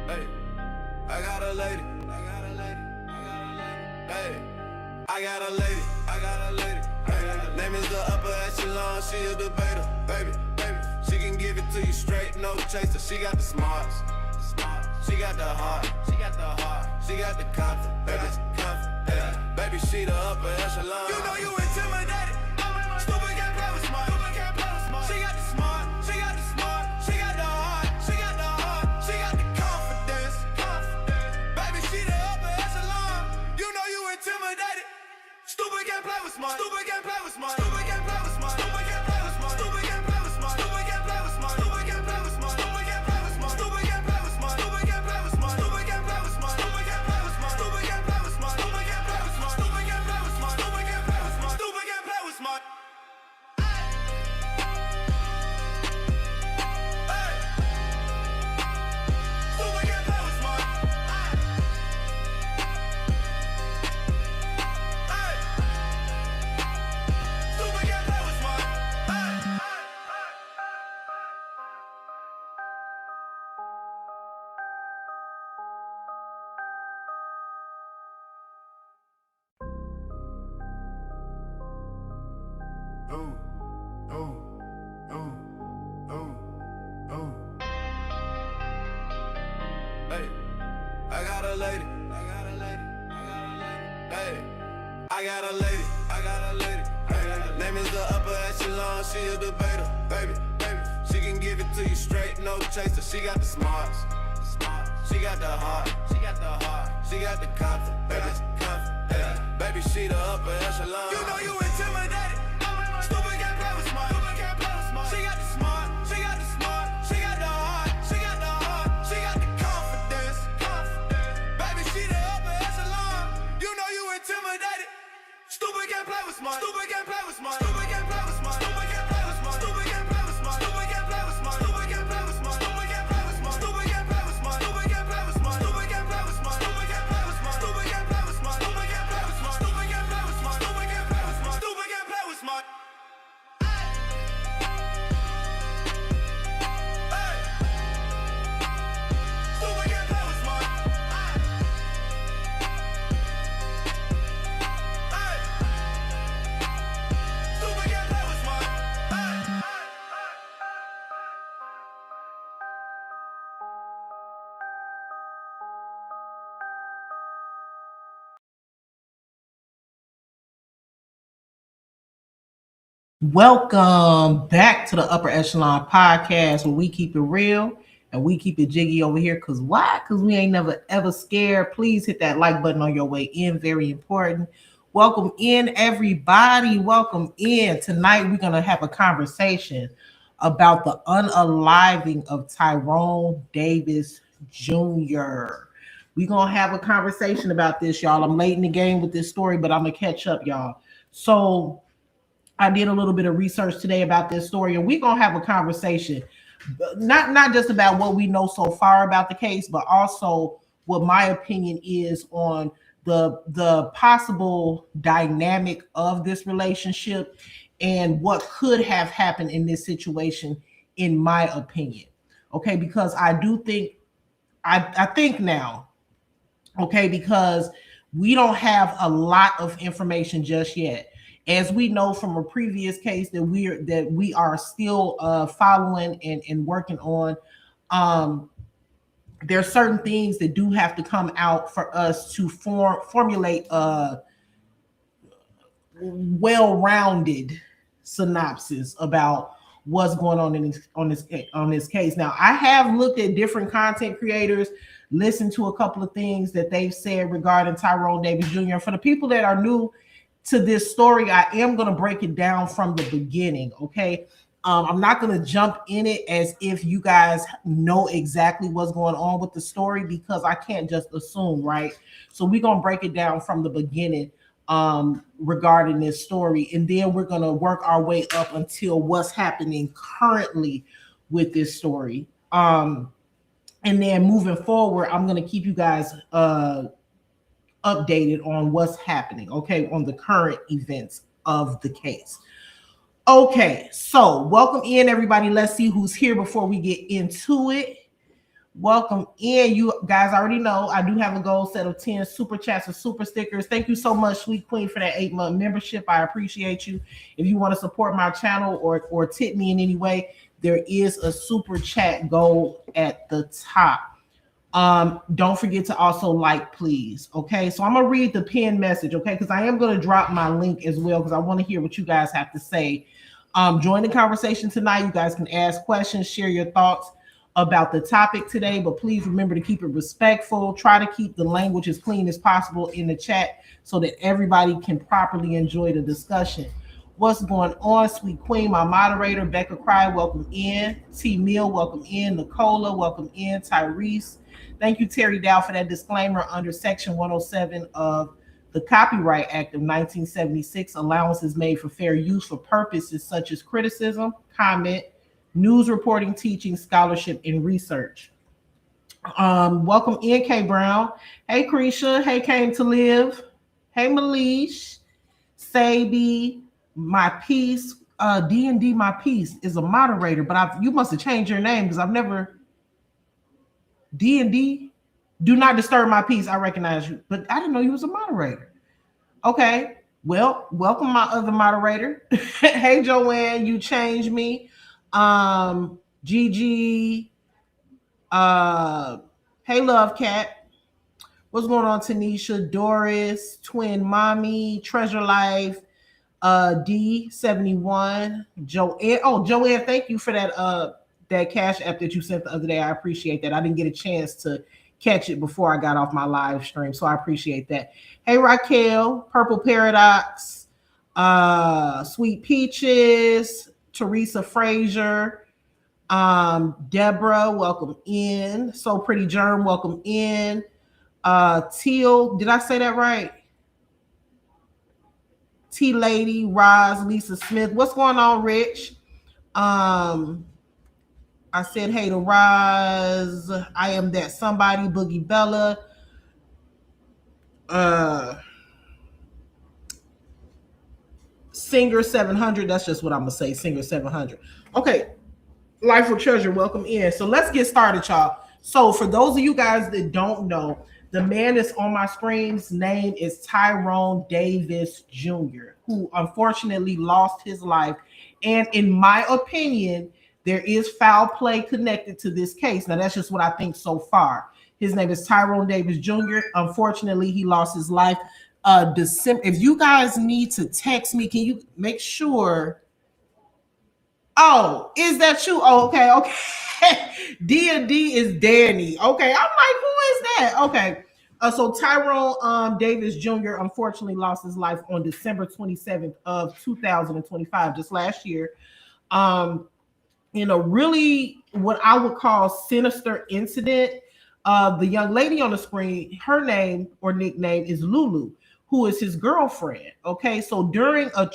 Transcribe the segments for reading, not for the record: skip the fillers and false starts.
Hey, I got a lady. Hey, I got a lady. Hey, name is the upper echelon. She a debater, baby. She can give it to you straight, no chaser. She got the smarts. She got the heart. She got the confidence, baby. Baby, she the upper echelon. You know you intimidated. Stupid can't play with smart. She got the smart. She got the heart. She got the confidence. Baby, she the upper echelon. You know you intimidated. Stupid can't play with smart. Stupid can't play with smart. Stupid can't play with smart. Stupid can't play with smart. Stupid can't play with smart. Stupid can't play with smart. Stupid can't play with smart. Stupid can't play with smart. Stupid can't play with smart. Stupid can't play with smart. Stupid can't play with smart. Stupid can't play with smart. Stupid can't play with smart. Stupid can't play with smart. Stupid can't play with smart. Stupid can't play with smart. Stupid can't play with smart. Hey, I got a lady. Hey, I got a lady. Hey, name is the upper echelon. She a debater, baby. She can give it to you straight, no chaser. She got the smarts. She got the heart. She got the confidence, baby. Baby, she the upper echelon. You know you intimidated. Stupid can't play with smart. She got the smart. She got the heart. She got the confidence. Baby, she the upper echelon. You know you intimidated. Stupid can't play with smart. Stupid can't play with smart. Stupid can't play with smart. Stupid can't play with smart. Stupid can't play with smart. Stupid can't play with smart. Stupid can't play with smart. Stupid can't play with smart. Stupid can't play with smart. Stupid can't play with smart. Stupid can't play with smart. Stupid can't play with smart. Stupid can't play with smart. Stupid can't play with smart. Stupid can't play with smart. Stupid can't play with smart. Stupid can't play with smart. Welcome back to the Upper Echelon Podcast, where we keep it real and we keep it jiggy over here. Because why? Because we ain't never ever scared. Please hit that like button on your way in. Very important. Welcome in, everybody. Welcome in. Tonight, we're going to have a conversation about the unaliving of Tyrone Davis Jr. We're going to have a conversation about this, y'all. I'm late in the game with this story, but I'm going to catch up, y'all. So I did a little bit of research today about this story, and we're gonna have a conversation, not just about what we know so far about the case, but also what my opinion is on the possible dynamic of this relationship and what could have happened in this situation, in my opinion. Okay, because I do think I think now, okay, because we don't have a lot of information just yet. As we know from a previous case that we are still following and working on, there are certain things that do have to come out for us to formulate a well-rounded synopsis about what's going on in this case. Now, I have looked at different content creators, listened to a couple of things that they've said regarding Tyrone Davis Jr. For the people that are new to this story, I am going to break it down from the beginning, okay? I'm not going to jump in it as if you guys know exactly what's going on with the story, because I can't just assume, right? So we're going to break it down from the beginning regarding this story, and then we're going to work our way up until what's happening currently with this story. And then moving forward, I'm going to keep you guys updated on what's happening, okay, on the current events of the case. Okay, so welcome in, everybody. Let's see who's here before we get into it. Welcome in. You guys already know I do have a goal set of 10 super chats and super stickers. Thank you so much, Sweet Queen, for that 8-month membership. I appreciate you. If you want to support my channel or tip me in any way, there is a super chat goal at the top. Don't forget to also like, please. Okay, so I'm gonna read the pinned message, okay, because I am gonna drop my link as well because I want to hear what you guys have to say. Join the conversation tonight. You guys can ask questions, share your thoughts about the topic today, but please remember to keep it respectful. Try to keep the language as clean as possible in the chat so that everybody can properly enjoy the discussion. What's going on, Sweet Queen? My moderator, Becca Cry, welcome in. T Mill, welcome in. Nicola, welcome in. Tyrese. Thank you, Terry Dow, for that disclaimer under Section 107 of the Copyright Act of 1976. Allowance is made for fair use for purposes such as criticism, comment, news reporting, teaching, scholarship, and research. Welcome in, K Brown. Hey, Creisha. Hey, Came to Live. Hey, Malish. Sabi. My Piece. D&D My Piece is a moderator, but you must have changed your name because I've never... D&D? Do Not Disturb My Peace. I recognize you, but I didn't know you was a moderator. Okay. Well, welcome my other moderator. Hey, Joanne, you changed me. Gigi, hey, Love Cat. What's going on, Tanisha, Doris, Twin Mommy, Treasure Life, D71, Joanne. Oh, Joanne, thank you for that Cash App that you sent the other day. I appreciate that. I didn't get a chance to catch it before I got off my live stream, so I appreciate that. Hey, Raquel, Purple Paradox, Sweet Peaches, Teresa Frazier, Deborah, welcome in. So Pretty Germ, welcome in. Teal, did I say that right? T Lady, Roz, Lisa Smith. What's going on, Rich? I said hey to Roz. I am that somebody, Boogie Bella. Singer 700. That's just what I'm gonna say. Singer 700. Okay. Life with Treasure, welcome in. So let's get started, y'all. So for those of you guys that don't know, the man that's on my screen's name is Tyrone Davis Jr., who unfortunately lost his life. And in my opinion, there is foul play connected to this case. Now, that's just what I think so far. His name is Tyrone Davis Jr. Unfortunately, he lost his life. December. If you guys need to text me, can you make sure? Oh, is that you? Oh, okay. D&D is Danny. Okay, I'm like, who is that? Okay. So Tyrone Davis Jr. unfortunately lost his life on December 27th of 2025, just last year. In a really what I would call sinister incident. The young lady on the screen, her name or nickname is Lulu, who is his girlfriend. Okay, so during a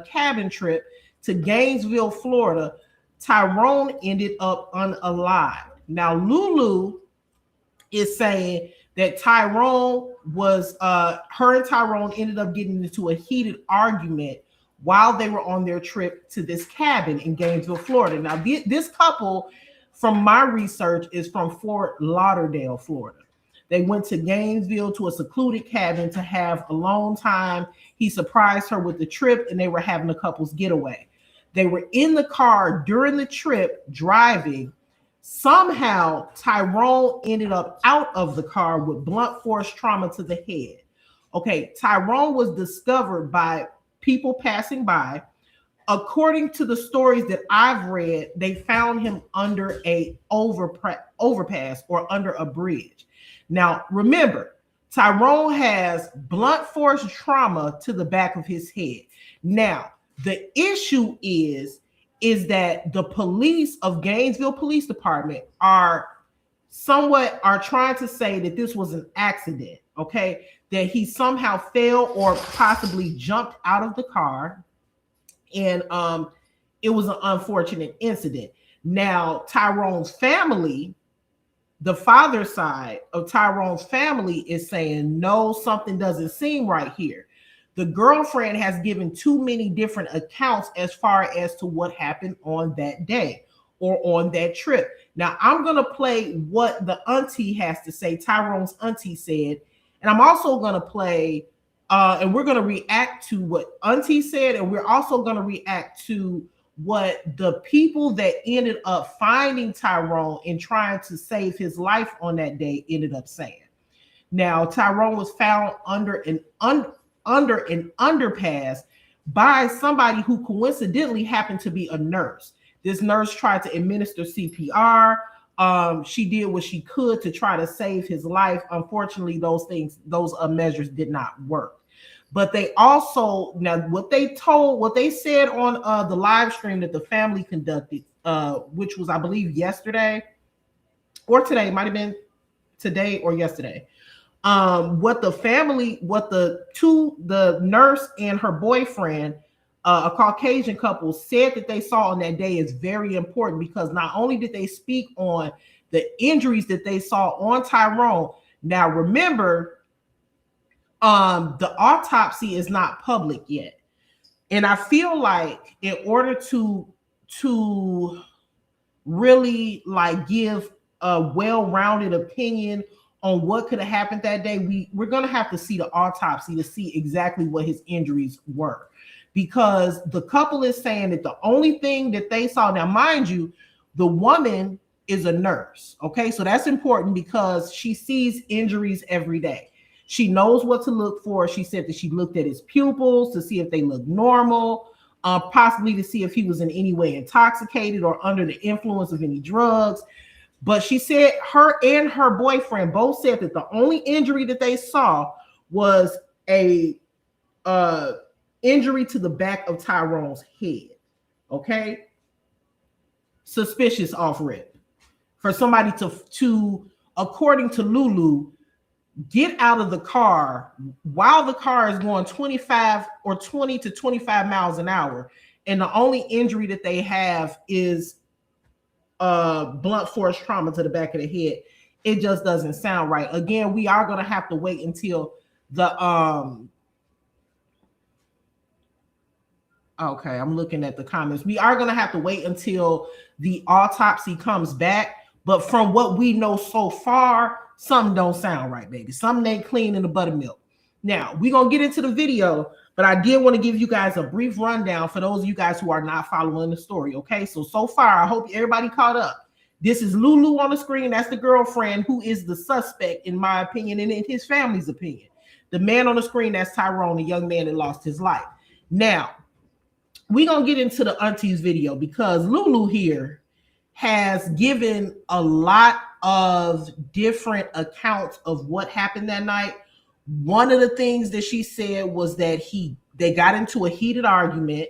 cabin trip to Gainesville, Florida, Tyrone ended up unalived. Now, Lulu is saying that Tyrone was, her and Tyrone ended up getting into a heated argument while they were on their trip to this cabin in Gainesville, Florida. Now, this couple, from my research, is from Fort Lauderdale, Florida. They went to Gainesville to a secluded cabin to have alone time. He surprised her with the trip, and they were having a couple's getaway. They were in the car during the trip, driving. Somehow, Tyrone ended up out of the car with blunt force trauma to the head. Okay, Tyrone was discovered by people passing by. According to the stories that I've read, they found him under a overpass or under a bridge. Now, remember, Tyrone has blunt force trauma to the back of his head. Now, the issue is that the police of Gainesville Police Department are trying to say that this was an accident, okay? That he somehow fell or possibly jumped out of the car, and it was an unfortunate incident. Now, Tyrone's family, the father side of Tyrone's family, is saying, no, something doesn't seem right here. The girlfriend has given too many different accounts as far as to what happened on that day. or on that trip. Now, I'm going to play what the auntie has to say, Tyrone's auntie said, and I'm also going to play, and we're going to react to what auntie said, and we're also going to react to what the people that ended up finding Tyrone and trying to save his life on that day ended up saying. Now, Tyrone was found under an underpass by somebody who coincidentally happened to be a nurse. This nurse tried to administer CPR. She did what she could to try to save his life. Unfortunately, those measures did not work. But they also, now what they said on the live stream that the family conducted, which was, I believe, yesterday or today, might have been today or yesterday. What the nurse and her boyfriend, a Caucasian couple, said that they saw on that day is very important, because not only did they speak on the injuries that they saw on Tyrone. Now, remember, the autopsy is not public yet. And I feel like in order to really like give a well-rounded opinion on what could have happened that day, we're going to have to see the autopsy to see exactly what his injuries were. Because the couple is saying that the only thing that they saw, now mind you, the woman is a nurse, okay? So that's important because she sees injuries every day. She knows what to look for. She said that she looked at his pupils to see if they look normal, possibly to see if he was in any way intoxicated or under the influence of any drugs. But she said her and her boyfriend both said that the only injury that they saw was a injury to the back of Tyrone's head. Okay? Suspicious off rip. For somebody to according to Lulu, get out of the car while the car is going 25 or 20 to 25 miles an hour. And the only injury that they have is blunt force trauma to the back of the head. It just doesn't sound right. Again, we are going to have to wait until the okay, I'm looking at the comments. We are going to have to wait until the autopsy comes back. But from what we know so far, something don't sound right, baby. Something ain't clean in the buttermilk. Now, we're going to get into the video, but I did want to give you guys a brief rundown for those of you guys who are not following the story, okay? So far, I hope everybody caught up. This is Lulu on the screen. That's the girlfriend who is the suspect, in my opinion, and in his family's opinion. The man on the screen, that's Tyrone, the young man that lost his life. Now, we're going to get into the auntie's video because Lulu here has given a lot of different accounts of what happened that night. One of the things that she said was that they got into a heated argument.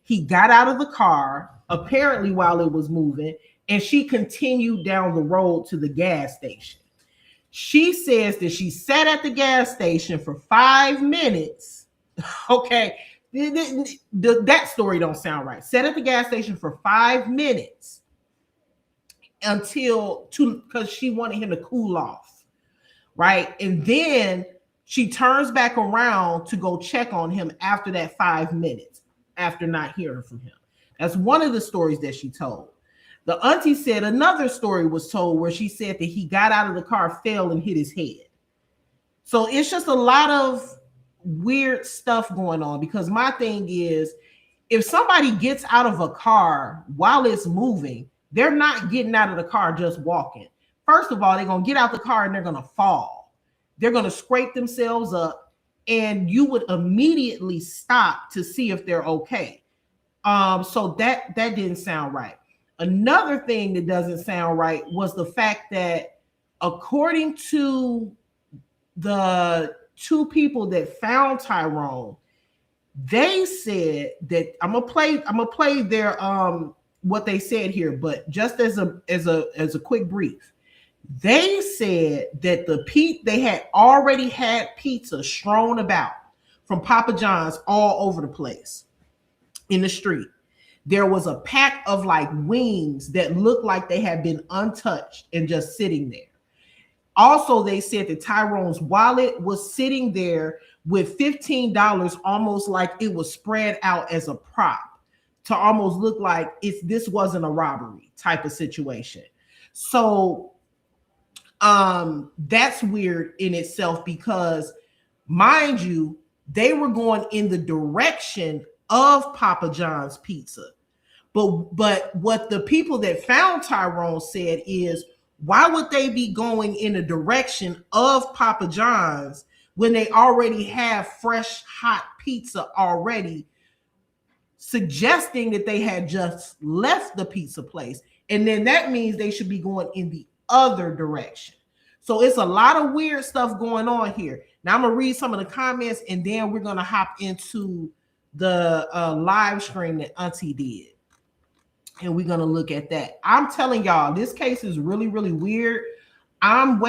He got out of the car, apparently while it was moving, and she continued down the road to the gas station. She says that she sat at the gas station for 5 minutes. Okay, that story don't sound right. Sat at the gas station for 5 minutes because she wanted him to cool off, right? And then she turns back around to go check on him after that 5 minutes, after not hearing from him. That's one of the stories that she told. The auntie said another story was told where she said that he got out of the car, fell, and hit his head. So it's just a lot of weird stuff going on, because my thing is, if somebody gets out of a car while it's moving, they're not getting out of the car just walking. First of all, they're going to get out the car and they're going to fall. They're going to scrape themselves up, and you would immediately stop to see if they're okay. So that didn't sound right. Another thing that doesn't sound right was the fact that, according to the two people that found Tyrone, they said that I'm gonna play their what they said here, but just as a quick brief, they said that they had already had pizza strewn about from Papa John's all over the place in the street. There was a pack of like wings that looked like they had been untouched and just sitting there. Also, they said that Tyrone's wallet was sitting there with $15, almost like it was spread out as a prop to almost look like this wasn't a robbery type of situation. So that's weird in itself because, mind you, they were going in the direction of Papa John's Pizza. But what the people that found Tyrone said is, why would they be going in the direction of Papa John's when they already have fresh, hot pizza already, suggesting that they had just left the pizza place? And then that means they should be going in the other direction. So it's a lot of weird stuff going on here. Now I'm going to read some of the comments, and then we're going to hop into the live stream that Auntie did. And we're going to look at that. I'm telling y'all, this case is really, really weird. I'm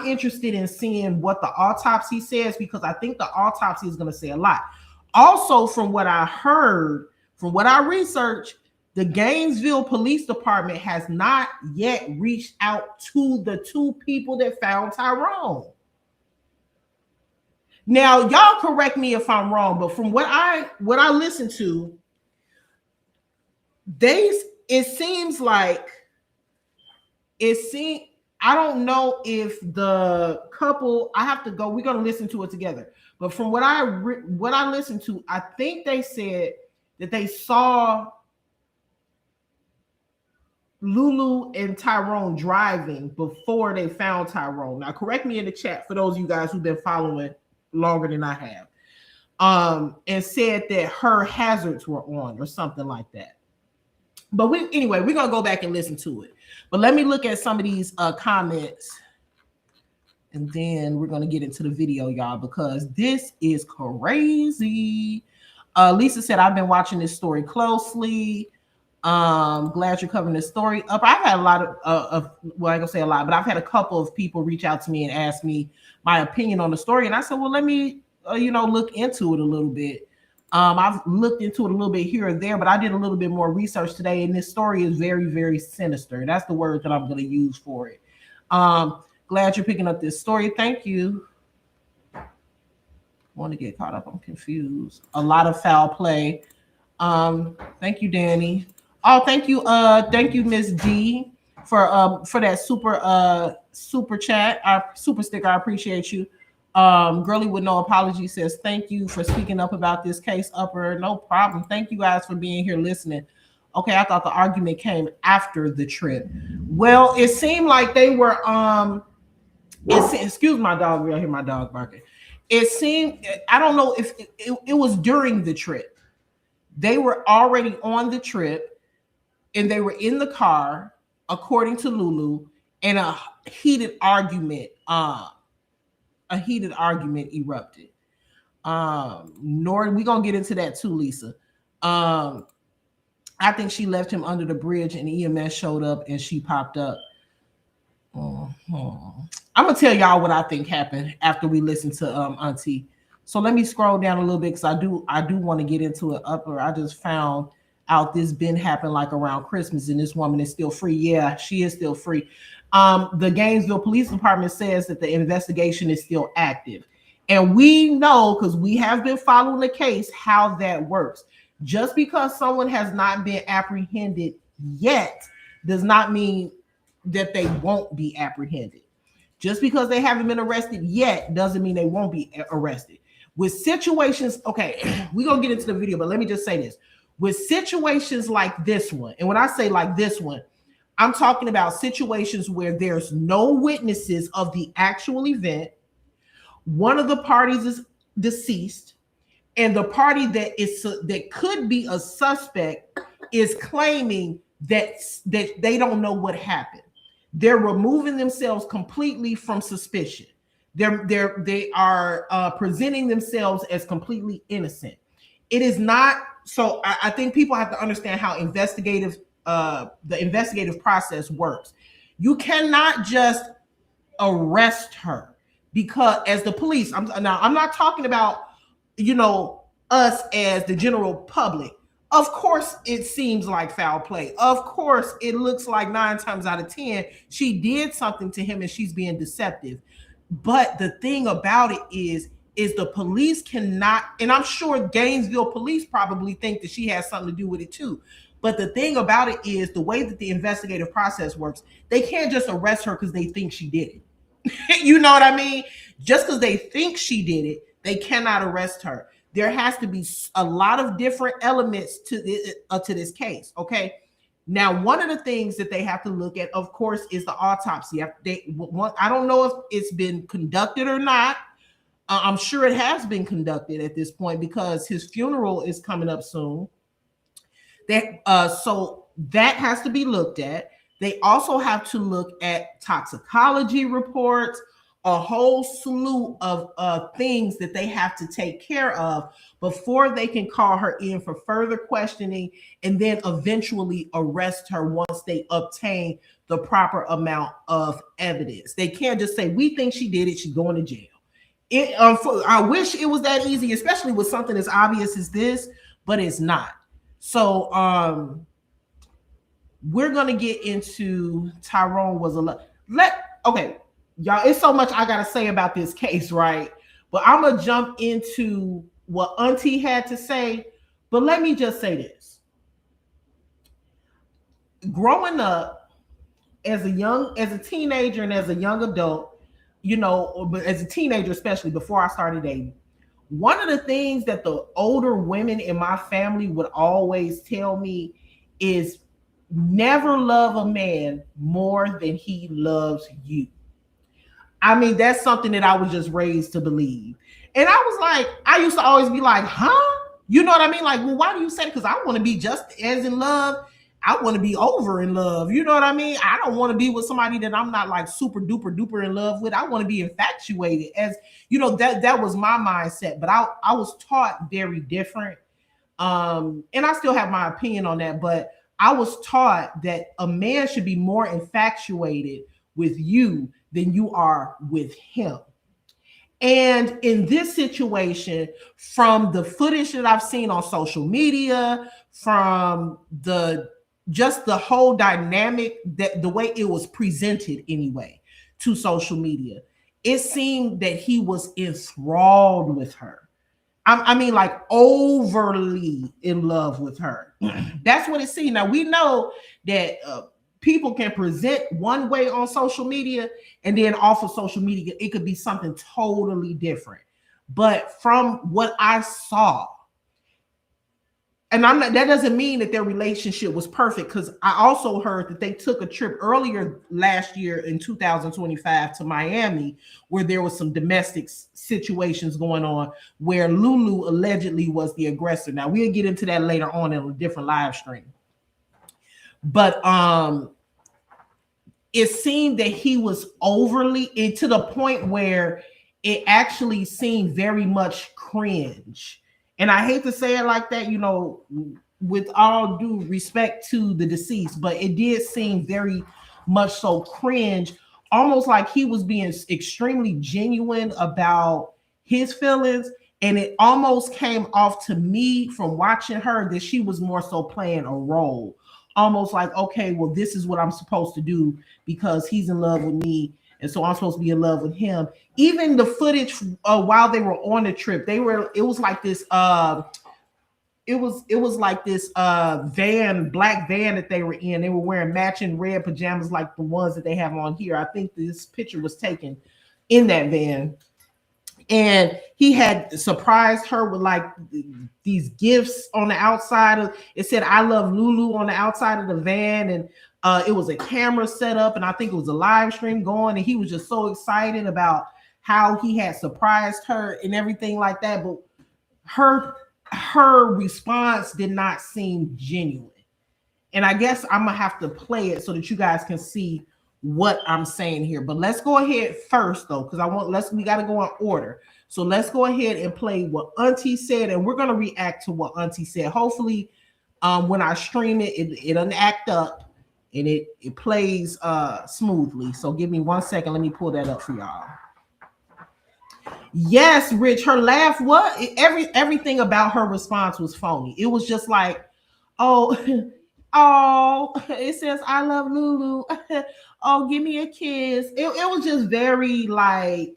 interested in seeing what the autopsy says, because I think the autopsy is going to say a lot. Also, from what I heard, from what I researched, the Gainesville Police Department has not yet reached out to the two people that found Tyrone. Now, y'all correct me if I'm wrong, but from what I listened to, it seems I don't know if the couple, I have to go, we're going to listen to it together. But from what I listened to, I think they said that they saw Lulu and Tyrone driving before they found Tyrone. Now, correct me in the chat for those of you guys who've been following longer than I have. And said that her hazards were on or something like that. But anyway, we're going to go back and listen to it. But let me look at some of these comments, and then we're going to get into the video, y'all, because this is crazy. Lisa said, I've been watching this story closely. Glad you're covering this story up. I've had a lot of well, I ain't gonna say a lot, but I've had a couple of people reach out to me and ask me my opinion on the story. And I said, well, let me, look into it a little bit. I've looked into it a little bit here and there, but I did a little bit more research today, and this story is very, very sinister. That's the word that I'm going to use for it. Glad you're picking up this story. Thank you. Want to get caught up? I'm confused. A lot of foul play. Thank you, Danny. Oh, thank you, Miss D, for that super chat, super sticker. I appreciate you. Girly with no apology says, thank you for speaking up about this case, Upper. No problem. Thank you guys for being here listening. Okay, I thought the argument came after the trip. Well, it seemed like they were excuse my dog, we'll hear my dog barking. It seemed, I don't know if it was during the trip. They were already on the trip, and they were in the car, according to Lulu, and a heated argument erupted. We're gonna get into that too, Lisa. I think she left him under the bridge, and EMS showed up, and she popped up. I'm gonna tell y'all what I think happened after we listen to Auntie. So let me scroll down a little bit, because I do want to get into it. Upper, I just found out this been happened like around Christmas, and this woman is still free. Yeah, she is still free. The Gainesville Police Department says that the investigation is still active. And we know, because we have been following the case, how that works. Just because someone has not been apprehended yet does not mean that they won't be apprehended. Just because they haven't been arrested yet doesn't mean they won't be arrested. With situations, okay, we're going to get into the video, but let me just say this. With situations like this one, and when I say like this one, I'm talking about situations where there's no witnesses of the actual event. One of the parties is deceased, and the party that could be a suspect is claiming that they don't know what happened. They're removing themselves completely from suspicion. They are presenting themselves as completely innocent. It is not. So I think people have to understand how the investigative process works. You cannot just arrest her, because as the police, I'm not talking about, us as the general public. Of course, it seems like foul play. Of course, it looks like 9 times out of 10, she did something to him and she's being deceptive. But the thing about it is, is the police cannot, and I'm sure Gainesville police probably think that she has something to do with it too. But the thing about it is the way that the investigative process works, they can't just arrest her because they think she did it. You know what I mean? Just because they think she did it, they cannot arrest her. There has to be a lot of different elements to this case. Okay. Now, one of the things that they have to look at, of course, is the autopsy. I don't know if it's been conducted or not. I'm sure it has been conducted at this point because his funeral is coming up soon. So that has to be looked at. They also have to look at toxicology reports, a whole slew of things that they have to take care of before they can call her in for further questioning and then eventually arrest her once they obtain the proper amount of evidence. They can't just say, we think she did it, she's going to jail. I wish it was that easy, especially with something as obvious as this, but it's not. So we're gonna get into Tyrone was okay, y'all. It's so much I gotta say about this case, right? But I'm gonna jump into what Auntie had to say. But let me just say this: growing up as a teenager and as a young adult, you know, but as a teenager, especially before I started dating, one of the things that the older women in my family would always tell me is never love a man more than he loves you. I mean, that's something that I was just raised to believe. And I was like, I used to always be like, huh? You know what I mean? Like, well, why do you say it? Because I want to be just as in love. I want to be over in love. You know what I mean? I don't want to be with somebody that I'm not like super duper duper in love with. I want to be infatuated. As you know, that was my mindset. But I was taught very different. And I still have my opinion on that. But I was taught that a man should be more infatuated with you than you are with him. And in this situation, from the footage that I've seen on social media, from the whole dynamic, that the way it was presented anyway to social media, it seemed that he was enthralled with her. I mean, like overly in love with her. That's what it seemed. Now we know that people can present one way on social media, and then off of social media, it could be something totally different. But from what I saw, and that doesn't mean that their relationship was perfect, because I also heard that they took a trip earlier last year in 2025 to Miami, where there was some domestic situations going on where Lulu allegedly was the aggressor. Now we'll get into that later on in a different live stream. But it seemed that he was overly, to the point where it actually seemed very much cringe. And I hate to say it like that, you know, with all due respect to the deceased, but it did seem very much so cringe, almost like he was being extremely genuine about his feelings. And it almost came off to me from watching her that she was more so playing a role. Almost like, okay, well, this is what I'm supposed to do because he's in love with me. And so I'm supposed to be in love with him. Even the footage while they were on the trip, it was like this black van that they were in. They were wearing matching red pajamas like the ones that they have on here. I think this picture was taken in that van. And he had surprised her with like these gifts on the outside. It said, I love Lulu on the outside of the van. And it was a camera set up, and I think it was a live stream going. And he was just so excited about how he had surprised her and everything like that. But her response did not seem genuine. And I guess I'm going to have to play it so that you guys can see what I'm saying here. But let's go ahead first, though, because we got to go in order. So let's go ahead and play what Auntie said, and we're going to react to what Auntie said. Hopefully, when I stream it, it doesn't act up and it plays smoothly. So give me 1 second. Let me pull that up for y'all. Yes, Rich, her laugh, everything about her response was phony. It was just like, oh, it says, I love Lulu. Oh, give me a kiss. It was just very like,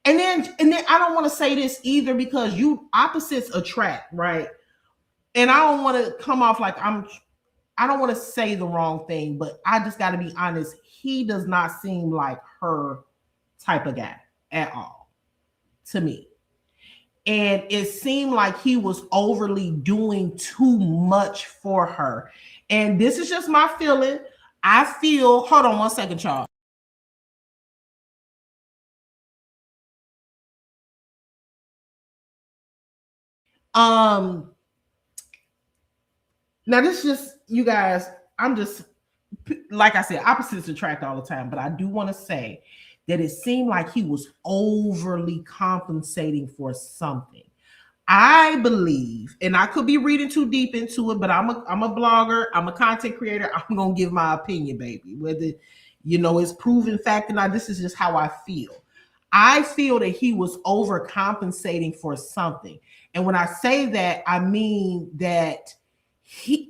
And then I don't want to say this either, because you opposites attract, right? And I don't want to come off like I don't want to say the wrong thing, but I just got to be honest. He does not seem like her type of guy at all to me. And it seemed like he was overly doing too much for her. And this is just my feeling. I feel, hold on one second, y'all. Now this is just, you guys, I'm just, like I said, opposites attract all the time, but I do want to say that it seemed like he was overly compensating for something. I believe, and I could be reading too deep into it, but I'm a blogger, I'm a content creator. I'm gonna give my opinion, baby. Whether it's proven fact or not, this is just how I feel. I feel that he was overcompensating for something. And when I say that, I mean that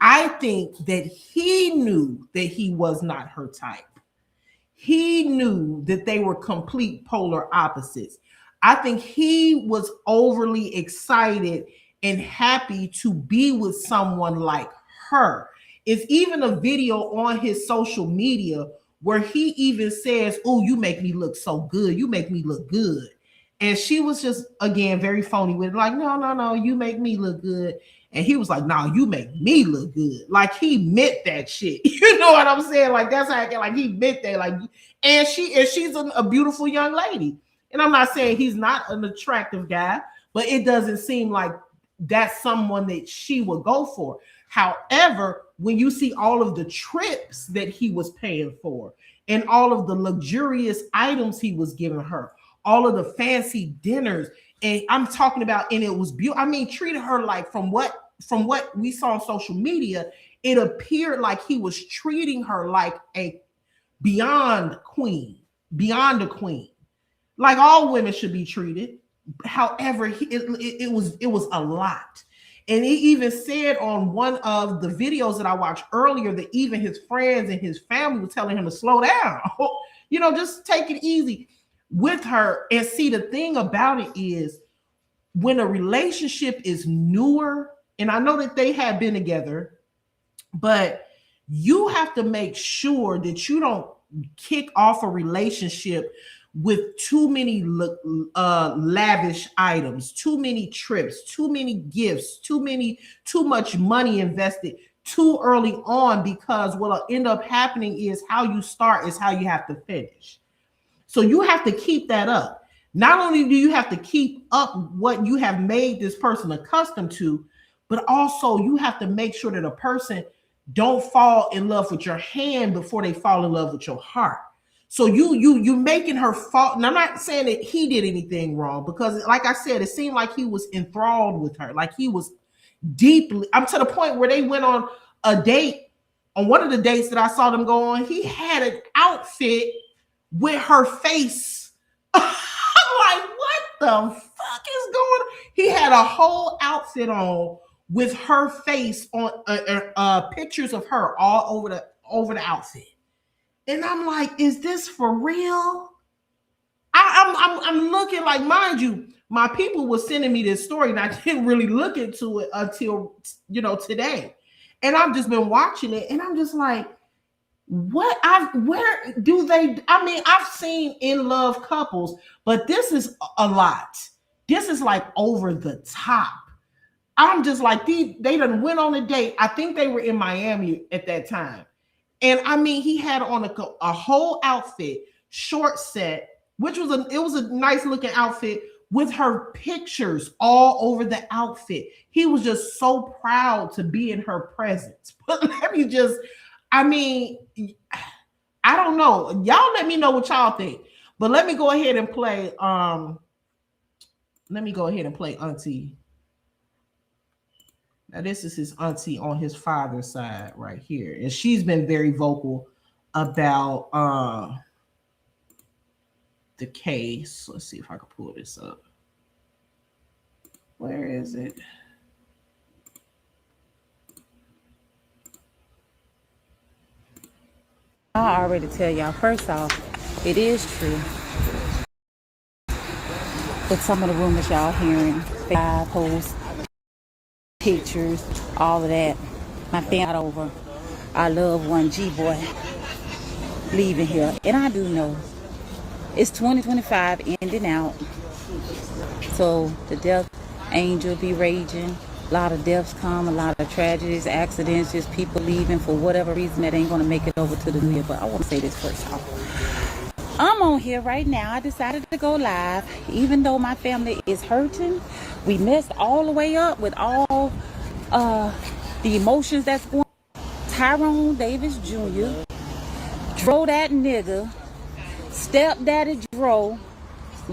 I think that he knew that he was not her type. He knew that they were complete polar opposites. I think he was overly excited and happy to be with someone like her. It's even a video on his social media where he even says, "Oh, you make me look so good. You make me look good." And she was just, again, very phony with it, like, "No, no, no, you make me look good." And he was like, "No, you make me look good." Like he meant that shit. You know what I'm saying? Like that's how I get. Like he meant that. Like, and she's a beautiful young lady. And I'm not saying he's not an attractive guy, but it doesn't seem like that's someone that she would go for. However, when you see all of the trips that he was paying for and all of the luxurious items he was giving her, all of the fancy dinners, and I'm talking about, and it was beautiful. I mean, treated her like, from what we saw on social media, it appeared like he was treating her like a beyond queen, beyond a queen, like all women should be treated. However, it was a lot. And he even said on one of the videos that I watched earlier that even his friends and his family were telling him to slow down. Just take it easy with her. And see, the thing about it is, when a relationship is newer, and I know that they have been together, but you have to make sure that you don't kick off a relationship with too many lavish items, too many trips, too many gifts, too much money invested too early on, because what'll end up happening is, how you start is how you have to finish. So you have to keep that up. Not only do you have to keep up what you have made this person accustomed to, but also you have to make sure that a person don't fall in love with your hand before they fall in love with your heart. So you making her fall. And I'm not saying that he did anything wrong, because like I said, it seemed like he was enthralled with her. Like he was deeply, I'm to the point where they went on a date. On one of the dates that I saw them go on, he had an outfit with her face. I'm like, what the fuck is going on? He had a whole outfit on with her face on, pictures of her all over the outfit. And I'm like, is this for real? I'm looking, like, mind you, my people were sending me this story, and I didn't really look into it until today. And I've just been watching it, and I'm just like, where do they? I mean, I've seen in love couples, but this is a lot. This is like over the top. I'm just like, they done went on a date. I think they were in Miami at that time. And I mean, he had on a whole outfit, short set, which was a nice looking outfit with her pictures all over the outfit. He was just so proud to be in her presence. But I don't know. Y'all let me know what y'all think. But let me go ahead and play Auntie. Now, this is his auntie on his father's side right here. And she's been very vocal about the case. Let's see if I can pull this up. Where is it? I already tell y'all, first off, it is true. with some of the rumors y'all hearing, live posts, pictures, all of that. My family got over our loved one, G-Boy, leaving here. And I do know it's 2025 ending out. So the death angel be raging. A lot of deaths come, a lot of tragedies, accidents, just people leaving for whatever reason that ain't going to make it over to the new year. But I want to say this first off. I'm on here right now. I decided to go live. Even though my family is hurting, we messed all the way up with all the emotions that's going on. Tyrone Davis Jr. Dro that nigga. Stepdaddy DRO.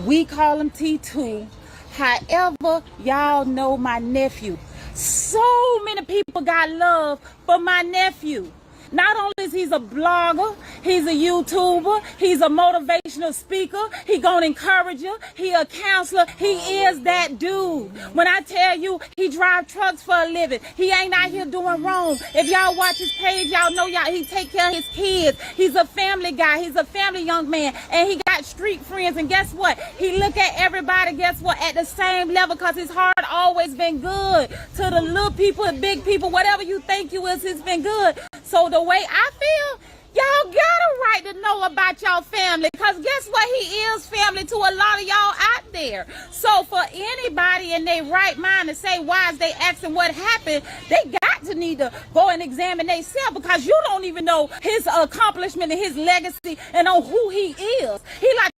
We call him T2. However, y'all know my nephew. So many people got love for my nephew. Not only is he a blogger, he's a YouTuber, he's a motivational speaker, he gonna encourage you, he a counselor, he is that dude. When I tell you he drive trucks for a living, he ain't out here doing wrong. If y'all watch his page, y'all know he take care of his kids. He's a family guy, he's a family young man, and he got street friends, and guess what? He look at everybody, guess what, at the same level, because his heart always been good to the little people, the big people, whatever you think you is, it's been good. So the way I feel, y'all got a right to know about y'all family, because guess what? He is family to a lot of y'all out there. So for anybody in their right mind to say, why is they asking what happened, they got to need to go and examine themselves, because you don't even know his accomplishment and his legacy and on who he is. He like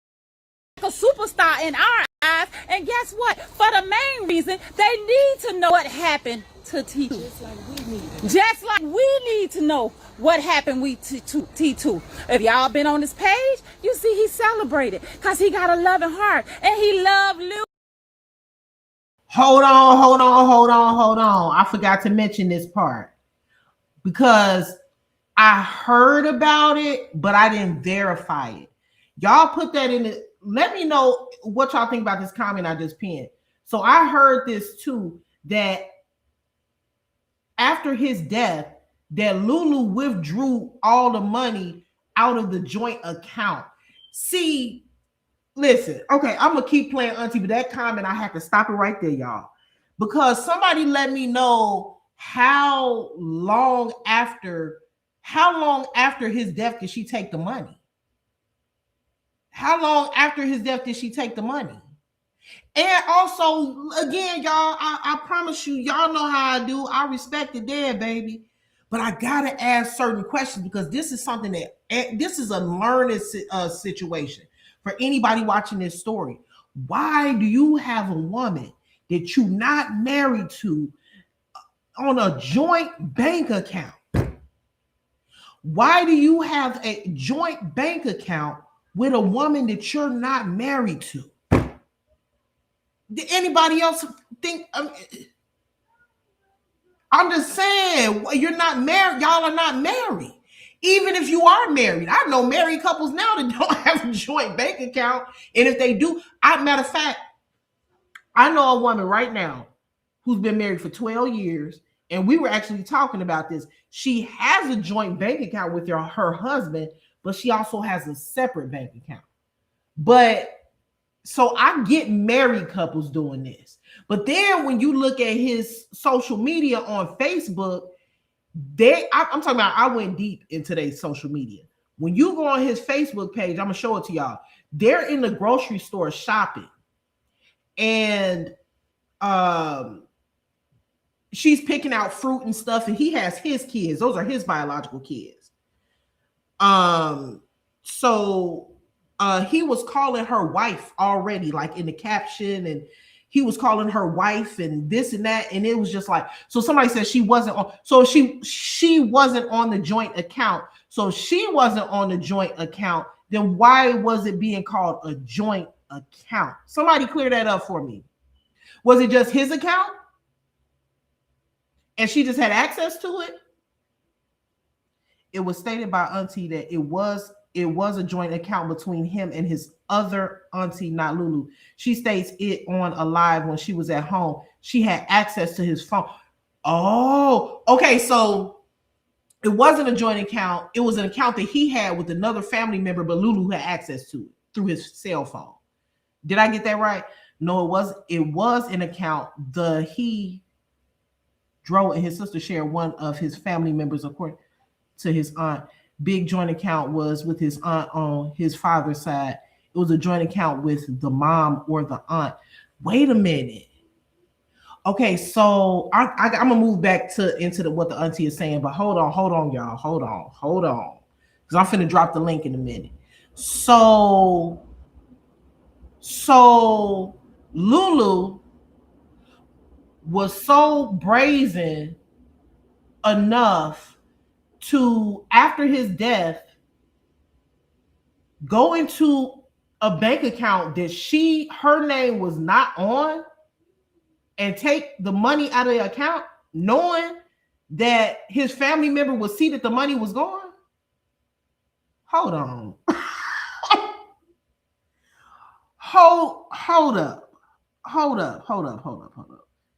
a superstar in our eyes, and guess what? For the main reason, they need to know what happened to T2. Just like we need to know what happened with T2. If y'all been on this page, you see he celebrated because he got a loving heart and he loved Lou. Hold on. I forgot to mention this part because I heard about it, but I didn't verify it. Y'all put that in it. Let me know what y'all think about this comment I just pinned. So I heard this too, that after his death, that Lulu withdrew all the money out of the joint account. See, listen, okay, I'm gonna keep playing auntie, but that comment, I have to stop it right there, y'all. Because somebody let me know how long after his death did she take the money? How long after his death did she take the money? And also, again, y'all, I promise you, y'all know how I do. I respect the dead, baby. But I gotta ask certain questions because this is something this is a learning situation for anybody watching this story. Why do you have a woman that you're not married to on a joint bank account? Why do you have a joint bank account with a woman that you're not married to? Did anybody else think? I'm just saying, you're not married. Y'all are not married. Even if you are married, I know married couples now that don't have a joint bank account. And if they do, matter of fact, I know a woman right now who's been married for 12 years. And we were actually talking about this. She has a joint bank account with her husband, but she also has a separate bank account. But so I get married couples doing this. But then when you look at his social media on Facebook, I'm talking about, I went deep into their social media. When you go on his Facebook page, I'm going to show it to y'all. They're in the grocery store shopping. And she's picking out fruit and stuff. And he has his kids. Those are his biological kids. So he was calling her wife already, like in the caption, and he was calling her wife and this and that, and it was just like, so somebody said she wasn't on, so she wasn't on the joint account. So if she wasn't on the joint account, then why was it being called a joint account? Somebody clear that up for me. Was it just his account and she just had access to it? It was stated by auntie that it was a joint account between him and his other auntie, not Lulu. She states it on a live when she was at home. She had access to his phone. Oh, okay. So it wasn't a joint account. It was an account that he had with another family member, but Lulu had access to it through his cell phone. Did I get that right? No, it was an account. He DRO and his sister shared one of his family members, according to his aunt. Big joint account was with his aunt on his father's side. It was a joint account with the mom or the aunt. Wait a minute. Okay, so I'm gonna move back into what the auntie is saying, but hold on, y'all, hold on, because I'm finna drop the link in a minute. So Lulu was so brazen enough to, after his death, go into a bank account that her name was not on and take the money out of the account, knowing that his family member would see that the money was gone. Hold on. Hold up.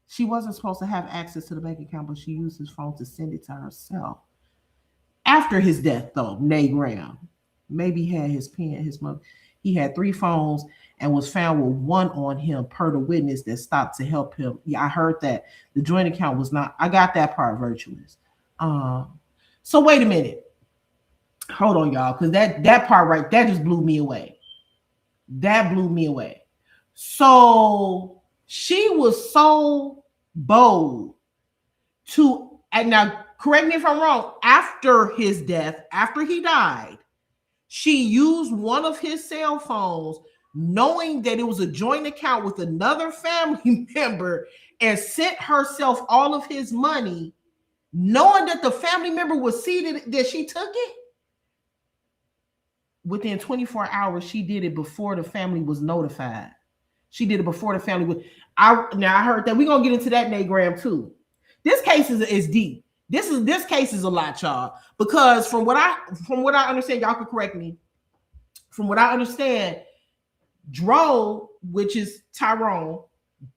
She wasn't supposed to have access to the bank account, but she used his phone to send it to herself. After his death, though, Nay Graham maybe had his pen, his mother. He had 3 phones and was found with one on him, per the witness that stopped to help him. Yeah, I heard that. The joint account was not. I got that part, Virtuous. So wait a minute. Hold on, y'all, because that part right, that just blew me away. That blew me away. So she was so bold to, and now correct me if I'm wrong, after his death, after he died, she used one of his cell phones, knowing that it was a joint account with another family member, and sent herself all of his money, knowing that the family member was seated, that she took it. Within 24 hours, she did it before the family was notified. She did it before the family was. I heard that. We're gonna get into that, Nagram, too. This case is deep. This case is a lot, y'all, because from what I understand, y'all can correct me. From what I understand, DRO, which is Tyrone,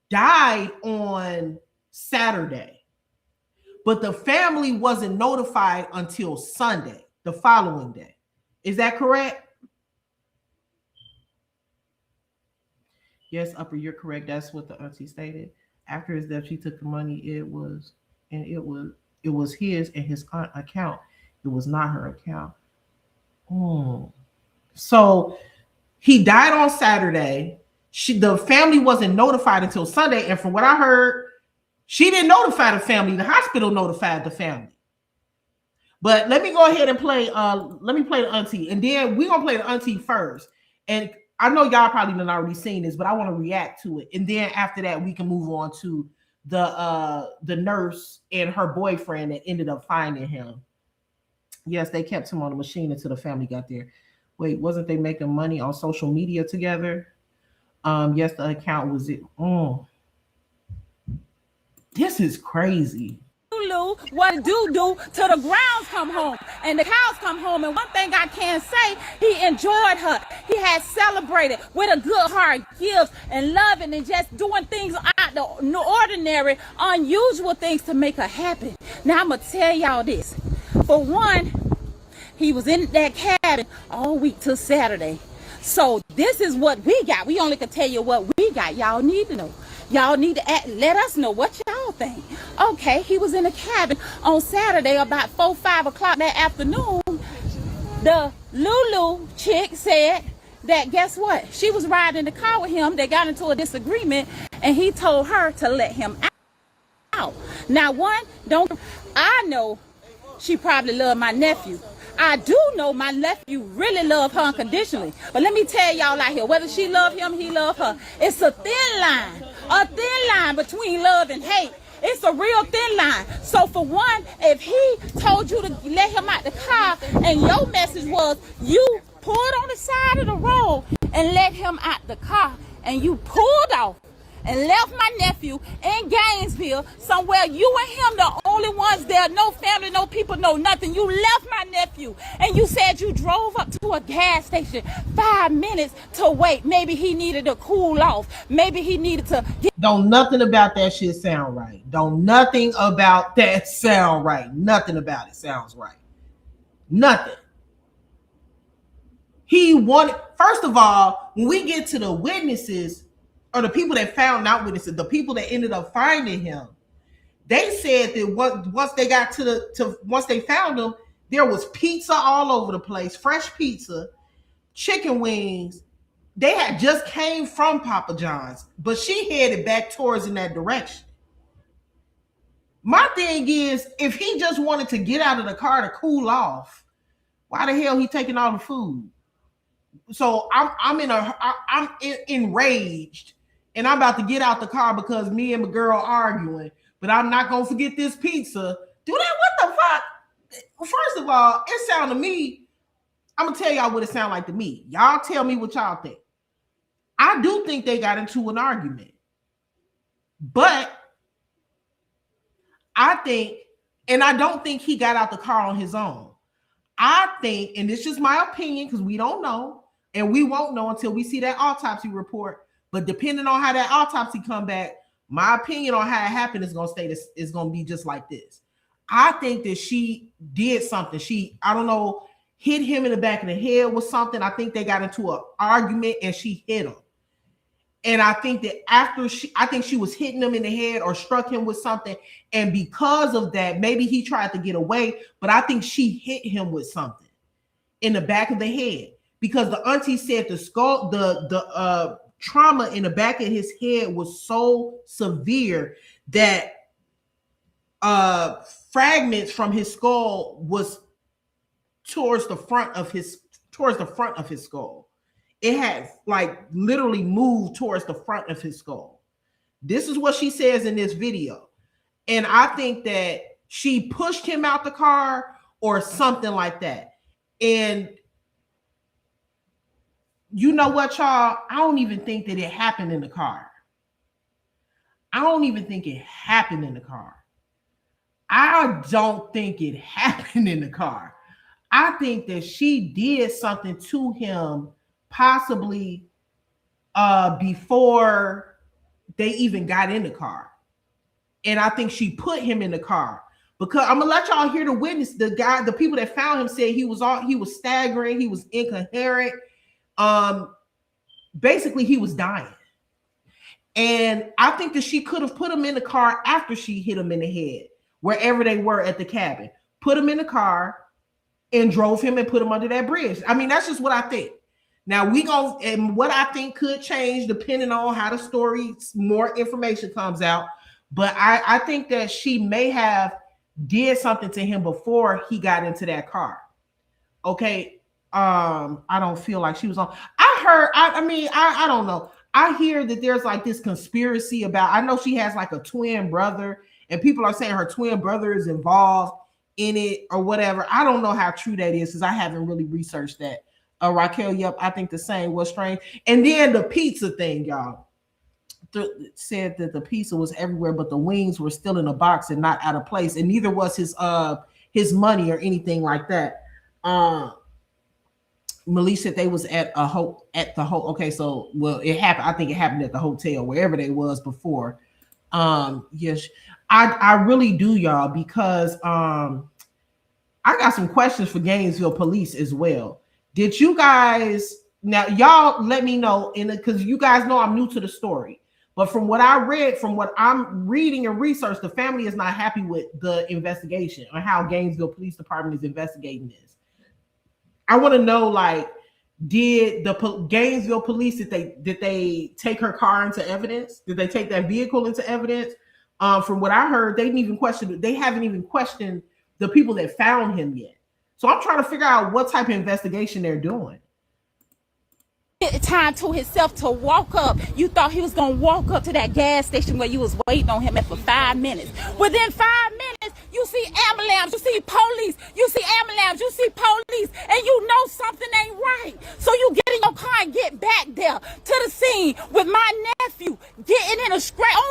died on Saturday, but the family wasn't notified until Sunday, the following day. Is that correct? Yes, Upper, you're correct. That's what the auntie stated. After his death, she took the money. It was his and his aunt account. It was not her account. So he died on Saturday. The family wasn't notified until Sunday. And from what I heard, she didn't notify the family. The hospital notified the family. But let me go ahead and play. Let me play the auntie, and then we're gonna play the auntie first. And I know y'all probably done already seen this, but I want to react to it. And then after that, we can move on to the nurse and her boyfriend that ended up finding him. Yes, they kept him on the machine until the family got there. Wait, wasn't they making money on social media together? Yes, the account was it. This is crazy. What do till the grounds come home and the cows come home. And one thing I can say, he enjoyed her. He had celebrated with a good heart, gifts and loving and just doing things out the ordinary, unusual things to make her happy. Now I'm gonna tell y'all this. For one, he was in that cabin all week till Saturday. So this is what we got. We only can tell you what we got. Y'all need to know. Y'all need to let us know what y'all think. Okay, he was in a cabin on Saturday about 4, 5 o'clock that afternoon. The Lulu chick said that, guess what? She was riding in the car with him. They got into a disagreement, and he told her to let him out. Now, I know she probably loved my nephew. I do know my nephew really loved her unconditionally. But let me tell y'all out here, whether she loved him, he loved her. It's a thin line between love and hate. It's a real thin line. So for one, if he told you to let him out the car and your message was you pulled on the side of the road and let him out the car and you pulled off and left my nephew in Gainesville, somewhere you and him the only ones there, no family, no people, no nothing. You left my nephew and you said you drove up to a gas station 5 minutes to wait. Maybe he needed to cool off. Maybe he needed to Don't nothing about that shit sound right. Don't nothing about that sound right. Nothing about it sounds right. Nothing. He wanted, first of all, when we get to the witnesses, or the people that found, not witnesses, the people that ended up finding him, they said that once they got once they found him, there was pizza all over the place, fresh pizza, chicken wings. They had just came from Papa John's, but she headed back towards in that direction. My thing is, if he just wanted to get out of the car to cool off, why the hell he taking all the food? So I'm enraged, and I'm about to get out the car because me and my girl arguing. But I'm not gonna forget this pizza. Do that? What the fuck? First of all, it sounded to me. I'm gonna tell y'all what it sounded like to me. Y'all tell me what y'all think. I do think they got into an argument, but I think, and I don't think he got out the car on his own. I think, and this is my opinion because we don't know, and we won't know until we see that autopsy report. But depending on how that autopsy come back, my opinion on how it happened is gonna be just like this. I think that she did something. I don't know, hit him in the back of the head with something. I think they got into an argument and she hit him. And I think that I think she was hitting him in the head or struck him with something. And because of that, maybe he tried to get away, but I think she hit him with something in the back of the head because the auntie said the skull, the trauma in the back of his head was so severe that fragments from his skull was towards the front of his skull. It had like literally moved towards the front of his skull. This is what she says in this video. And I think that she pushed him out the car or something like that. And you know what, y'all? I don't even think that it happened in the car. I don't even think it happened in the car. I don't think it happened in the car. I think that she did something to him possibly before they even got in the car. And I think she put him in the car because I'm gonna let y'all hear the witness. The people that found him said he was staggering, he was incoherent. Basically he was dying. And I think that she could have put him in the car after she hit him in the head, wherever they were at the cabin, put him in the car and drove him and put him under that bridge. I mean, that's just what I think. Now and what I think could change depending on how the story, more information comes out. But I think that she may have did something to him before he got into that car. Okay. I don't feel like she was on. I don't know. I hear that there's like this conspiracy about, I know she has like a twin brother and people are saying her twin brother is involved in it or whatever. I don't know how true that is because I haven't really researched that. Raquel, yep, I think the same. Was strange. And then the pizza thing, y'all. Said that the pizza was everywhere, but the wings were still in a box and not out of place. And neither was his money or anything like that. Malik said they was at the hotel. Okay, so it happened. I think it happened at the hotel, wherever they was before. Yes, I really do, y'all, because I got some questions for Gainesville police as well. Did you guys now y'all let me know because you guys know I'm new to the story. But from what I read, from what I'm reading and research, the family is not happy with the investigation or how Gainesville Police Department is investigating this. I want to know, like, did the Gainesville police, did they take her car into evidence? Did they take that vehicle into evidence? From what I heard, they haven't even questioned the people that found him yet. So I'm trying to figure out what type of investigation they're doing. Time to himself to walk up. You thought he was gonna walk up to that gas station where you was waiting on him for 5 minutes. Within 5 minutes, you see ambulance, you see police, you see ambulance, you see police, and you know something ain't right. So you get in your car and get back there to the scene with my nephew getting in on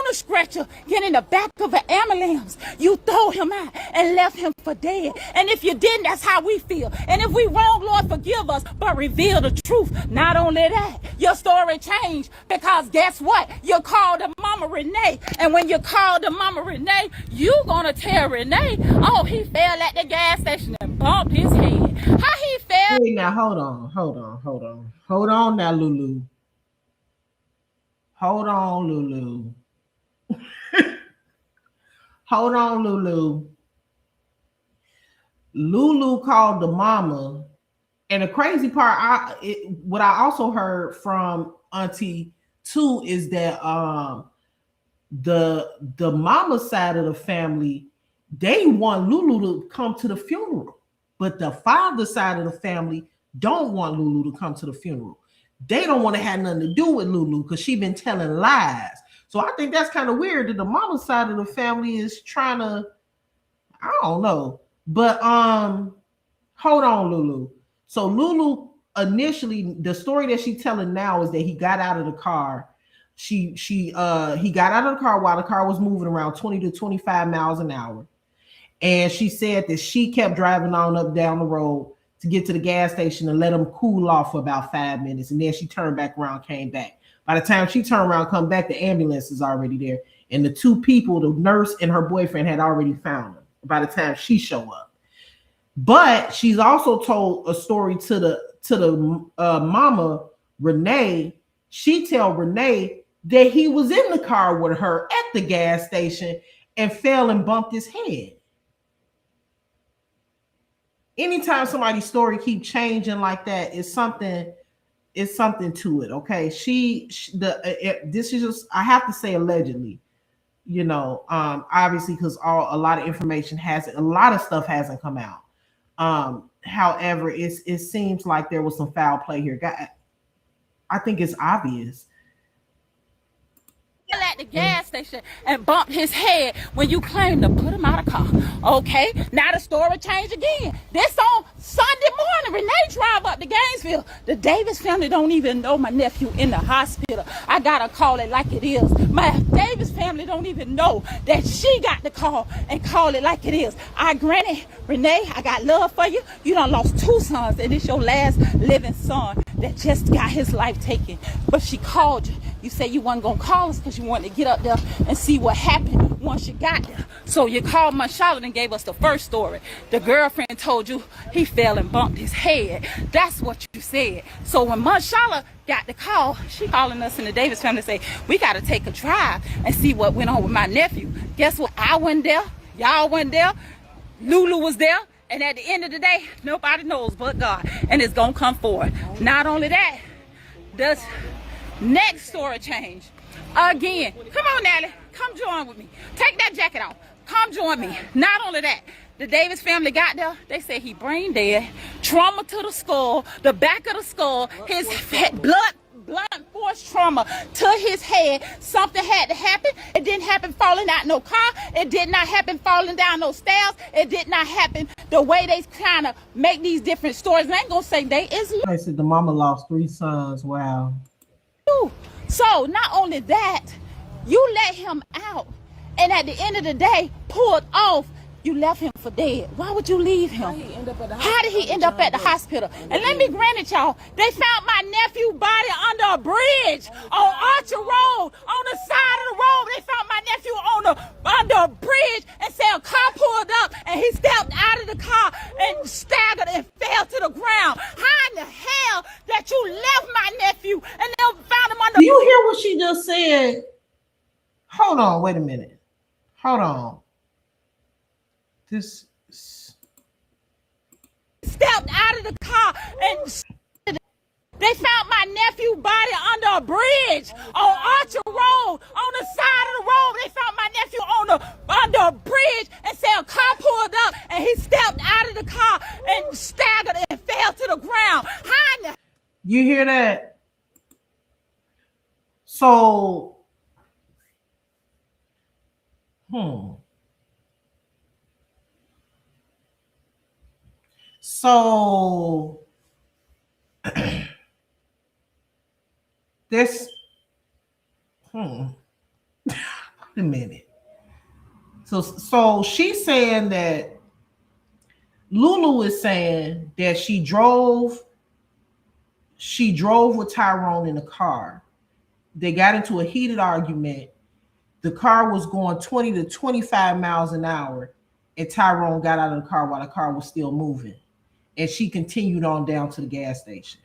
a stretcher, getting in the back of an ambulance. You throw him out and left him for dead. And if you didn't, that's how we feel. And if we wrong, Lord, forgive us, but reveal the truth. Not only that, your story changed because guess what? You called her Mama Renee, and when you called her Mama Renee, you gonna tell Renee, oh, he fell at the gas station and bumped his head. How he fell? Hey, now hold on now, Lulu. Hold on, Lulu. Hold on, Lulu. Lulu called the mama. And the crazy part, what I also heard from Auntie too is that the mama side of the family, they want Lulu to come to the funeral, but the father side of the family don't want Lulu to come to the funeral. They don't want to have nothing to do with Lulu because she been telling lies. So I think that's kind of weird that the mama side of the family is trying to, I don't know. But hold on, Lulu. So Lulu initially, the story that she's telling now is that he got out of the car. He got out of the car while the car was moving around 20 to 25 miles an hour. And she said that she kept driving on up down the road to get to the gas station and let him cool off for about 5 minutes. And then she turned back around, came back. By the time she turned around, come back, the ambulance is already there. And the two people, the nurse and her boyfriend, had already found him by the time she showed up. But she's also told a story to the mama, Renee. She tell Renee that he was in the car with her at the gas station and fell and bumped his head. Anytime somebody's story keep changing like that, it's something to it. Okay, this is just, I have to say allegedly, you know, obviously because a lot of information a lot of stuff hasn't come out. However, it seems like there was some foul play here. I think it's obvious. At the gas station and bumped his head when you claim to put him out of car. Okay, now the story changed again. This on Sunday morning, Renee drive up to Gainesville. The Davis family don't even know my nephew in the hospital. I gotta call it like it is. My Davis family don't even know that she got the call and call it like it is. Granted, Renee, I got love for you. You done lost 2 sons, and it's your last living son that just got his life taken. But she called you. You said you wasn't gonna call us because you wanted to get up there and see what happened once you got there. So you called Aunt Charlotte and gave us the first story. The girlfriend told you he fell and bumped his head. That's what you said. So when Aunt Charlotte got the call, she calling us in the Davis family to say, we got to take a drive and see what went on with my nephew. Guess what? I wasn't there. Y'all wasn't there. Lulu was there. And at the end of the day, nobody knows but God. And it's going to come forward. Not only that, does next story change. Again, come on, Natalie, come join with me. Take that jacket off. Come join me. Not only that, the Davis family got there. They said he brain dead, trauma to the skull, the back of the skull, his blunt force trauma to his head. Something had to happen. It didn't happen falling out no car. It did not happen falling down no stairs. It did not happen the way they kind of make these different stories. And I ain't gonna say they is. I said the mama lost 3 sons. Wow. So not only that, you let him out, and at the end of the day, pulled off. You left him for dead. Why would you leave him? How did he end up at the hospital? And let me grant it, y'all. They found my nephew's body under a bridge on Archer Road, on the side of the road. They found my nephew under a bridge and said a car pulled up and he stepped out of the car and staggered and fell to the ground. How in the hell that you left my nephew and then found him under? Do you hear what she just said? Hold on, wait a minute. Hold on. This stepped out of the car and they found my nephew's body under a bridge on Archer Road, on the side of the road. They found my nephew under a bridge and said a car pulled up and he stepped out of the car and staggered and fell to the ground. You hear that? So, So this a minute. So she's saying that Lulu is saying that she drove with Tyrone in the car. They got into a heated argument. The car was going 20 to 25 miles an hour, and Tyrone got out of the car while the car was still moving. And she continued on down to the gas station.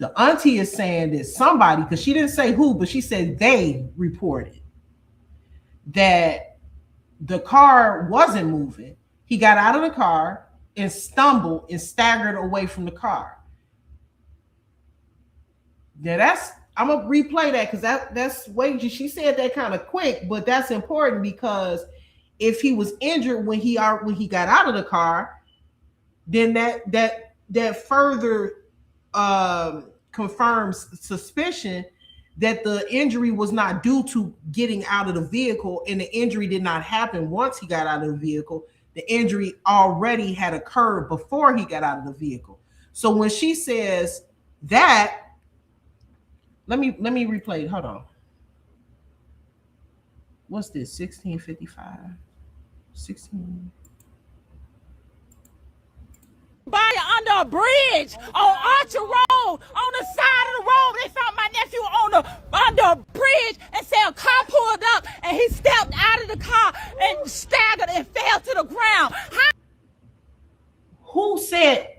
The auntie is saying that somebody, because she didn't say who, but she said they reported that the car wasn't moving. He got out of the car and stumbled and staggered away from the car. Yeah, I'm gonna replay that because that's way she said that kind of quick, but that's important because if he was injured when he got out of the car, then that further confirms suspicion that the injury was not due to getting out of the vehicle, and the injury did not happen once he got out of the vehicle. The injury already had occurred before he got out of the vehicle. So when she says that, let me replay it. Hold on. What's this? 1655. 16. By under a bridge on Archer Road, on the side of the road. They found my nephew under a bridge and said a car pulled up and he stepped out of the car and staggered and fell to the ground. Who said?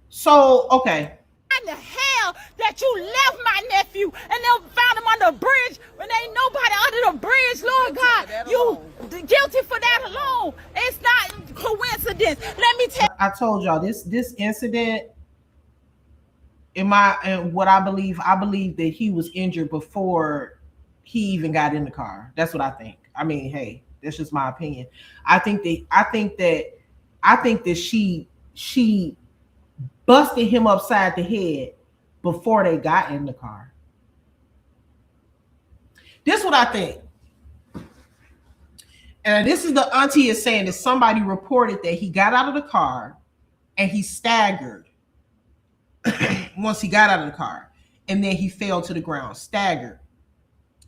So, okay. In the hell that you left my nephew and then found him under a bridge when ain't nobody under the bridge, Lord God. You guilty for that alone. It's not coincidence. Let me tell you. I told y'all this incident, and what I believe that he was injured before he even got in the car. That's what I think. I mean, hey, that's just my opinion. I think that she busted him upside the head before they got in the car. This is what I think. And this is the auntie is saying that somebody reported that he got out of the car and he staggered once he got out of the car, and then he fell to the ground, staggered.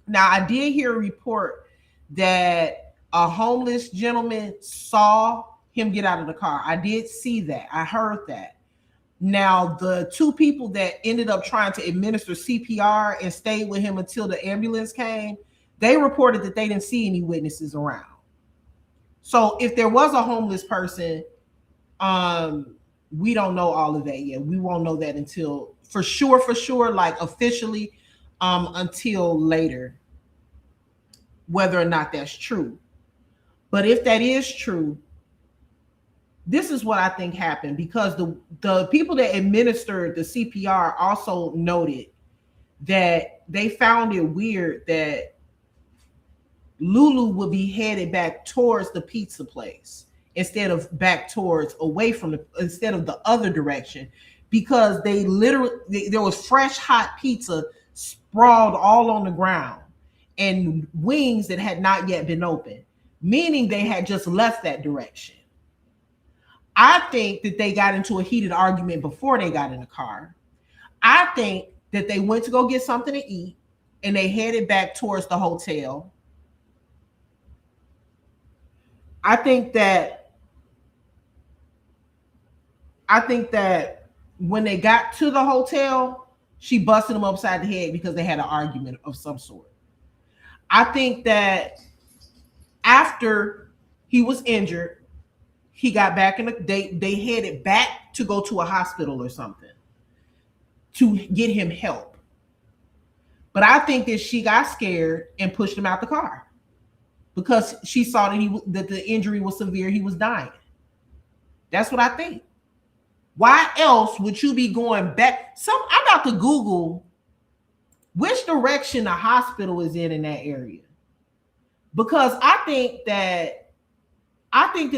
Now, I did hear a report that a homeless gentleman saw him get out of the car. I did see that. I heard that. Now, the two people that ended up trying to administer CPR and stayed with him until the ambulance came, they reported that they didn't see any witnesses around. So if there was a homeless person, we don't know all of that yet. We won't know that until for sure, like officially, until later, whether or not that's true. But if that is true, this is what I think happened, because the people that administered the CPR also noted that they found it weird that Lulu would be headed back towards the pizza place instead of back towards instead of the other direction, because there was fresh hot pizza sprawled all on the ground and wings that had not yet been opened, meaning they had just left that direction. I think that they got into a heated argument before they got in the car. I think that they went to go get something to eat and they headed back towards the hotel. I think that when they got to the hotel, she busted him upside the head because they had an argument of some sort. I think that after he was injured, he got back they headed back to go to a hospital or something to get him help. But I think that she got scared and pushed him out the car because she saw that the injury was severe. He was dying. That's what I think. Why else would you be going back? I'm about to Google which direction the hospital is in that area, because I think that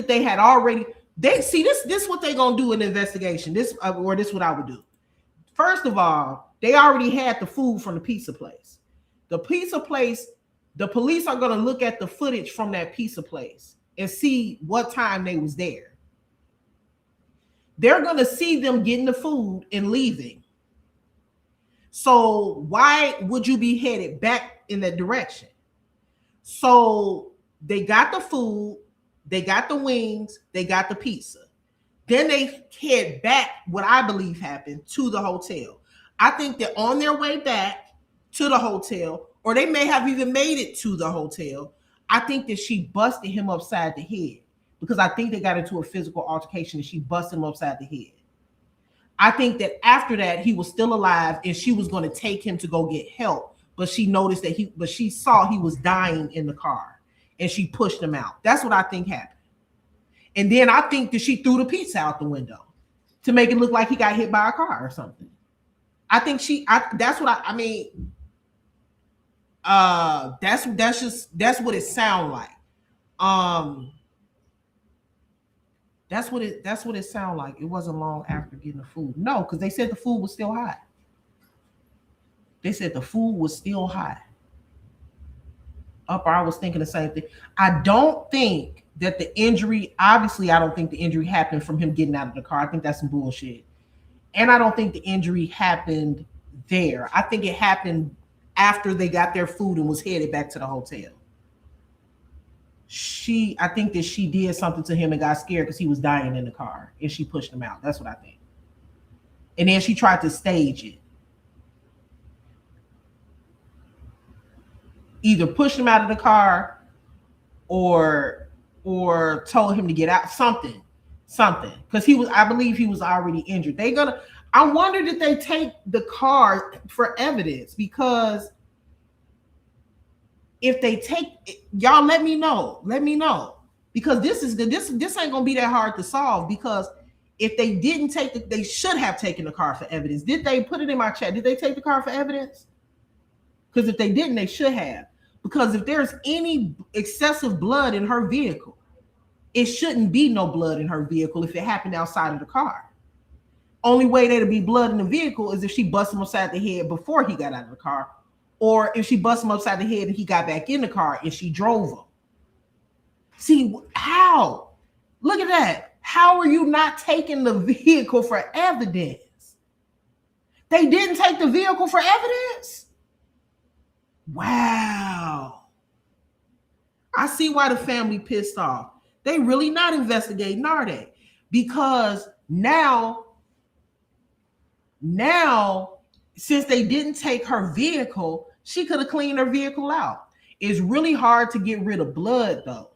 they had already. They see this. This is what they're gonna do in the investigation. This is what I would do. First of all, they already had the food from the pizza place. The pizza place. The police are gonna look at the footage from that pizza place and see what time they was there. They're going to see them getting the food and leaving. So why would you be headed back in that direction? So they got the food, they got the wings, they got the pizza. Then they head back, what I believe happened, to the hotel. I think that on their way back to the hotel, or they may have even made it to the hotel, I think that she busted him upside the head. Because I think they got into a physical altercation and she busted him upside the head. I think that after that, he was still alive and she was going to take him to go get help. But she noticed that she saw he was dying in the car and she pushed him out. That's what I think happened. And then I think that she threw the pizza out the window to make it look like he got hit by a car or something. I think that's what I mean. That's what it sounds like. That's what it sounded like. It wasn't long after getting the food. No, because they said the food was still hot. They said the food was still hot. Upper, I was thinking the same thing. I don't think that the injury, obviously, I don't think the injury happened from him getting out of the car. I think that's some bullshit. And I don't think the injury happened there. I think it happened after they got their food and was headed back to the hotel. I think that she did something to him and got scared because he was dying in the car and she pushed him out. That's what I think. And then she tried to stage it. Either pushed him out of the car or told him to get out. Something. Because I believe he was already injured. I wonder did they take the car for evidence? Because if they take, y'all let me know. Because this ain't gonna be that hard to solve. Because if they didn't take they should have taken the car for evidence. Did they put it in my chat? Did they take the car for evidence? Because if they didn't, they should have. Because if there's any excessive blood in her vehicle, it shouldn't be no blood in her vehicle if it happened outside of the car. Only way there'd be blood in the vehicle is if she busted him upside the head before he got out of the car, or if she busted him upside the head and he got back in the car and she drove him. See, how? Look at that. How are you not taking the vehicle for evidence? They didn't take the vehicle for evidence? Wow. I see why the family pissed off. They really not investigating, are they? Because now, since they didn't take her vehicle, she could have cleaned her vehicle out. It's really hard to get rid of blood, though,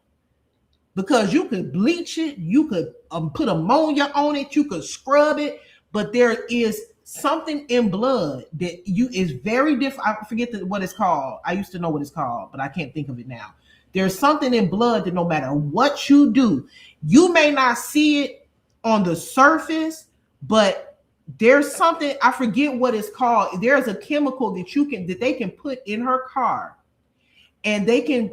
because you could bleach it, you could put ammonia on it, you could scrub it, but there is something in blood that is very different. I forget what it's called. I used to know what it's called, but I can't think of it now. There's something in blood that no matter what you do, you may not see it on the surface, but there's something, I forget what it's called. There's a chemical that they can put in her car, and they can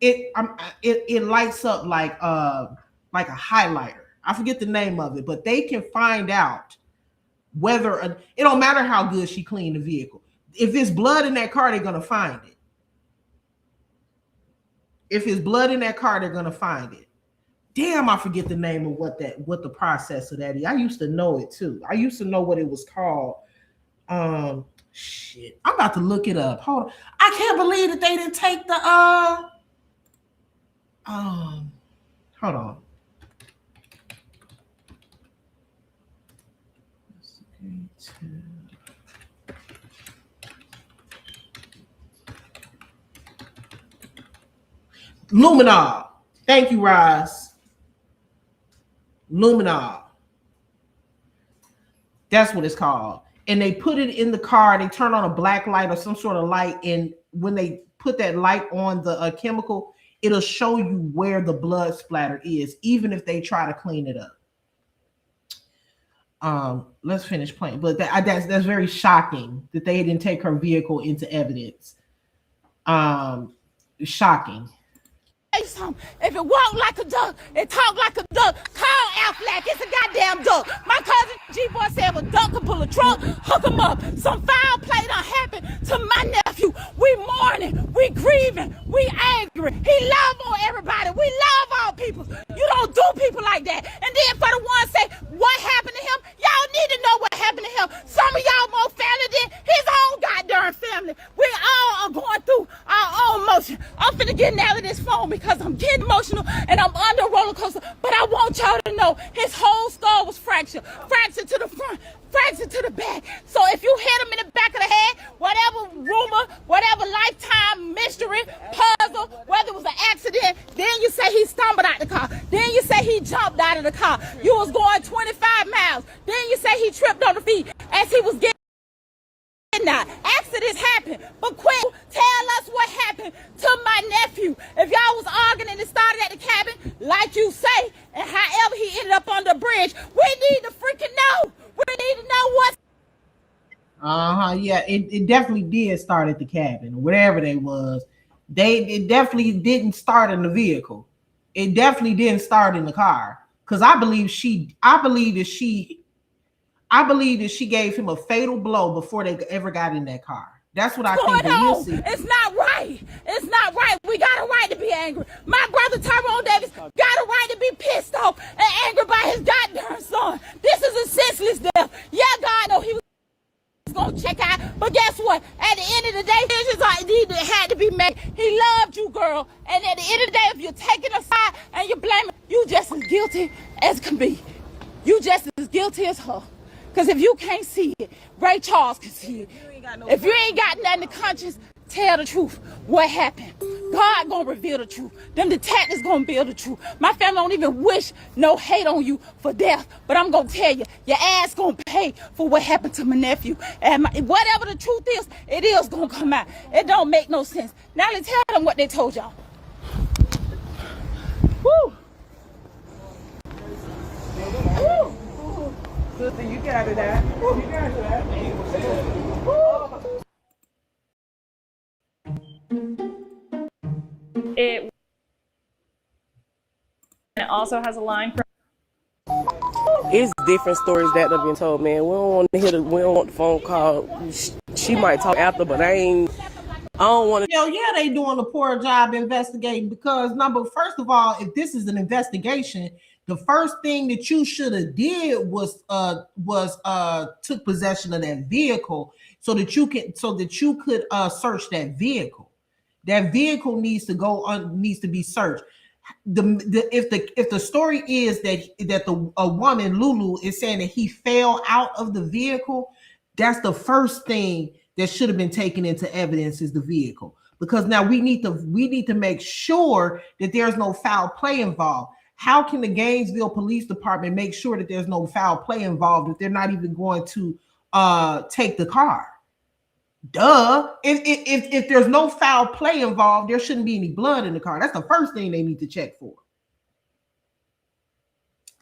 it lights up like a highlighter. I forget the name of it, but they can find out whether it don't matter how good she cleaned the vehicle. If there's blood in that car, they're gonna find it. If there's blood in that car, they're gonna find it. Damn, I forget the name of what the process of that is. I used to know it too. I used to know what it was called. Shit. I'm about to look it up. Hold on. I can't believe that they didn't take the hold on. Luminol. Thank you, Roz. Luminol. That's what it's called. And they put it in the car. They turn on a black light or some sort of light. And when they put that light on the chemical, it'll show you where the blood splatter is, even if they try to clean it up. Let's finish playing. But that's very shocking that they didn't take her vehicle into evidence. Shocking. If it walk like a duck, it talk like a duck, call Aflac, it's a goddamn duck. My cousin G-Boy said if a duck could pull a truck, hook him up. Some foul play done happened to my nephew. We mourning, we grieving, we angry. He love on everybody. We love all people. You don't do people like that. And then for the ones say, what happened to him? Y'all need to know what happened to him. Some of y'all more family than his own goddamn family. We all are going through our own motion. I'm finna get out of this phone because I'm getting emotional and I'm under a roller coaster. But I want y'all to know his whole skull was fractured. Fractured to the front, fractured to the back. So if you hit him in the back of the head, whatever rumor, whatever lifetime mystery, puzzle, whether it was an accident, then you say he stumbled out the car. Then you say he jumped out of the car. You was going 25 miles. Then you he was getting out. Accidents happen, but quit tell us what happened to my nephew. If y'all was arguing and it started at the cabin, like you say, and however he ended up on the bridge, we need to freaking know. We need to know what's. Yeah, it definitely did start at the cabin, whatever they was. It definitely didn't start in the vehicle. It definitely didn't start in the car. Because I believe that she gave him a fatal blow before they ever got in that car. That's what I think. We'll see. It's not right. It's not right. We got a right to be angry. My brother Tyrone Davis got a right to be pissed off and angry by his goddamn son. This is a senseless death. Yeah, God know he was gonna check out, but guess what? At the end of the day, decisions had to be made. He loved you, girl, and at the end of the day, if you're taking a side and you're blaming, you just as guilty as can be. You just as guilty as her. Because if you can't see it, Ray Charles can see it. If you ain't got nothing to conscience, tell the truth. What happened? God gonna reveal the truth. Them detectives gonna build the truth. My family don't even wish no hate on you for death, but I'm gonna tell you, your ass gonna pay for what happened to my nephew. And whatever the truth is, it is gonna come out. It don't make no sense. Now let's tell them what they told y'all. Woo! Woo! Sister, you got it out. You got it out. It also has a line from. It's different stories that have been told, man. We don't want to hear we don't want the phone call. She might talk after, but I don't want to. Yeah, they doing a poor job investigating because first of all, if this is an investigation, the first thing that you should have did was took possession of that vehicle so that you could search that vehicle. That vehicle needs to be searched. If the story is that a woman Lulu is saying that he fell out of the vehicle, that's the first thing that should have been taken into evidence is the vehicle, because now we need to make sure that there's no foul play involved. How can the Gainesville Police Department make sure that there's no foul play involved if they're not even going to take the car? Duh. If there's no foul play involved, there shouldn't be any blood in the car. That's the first thing they need to check for.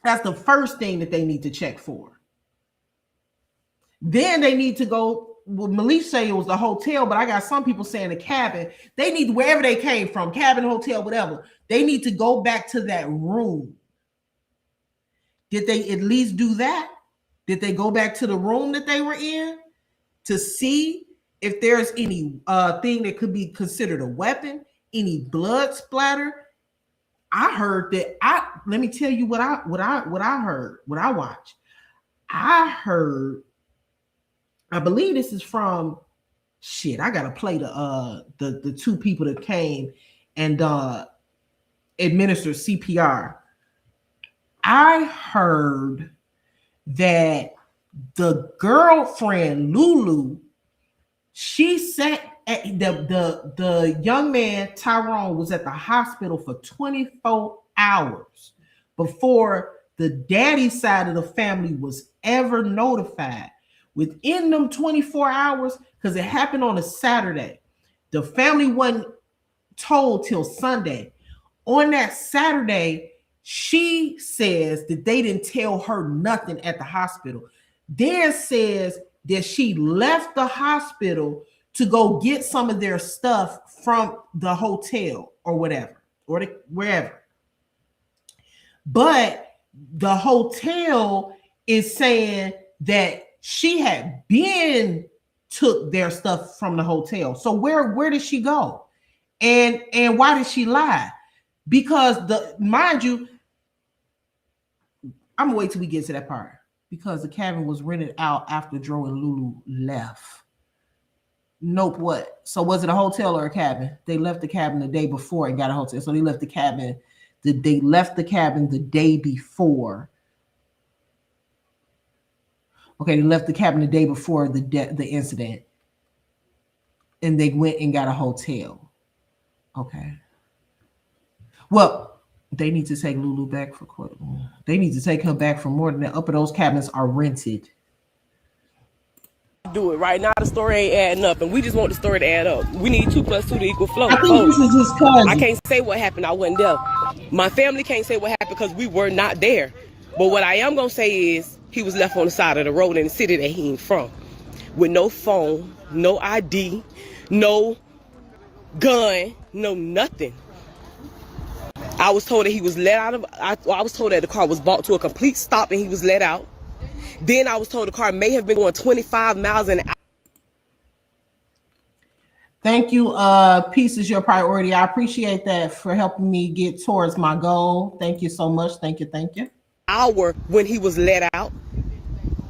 That's the first thing that they need to check for. Then they need to go. Well, Malik say it was the hotel, but I got some people saying the cabin. They need wherever they came from, cabin, hotel, whatever. They need to go back to that room. Did they at least do that? Did they go back to the room that they were in to see if there's any thing that could be considered a weapon, any blood splatter? I heard that. Let me tell you what I heard, what I watched. I heard. I believe this is from shit. I gotta play the two people that came and administered CPR. I heard that the girlfriend Lulu, she sat at the young man Tyrone was at the hospital for 24 hours before the daddy side of the family was ever notified. Within them 24 hours, because it happened on a Saturday, the family wasn't told till Sunday. On that Saturday, she says that they didn't tell her nothing at the hospital. Then says that she left the hospital to go get some of their stuff from the hotel or whatever, or wherever. But the hotel is saying that she had been took their stuff from the hotel. So where did she go? And why did she lie? Because mind you, I'm gonna wait till we get to that part. Because the cabin was rented out after Dro and Lulu left. Nope, what? So was it a hotel or a cabin? They left the cabin the day before and got a hotel. So they left the cabin. They left the cabin the day before. Okay, they left the cabin the day before the incident, and they went and got a hotel. Okay. Well, they need to take Lulu back for quote. They need to take her back for more than that. Up of those cabins are rented. do it. Right now, the story ain't adding up, and we just want the story to add up. We need 2 + 2 to equal flow. I think this is his cousin. I can't say what happened. I wasn't there. My family can't say what happened because we were not there. But what I am going to say is he was left on the side of the road in the city that he ain't from, with no phone, no ID, no gun, no nothing. I was told that he was let out of, I was told that the car was brought to a complete stop and he was let out. Then I was told the car may have been going 25 miles an hour. Thank you. Peace is your priority. I appreciate that for helping me get towards my goal. Thank you so much. Thank you. Thank you. Hour when he was let out.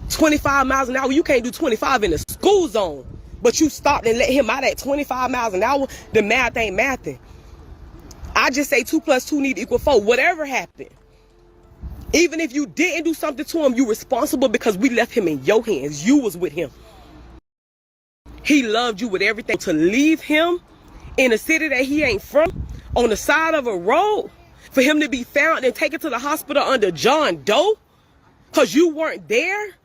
25 miles an hour. You can't do 25 in the school zone, but you stopped and let him out at 25 miles an hour. The math ain't mathing. I just say 2 + 2 need to equal 4. Whatever happened, even if you didn't do something to him, you responsible because we left him in your hands. You was with him. He loved you with everything. To leave him in a city that he ain't from, on the side of a road, for him to be found and taken to the hospital under John Doe, because you weren't there.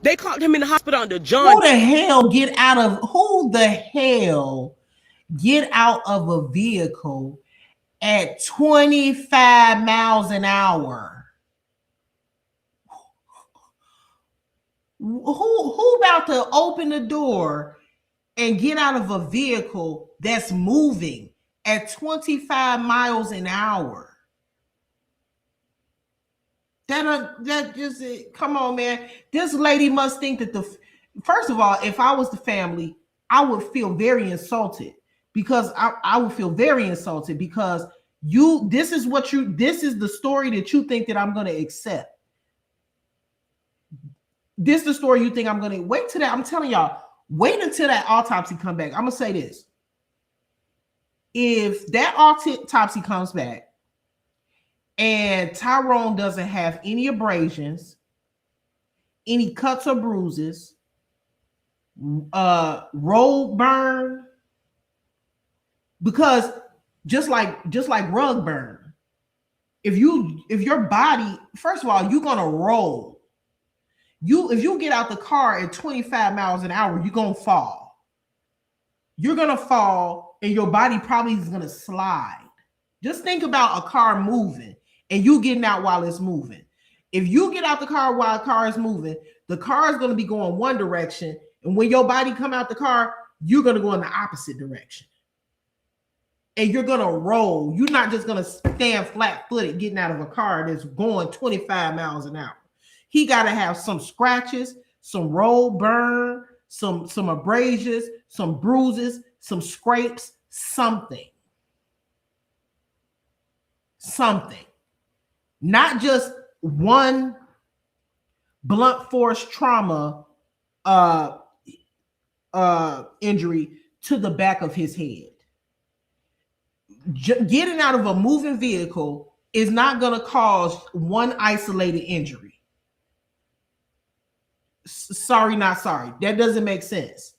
They caught him in the hospital under John. Who the hell get out of a vehicle at 25 miles an hour? Who about to open the door and get out of a vehicle that's moving at 25 miles an hour? That just, come on, man. This lady must think that first of all, if I was the family, I would feel very insulted, because I would feel very insulted because this is the story that you think that I'm going to accept. This is the story you think I'm going to wait till that. I'm telling y'all, wait until that autopsy come back. I'm going to say this. If that autopsy comes back and Tyrone doesn't have any abrasions, any cuts or bruises, road burn, because just like rug burn, if your body, first of all, you're gonna roll. If you get out the car at 25 miles an hour, you're gonna fall. You're gonna fall, and your body probably is gonna slide. Just think about a car moving and you getting out while it's moving. If you get out the car while the car is moving, the car is going to be going one direction, and when your body come out the car, you're going to go in the opposite direction. And you're going to roll. You're not just going to stand flat-footed getting out of a car that's going 25 miles an hour. He got to have some scratches, some road burn, some abrasions, some bruises, some scrapes, something. Not just one blunt force trauma injury to the back of his head. Getting out of a moving vehicle is not going to cause one isolated injury. Sorry, not sorry. That doesn't make sense.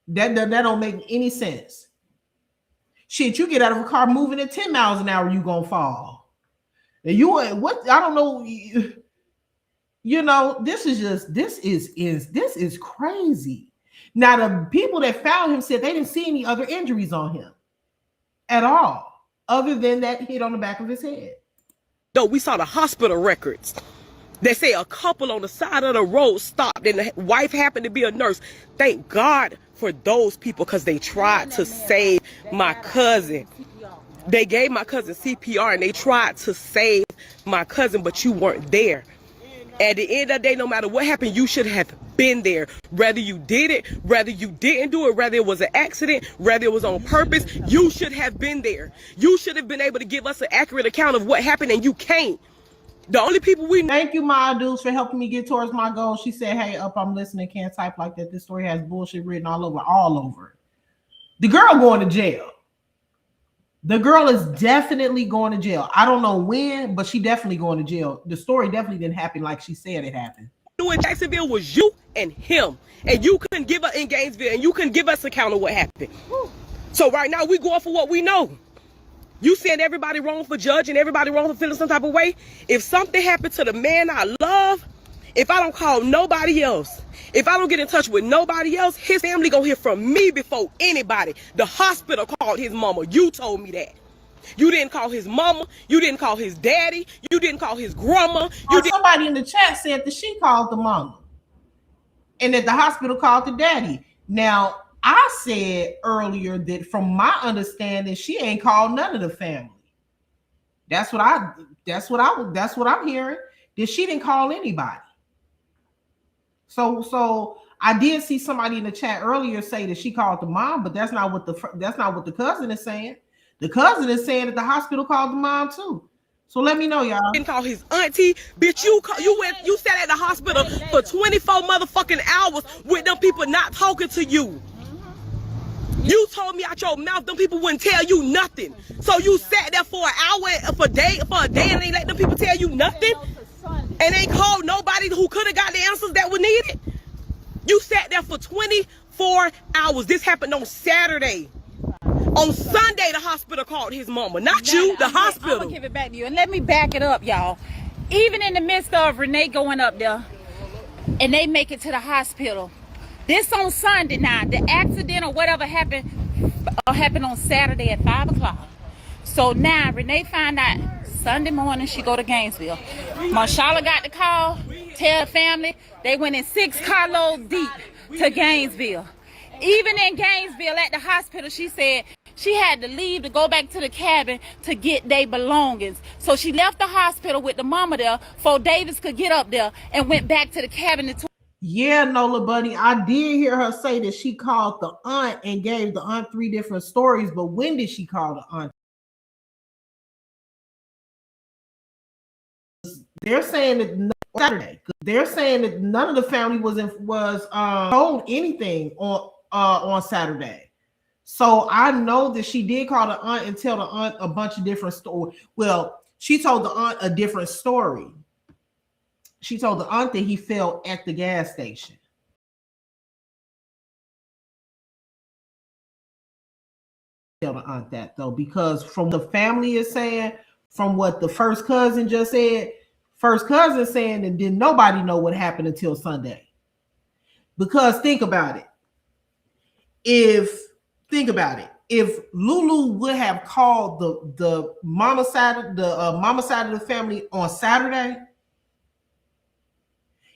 That don't make any sense. Shit, you get out of a car moving at 10 miles an hour, you gonna fall. And I don't know. This is crazy. Now, the people that found him said they didn't see any other injuries on him at all, other than that hit on the back of his head. Though we saw the hospital records. They say a couple on the side of the road stopped and the wife happened to be a nurse. Thank God for those people, because they tried to save my cousin. They gave my cousin CPR and they tried to save my cousin, but you weren't there. At the end of the day, no matter what happened, you should have been there. Whether you did it, whether you didn't do it, whether it was an accident, whether it was on purpose, you should have been there. You should have been able to give us an accurate account of what happened, and you can't. The only people we know. Thank you, my dudes, for helping me get towards my goal. She said, hey, I'm listening. Can't type like that. This story has bullshit written all over. The girl going to jail. The girl is definitely going to jail. I don't know when, but she definitely going to jail. The story definitely didn't happen like she said it happened. In Jacksonville was you and him. And you couldn't give us in Gainesville, and you couldn't give us account of what happened. So right now we going for what we know. You said everybody wrong for judging, everybody wrong for feeling some type of way. If something happened to the man I love, If I don't call nobody else, if I don't get in touch with nobody else, his family gonna hear from me before anybody. The hospital called his mama. You told me that. You didn't call his mama. You didn't call his daddy. You didn't call his grandma. Somebody in the chat said that she called the mama and that the hospital called the daddy. Now, I said earlier that from my understanding, she ain't called none of the family. That's what I'm hearing. That she didn't call anybody. So I did see somebody in the chat earlier say that she called the mom, but that's not what the cousin is saying. The cousin is saying that the hospital called the mom too. So let me know, y'all. Didn't call his auntie, bitch. You sat at the hospital for 24 motherfucking hours with them people not talking to you. You told me out your mouth them people wouldn't tell you nothing. So you sat there for an hour, for a day, and ain't let them people tell you nothing, and ain't called nobody who could have got the answers that were needed. You sat there for 24 hours. This happened on Saturday. On Sunday, the hospital called his mama, not you, the hospital. I'm gonna give it back to you, and let me back it up, y'all. Even in the midst of Renee going up there, and they make it to the hospital. This on Sunday now. The accident or whatever happened on Saturday at 5 o'clock. So now Renee find out Sunday morning she go to Gainesville. Marshala got the call, tell the family. They went in 6 carloads deep to Gainesville. Even in Gainesville at the hospital, she said she had to leave to go back to the cabin to get their belongings. So she left the hospital with the mama there before Davis could get up there and went back to the cabin. Yeah, Nola Bunny, I did hear her say that she called the aunt and gave the aunt 3 different stories, but when did she call the aunt? They're saying that Saturday. They're saying that none of the family was told anything on Saturday. So I know that she did call the aunt and tell the aunt a bunch of different stories. Well, she told the aunt a different story. She told the aunt that he fell at the gas station. Tell the aunt that though, because from the family is saying, from what the first cousin just said, first cousin saying that didn't nobody know what happened until Sunday. Because think about it. If Lulu would have called the mama side of the family on Saturday,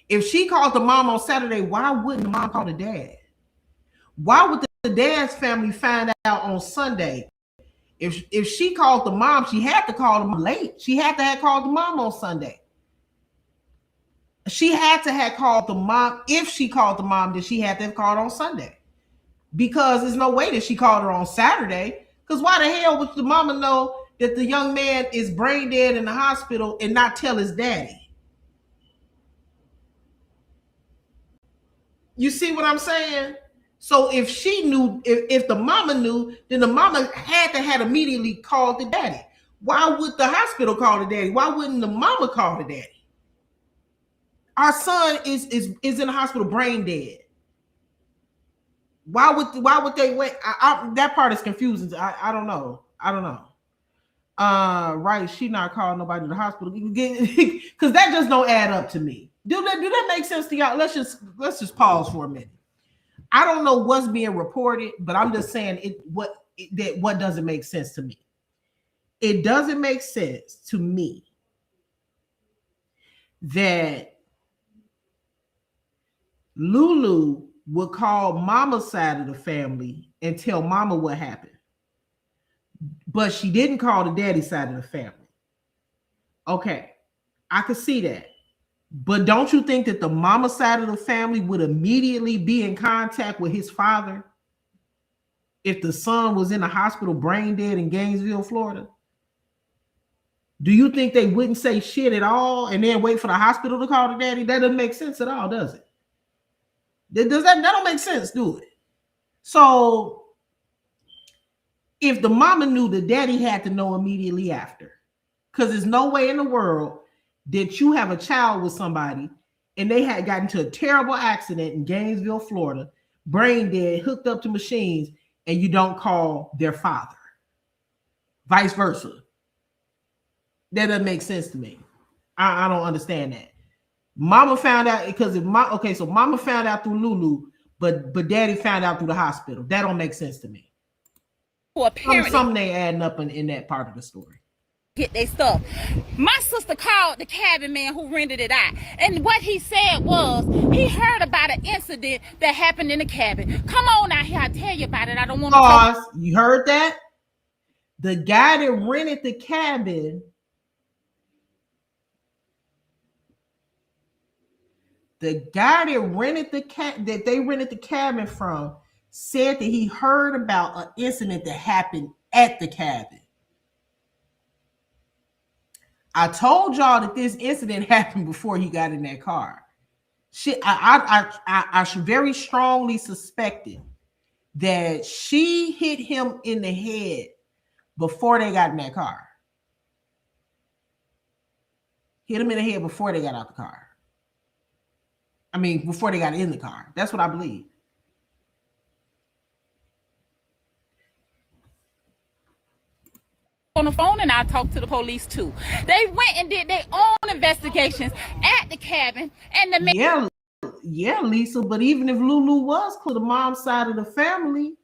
if she called the mom on Saturday, why wouldn't the mom call the dad? Why would the dad's family find out on Sunday? If she called the mom, she had to call them late. She had to have called the mom on Sunday. She had to have called the mom. If she called the mom, then she had to have called on Sunday. Because there's no way that she called her on Saturday. Because why the hell would the mama know that the young man is brain dead in the hospital and not tell his daddy? You see what I'm saying? So if she knew, if the mama knew, then the mama had to have immediately called the daddy. Why would the hospital call the daddy? Why wouldn't the mama call the daddy? Our son is in the hospital brain dead. Why would they wait? That part is confusing. I don't know. Right? She not calling nobody to the hospital because that just don't add up to me. Do that make sense to y'all? Let's just pause for a minute. I don't know what's being reported, but I'm just saying what doesn't make sense to me. It doesn't make sense to me that Lulu would call mama's side of the family and tell mama what happened, but she didn't call the daddy side of the family. Okay, I could see that. But don't you think that the mama side of the family would immediately be in contact with his father if the son was in the hospital brain dead in Gainesville, Florida? Do you think they wouldn't say shit at all and then wait for the hospital to call the daddy? That doesn't make sense at all, does it? That don't make sense, do it? So if the mama knew, the daddy had to know immediately after, because there's no way in the world that you have a child with somebody and they had gotten into a terrible accident in Gainesville, Florida, brain dead, hooked up to machines, and you don't call their father. Vice versa. That doesn't make sense to me. I don't understand that. Mama found out because so mama found out through Lulu, but daddy found out through the hospital. That don't make sense to me. Well, apparently, something they adding up in that part of the story. Get their stuff. My sister called the cabin man who rented it out, and what he said was he heard about an incident that happened in the cabin. Come on out here, I'll tell you about it. I don't want to Pause. You heard that? The guy that rented the cabin, that they rented the cabin from, said that he heard about an incident that happened at the cabin. I told y'all that this incident happened before he got in that car. I very strongly suspected that she hit him in the head before they got in that car. Hit him in the head before they got out the car. I mean, before they got in the car. That's what I believe. on the phone, and I talked to the police too. They went and did their own investigations at the cabin, and the man. Yeah, Lisa. But even if Lulu was to the mom's side of the family,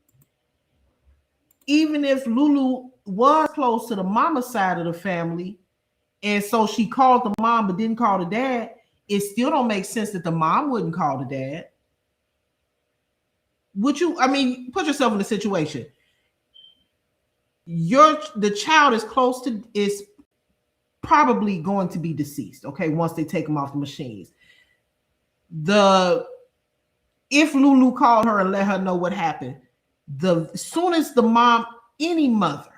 even if Lulu was close to the mama's side of the family, and so she called the mom but didn't call the dad, it still don't make sense that the mom wouldn't call the dad. Would you? I mean, put yourself in the situation. The child is probably going to be deceased. Okay, once they take them off the machines. If Lulu called her and let her know what happened, as soon as the mom, any mother,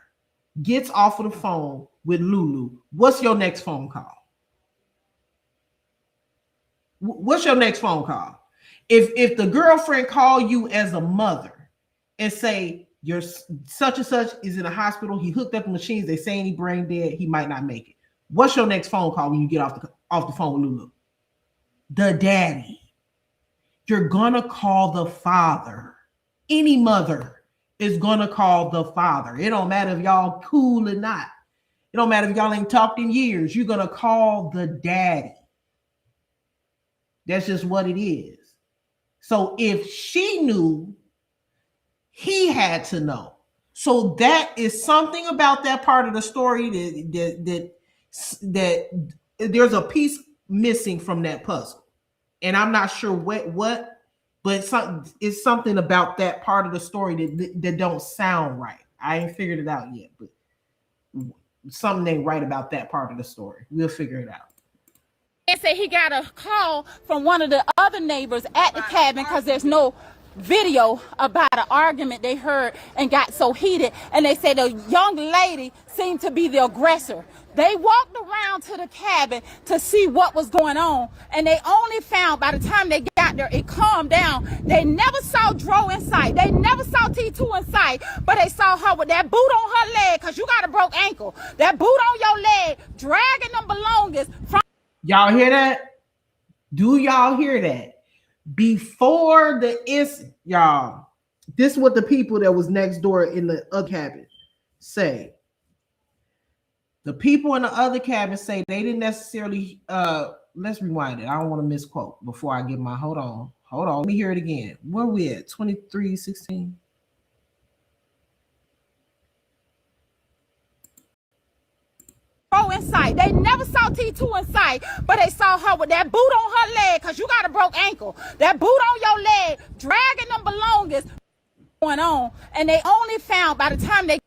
gets off of the phone with Lulu, what's your next phone call? What's your next phone call? If the girlfriend call you as a mother and say your such and such is in a hospital, he hooked up the machines, they saying he brain dead, he might not make it. What's your next phone call when you get off the phone with Lulu? The daddy. You're gonna call the father. Any mother is gonna call the father. It don't matter if y'all cool or not. It don't matter if y'all ain't talked in years. You're gonna call the daddy. That's just what it is. So if she knew, he had to know. So that is something about that part of the story that there's a piece missing from that puzzle. And I'm not sure what, but it's something about that part of the story that don't sound right. I ain't figured it out yet, but something ain't right about that part of the story. We'll figure it out. And say he got a call from one of the other neighbors at the cabin because there's no video about an argument they heard and got so heated, and they said the young lady seemed to be the aggressor. They walked around to the cabin to see what was going on, and they only found by the time they got there it calmed down. They never saw Dro in sight, they never saw T2 in sight, but they saw her with that boot on her leg, because you got a broke ankle, that boot on your leg, dragging them belongings from. Y'all hear that? Do y'all hear that? Before the incident, y'all, this is what the people that was next door in the other cabin say. The people in the other cabin say they didn't necessarily, let's rewind it. I don't want to misquote before I get my, hold on. Let me hear it again. Where we at? 23:16. In sight. They never saw T2 in sight, but they saw her with that boot on her leg, because you got a broke ankle, that boot on your leg, dragging them belongings going on, and they only found by the time they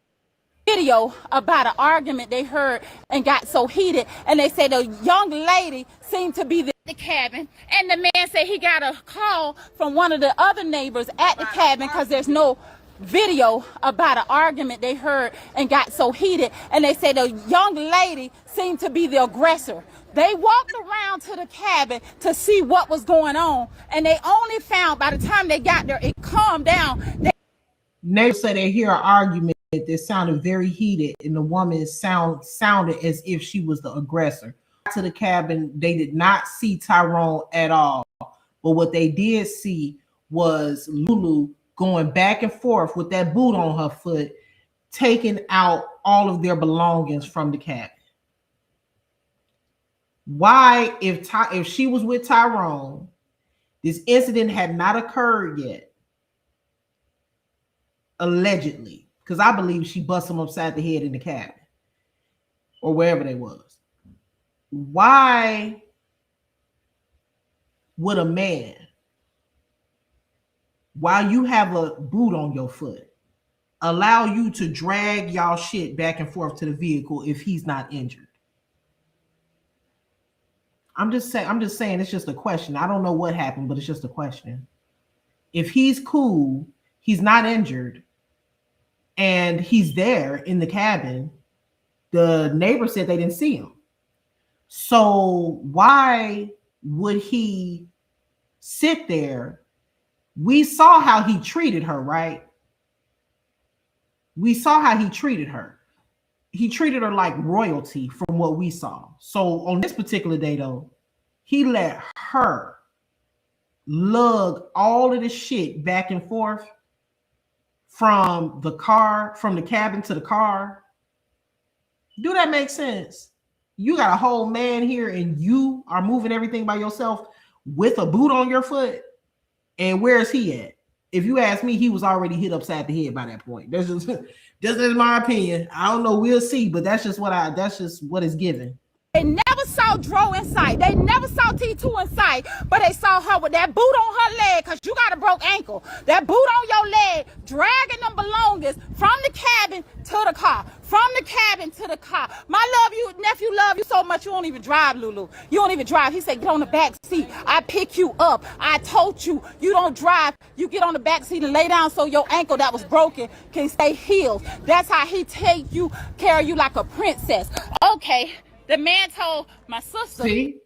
video about an argument they heard and got so heated, and they said the young lady seemed to be the cabin, and the man said he got a call from one of the other neighbors at the cabin because there's no video about an argument they heard and got so heated, and they said the young lady seemed to be the aggressor. They walked around to the cabin to see what was going on, and they only found by the time they got there it calmed down. Neighbors said they hear an argument that sounded very heated, and the woman sounded as if she was the aggressor. To the cabin, they did not see Tyrone at all, but what they did see was Lulu going back and forth with that boot on her foot, taking out all of their belongings from the cabin. Why, if she was with Tyrone, this incident had not occurred yet, allegedly, because I believe she bust him upside the head in the cabin or wherever they was. Why would a man, while you have a boot on your foot, allow you to drag y'all shit back and forth to the vehicle if he's not injured? I'm just saying it's just a question. I don't know what happened, but it's just a question. If he's cool, he's not injured, and he's there in the cabin, the neighbor said they didn't see him. So why would he sit there? We saw how he treated her, right? We saw how he treated her. He treated her like royalty from what we saw. So on this particular day, though, he let her lug all of the shit back and forth from the car, from the cabin to the car. Do that make sense? You got a whole man here and you are moving everything by yourself with a boot on your foot. And where is he at? If you ask me, he was already hit upside the head by that point. That's just my opinion. I don't know. We'll see, but that's just what is given. They never saw Dro in sight. They never saw T2 in sight, but they saw her with that boot on her leg because you got a broke ankle. That boot on your leg, dragging them belongings from the cabin to the car. From the cabin to the car. Nephew love you so much you don't even drive, Lulu. You don't even drive. He said, get on the back seat. I pick you up. I told you, you don't drive. You get on the back seat and lay down so your ankle that was broken can stay healed. That's how he take you, carry you like a princess. Okay. The man told my sister, see?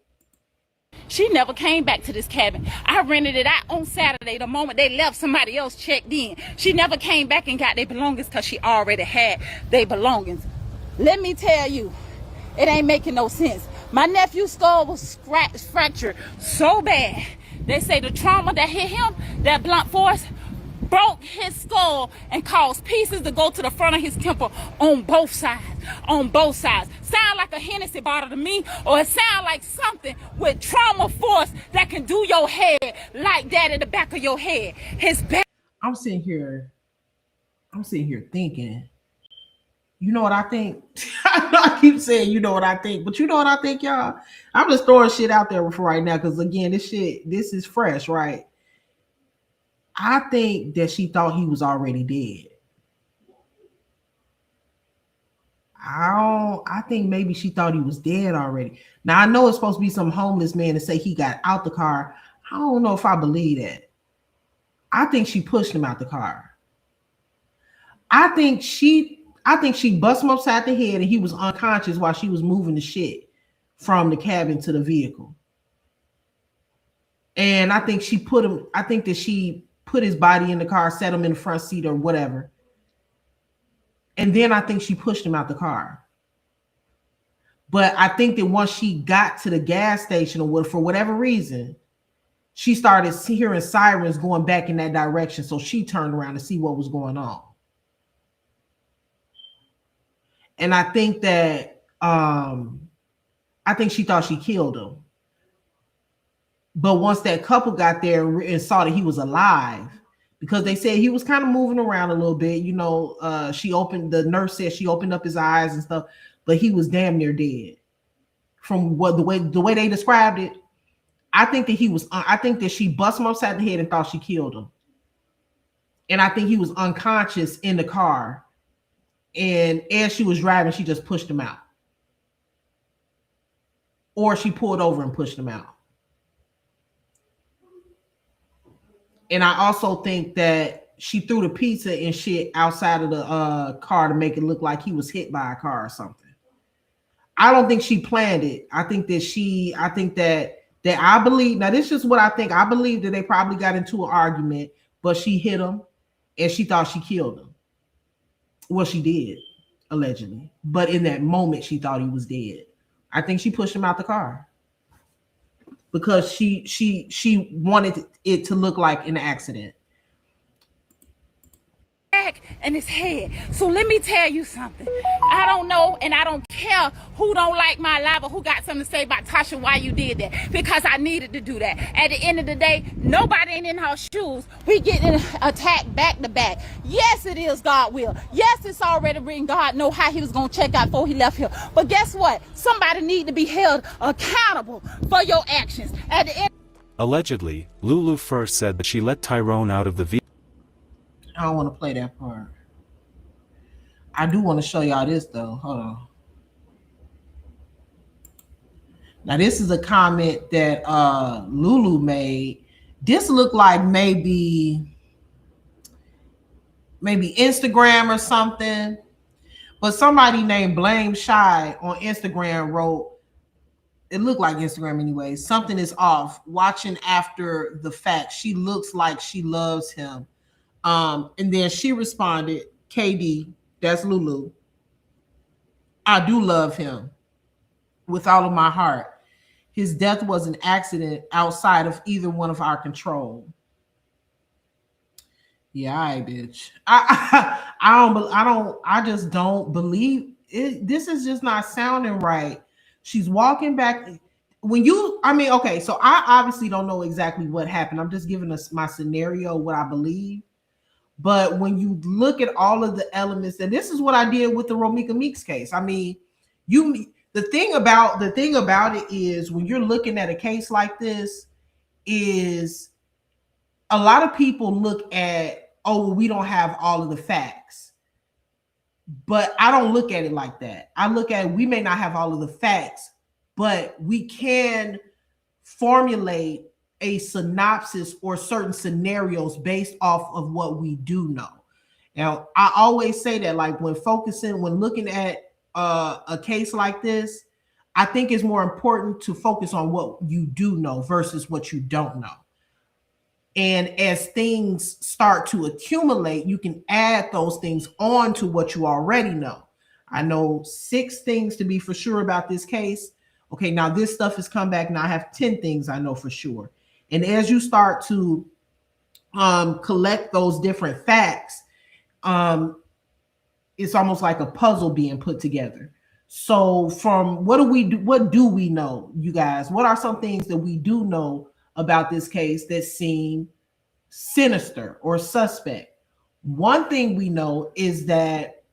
She never came back to this cabin. I rented it out on Saturday. The moment they left, somebody else checked in. She never came back and got their belongings because she already had their belongings. Let me tell you, it ain't making no sense. My nephew's skull was fractured so bad. They say the trauma that hit him, that blunt force, broke his skull and caused pieces to go to the front of his temple on both sides. On both sides. Sound like a Hennessy bottle to me, or it sound like something with trauma force that can do your head like that in the back of your head. His back. I'm sitting here thinking, you know what I think? I keep saying, you know what I think, but you know what I think, y'all? I'm just throwing shit out there for right now because, again, this is fresh, right? I think that she thought he was already dead. I think maybe she thought he was dead already. Now, I know it's supposed to be some homeless man to say he got out the car. I don't know if I believe that. I think she pushed him out the car. I think she bust him upside the head and he was unconscious while she was moving the shit from the cabin to the vehicle. And I think she put his body in the car, set him in the front seat or whatever. And then I think she pushed him out the car. But I think that once she got to the gas station or for whatever reason, she started hearing sirens going back in that direction. So she turned around to see what was going on. And I think that she thought she killed him. But once that couple got there and saw that he was alive, because they said he was kind of moving around a little bit, you know, the nurse said she opened up his eyes and stuff, but he was damn near dead. From the way they described it, I think that she bust him upside the head and thought she killed him. And I think he was unconscious in the car. And as she was driving, she just pushed him out. Or she pulled over and pushed him out. And I also think that she threw the pizza and shit outside of the car to make it look like he was hit by a car or something. I don't think she planned it. I believe, now this is what I think. I believe that they probably got into an argument, but she hit him and she thought she killed him. Well, she did, allegedly. But in that moment, she thought he was dead. I think she pushed him out the car. Because she wanted it to look like an accident. Back and his head. So let me tell you something. I don't know and I don't care. care who don't like my life or who got something to say about Tasha why you did that, because I needed to do that. At the end of the day, nobody ain't in her shoes. We getting attacked back to back. Yes, it is God will. Yes, it's already written. God know how he was gonna check out before he left here. But guess what? Somebody need to be held accountable for your actions. At the end. Allegedly, Lulu first said that she let Tyrone out of the vehicle. I don't want to play that part. I do want to show y'all this though. Hold on. Now this is a comment that Lulu made. This looked like maybe Instagram or something. But somebody named Blame Shy on Instagram wrote, it looked like Instagram anyway, something is off. Watching after the fact, she looks like she loves him. And then she responded, KD, that's Lulu, I do love him with all of my heart. His death was an accident outside of either one of our control. Yeah, I bitch. I just don't believe it. This is just not sounding right. She's walking back. Okay, so I obviously don't know exactly what happened. I'm just giving us my scenario, what I believe. But when you look at all of the elements, and this is what I did with the Romika Meeks case. I mean, the thing about it is when you're looking at a case like this, is a lot of people look at, oh, well, we don't have all of the facts. But I don't look at it like that. I look at, we may not have all of the facts, but we can formulate a synopsis or certain scenarios based off of what we do know. Now, I always say that, like when looking at a case like this, I think it's more important to focus on what you do know versus what you don't know. And as things start to accumulate, you can add those things on to what you already know. I know 6 things to be for sure about this case. Okay, now this stuff has come back. Now I have 10 things I know for sure. And as you start to collect those different facts, it's almost like a puzzle being put together. So from what do we know, you guys? What are some things that we do know about this case that seem sinister or suspect? One thing we know is that,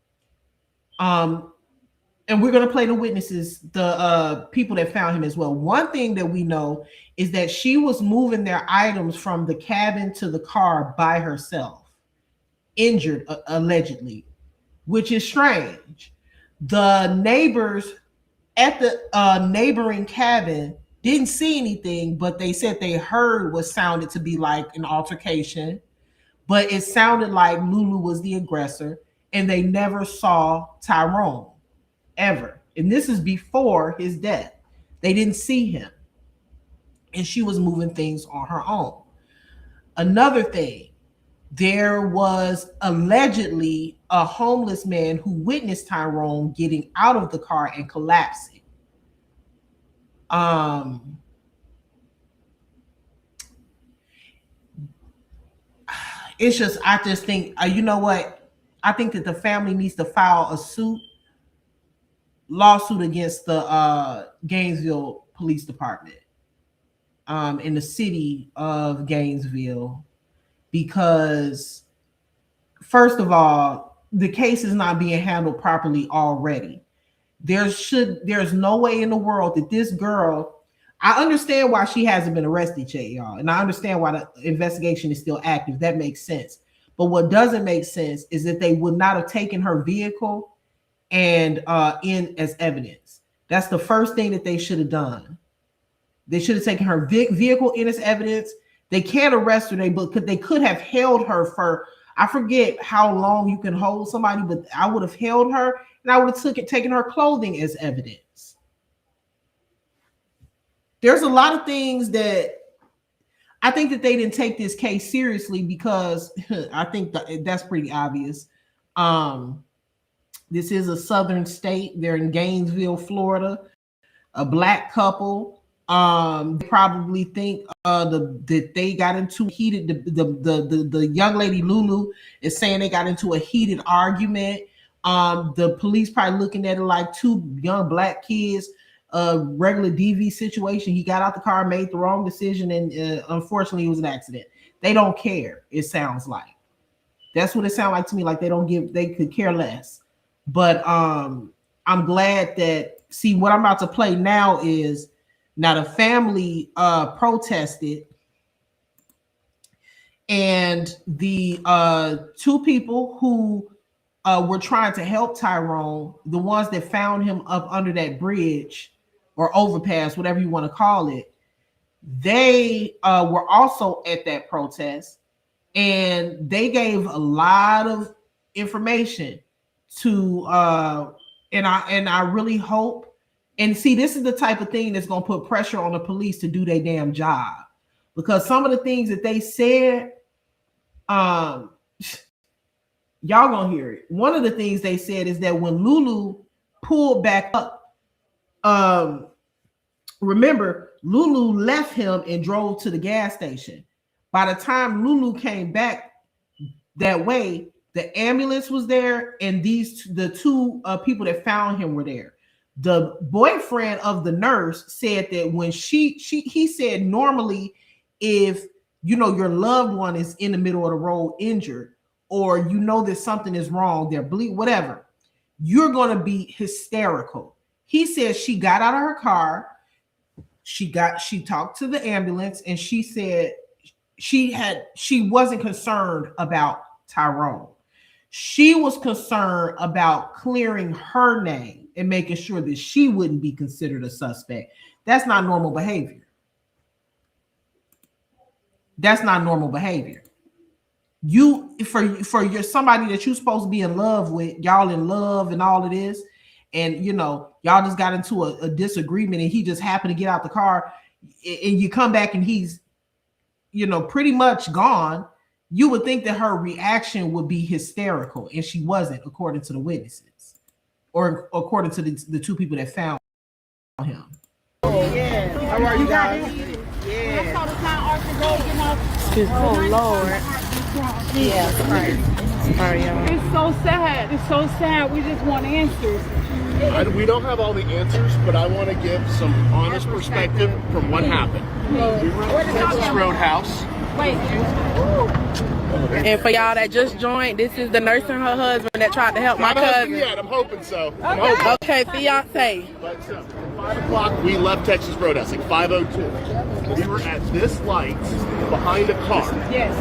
and we're going to play the witnesses, the people that found him as well. One thing that we know is that she was moving their items from the cabin to the car by herself, injured allegedly, which is strange. The neighbors at the neighboring cabin didn't see anything, but they said they heard what sounded to be like an altercation, but it sounded like Lulu was the aggressor, and they never saw Tyrone ever. And this is before his death. They didn't see him, and she was moving things on her own. Another thing, there was allegedly a homeless man who witnessed Tyrone getting out of the car and collapsing. It's just, I just think, you know what? I think that the family needs to file a lawsuit against the Gainesville Police Department in the city of Gainesville, because first of all, the case is not being handled properly already. There's no way in the world that this girl, I understand why she hasn't been arrested yet, y'all. And I understand why the investigation is still active. That makes sense. But what doesn't make sense is that they would not have taken her vehicle and in as evidence. That's the first thing that they should have done. They should have taken her vehicle in as evidence. They can't arrest her, but they could have held her for, I forget how long you can hold somebody, but I would have held her and I would have taken her clothing as evidence. There's a lot of things that I think that they didn't take this case seriously, because I think that's pretty obvious. This is a southern state. They're in Gainesville, Florida, a Black couple. They probably think that they got into heated. The young lady Lulu is saying they got into a heated argument. The police probably looking at it like two young black kids, regular DV situation. He got out the car, made the wrong decision, and unfortunately it was an accident. They don't care. It sounds like that's what it sounds like to me. Like they could care less. But I'm glad that, see, what I'm about to play now is, now the family protested, and the two people who were trying to help Tyrone, the ones that found him up under that bridge or overpass, whatever you want to call it, they were also at that protest, and they gave a lot of information to and I really hope, and see, this is the type of thing that's going to put pressure on the police to do their damn job, because some of the things that they said, y'all gonna hear it. One of the things they said is that when Lulu pulled back up, remember, Lulu left him and drove to the gas station. By the time Lulu came back that way, the ambulance was there, and the two people that found him were there. The boyfriend of the nurse said that when he said normally, if you know your loved one is in the middle of the road injured, or you know that something is wrong, they're bleeding, whatever, you're going to be hysterical. He said she got out of her car, she talked to the ambulance, and she said she wasn't concerned about Tyrone. She was concerned about clearing her name and making sure that she wouldn't be considered a suspect. That's not normal behavior. That's not normal behavior. You, for you're somebody that you're supposed to be in love with, y'all in love and all of this, and you know, y'all just got into a disagreement, and he just happened to get out the car, and you come back and he's, you know, pretty much gone. You would think that her reaction would be hysterical, and she wasn't, according to the witnesses, or according to the two people that found him. Oh, yeah. How are you guys? Yeah. Oh, Lord. Yeah, Sorry, y'all. It's so sad. It's so sad. We just want answers. We don't have all the answers, but I want to give some honest perspective from what happened. We were at Texas Roadhouse. And for y'all that just joined, this is the nurse and her husband that tried to help my cousin. Yeah, I'm hoping so. Okay, fiance. But 5 o'clock, we left Texas Roadhouse, like 5:02. We were at this light behind a car. Yes.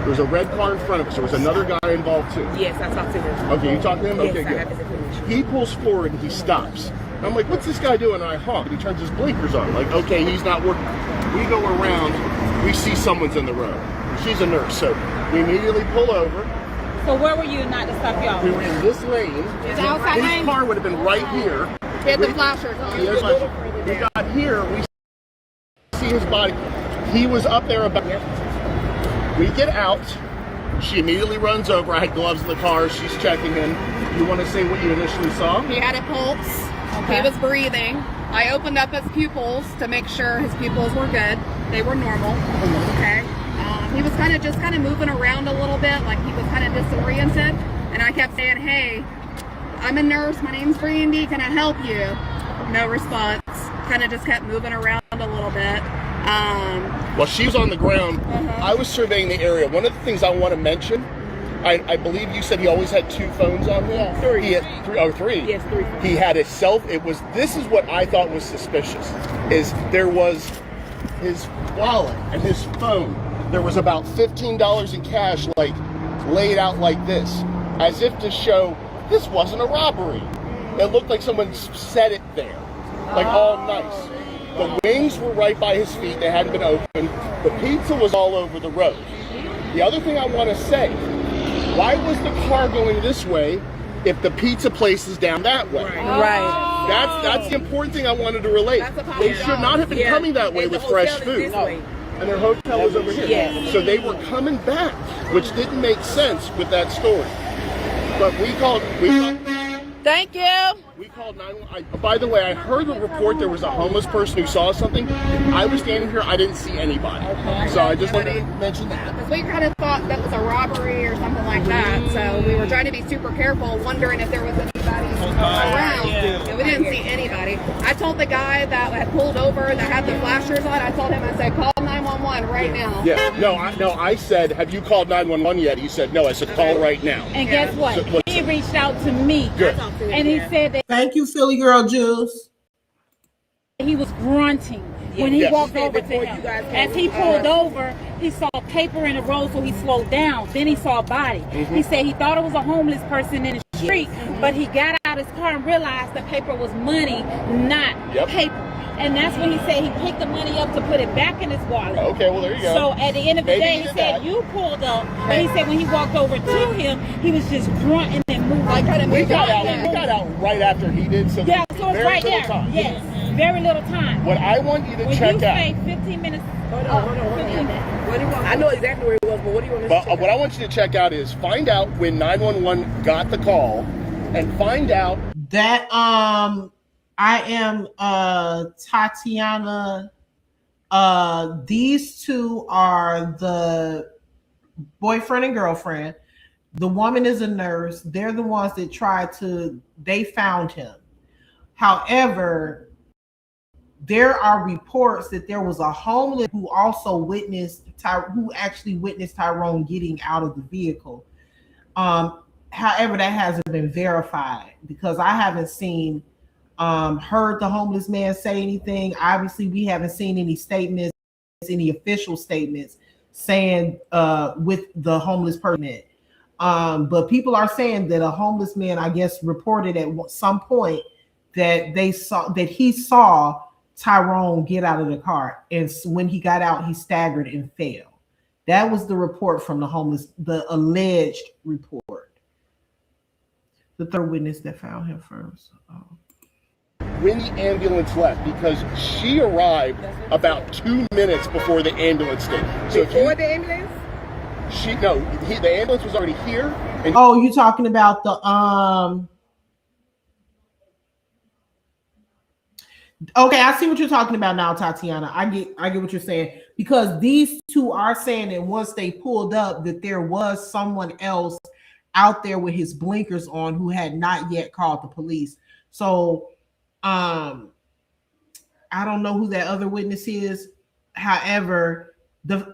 There was a red car in front of us. There was another guy involved too. Yes, I talked to him. Okay, you talked to him? Yes, Okay, I good. have his information. He pulls forward and he stops. I'm like, what's this guy doing? And I honk. And he turns his blinkers on. Like, okay, he's not working. We go around. We see someone's in the road. She's a nurse, so we immediately pull over. So where were you not to stop y'all? We were in this lane. The outside lane? His car would have been right here. He had the flashers on. We got here. We see his body. He was up there about. We get out. She immediately runs over. I had gloves in the car. She's checking in. You want to say what you initially saw? He had a pulse. Okay. He was breathing. I opened up his pupils to make sure his pupils were good. They were normal. Okay. He was kind of moving around a little bit, like he was kind of disoriented. And I kept saying, "Hey, I'm a nurse. My name's Brandy. Can I help you?" No response. Kind of just kept moving around a little bit. While she was on the ground, I was surveying the area. One of the things I want to mention, I believe you said he always had 2 phones on him. Yeah. 3. He had 3. Oh, 3. Yes, 3. He had his this is what I thought was suspicious, is there was his wallet and his phone. There was about $15 in cash, like laid out like this, as if to show this wasn't a robbery. It looked like someone set it there, like all nice. The wings were right by his feet. They hadn't been opened. The pizza was all over the road. The other thing I want to say, why was the car going this way if the pizza place is down that way? Right. That's the important thing I wanted to relate. They should not have been coming that way with fresh food. And their hotel was over here. Yeah. So they were coming back, which didn't make sense with that story. But we called Thank you. We called 911. By the way, I heard the report there was a homeless person who saw something. I was standing here, I didn't see anybody. So I just wanted to mention that. We kind of thought thought that was a robbery or something like that. So we were trying to be super careful, wondering if there was anybody around. And we didn't see anybody. I told the guy that had pulled over that had the flashers on, I told him, I said, call 911 right now. Yeah, I said, have you called 911 yet? He said, no. I said, call right now. And guess what? So, He reached out to me. Good. And he said that Thank you, Philly Girl Juice. he was grunting when he Yes. walked over to him. As he pulled over, he saw paper in the road, so he slowed down. Then he saw a body. He said he thought it was a homeless person in the street, but he got out his car and realized the paper was money, not paper. And that's when he said he picked the money up to put it back in his wallet. Okay, well, there you go. So at the end of the Maybe day, he he did said, that. you pulled up. But he said when he walked over to him, he was just grunting and moving. Like kind of We got out right after he did, so Yeah, so it's very right little there. time. Yes, very little time. What I want you to When check you out. say 15 minutes. Hold on. What do you want? I know exactly where he was, but what do you want me to check What I want you to check out is find out when 911 got the call, and find out That I am Tatiana. These two are the boyfriend and girlfriend. The woman is a nurse. They're the ones that they found him. However, there are reports that there was a homeless who also who actually witnessed Tyrone getting out of the vehicle. However, that hasn't been verified because I haven't seen heard the homeless man say anything. Obviously, we haven't seen any statements, any official statements saying with the homeless person. But people are saying that a homeless man, I guess, reported at some point that he saw Tyrone get out of the car, and when he got out, he staggered and fell. That was the report from the alleged report. The third witness that found him first. when the ambulance left, because she arrived about 2 minutes before the ambulance did. So before the ambulance? The ambulance was already here. And you talking about the Okay, I see what you're talking about now, Tatiana. I get what you're saying, because these two are saying that once they pulled up that there was someone else out there with his blinkers on who had not yet called the police. So I don't know who that other witness is. However,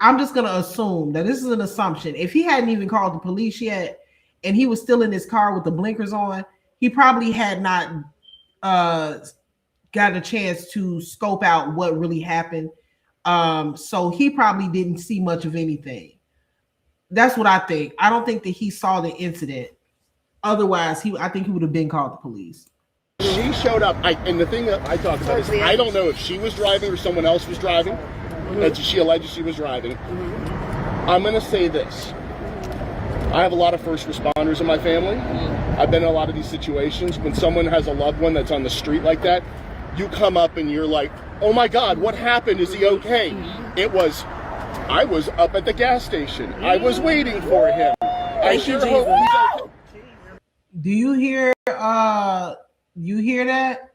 I'm just going to assume that this is an assumption. If he hadn't even called the police yet and he was still in his car with the blinkers on, he probably had not got a chance to scope out what really happened. So he probably didn't see much of anything. That's what I think. I don't think that he saw the incident. Otherwise, I think he would have been called the police. she showed up, and the thing that I talk about is I don't know if she was driving or someone else was driving. She alleges she was driving. I'm going to say this. I have a lot of first responders in my family. I've been in a lot of these situations. When someone has a loved one that's on the street like that, you come up and you're like, oh my God, what happened? Is he okay? I was up at the gas station. I was waiting for him. I sure hope he's okay. Do you hear that?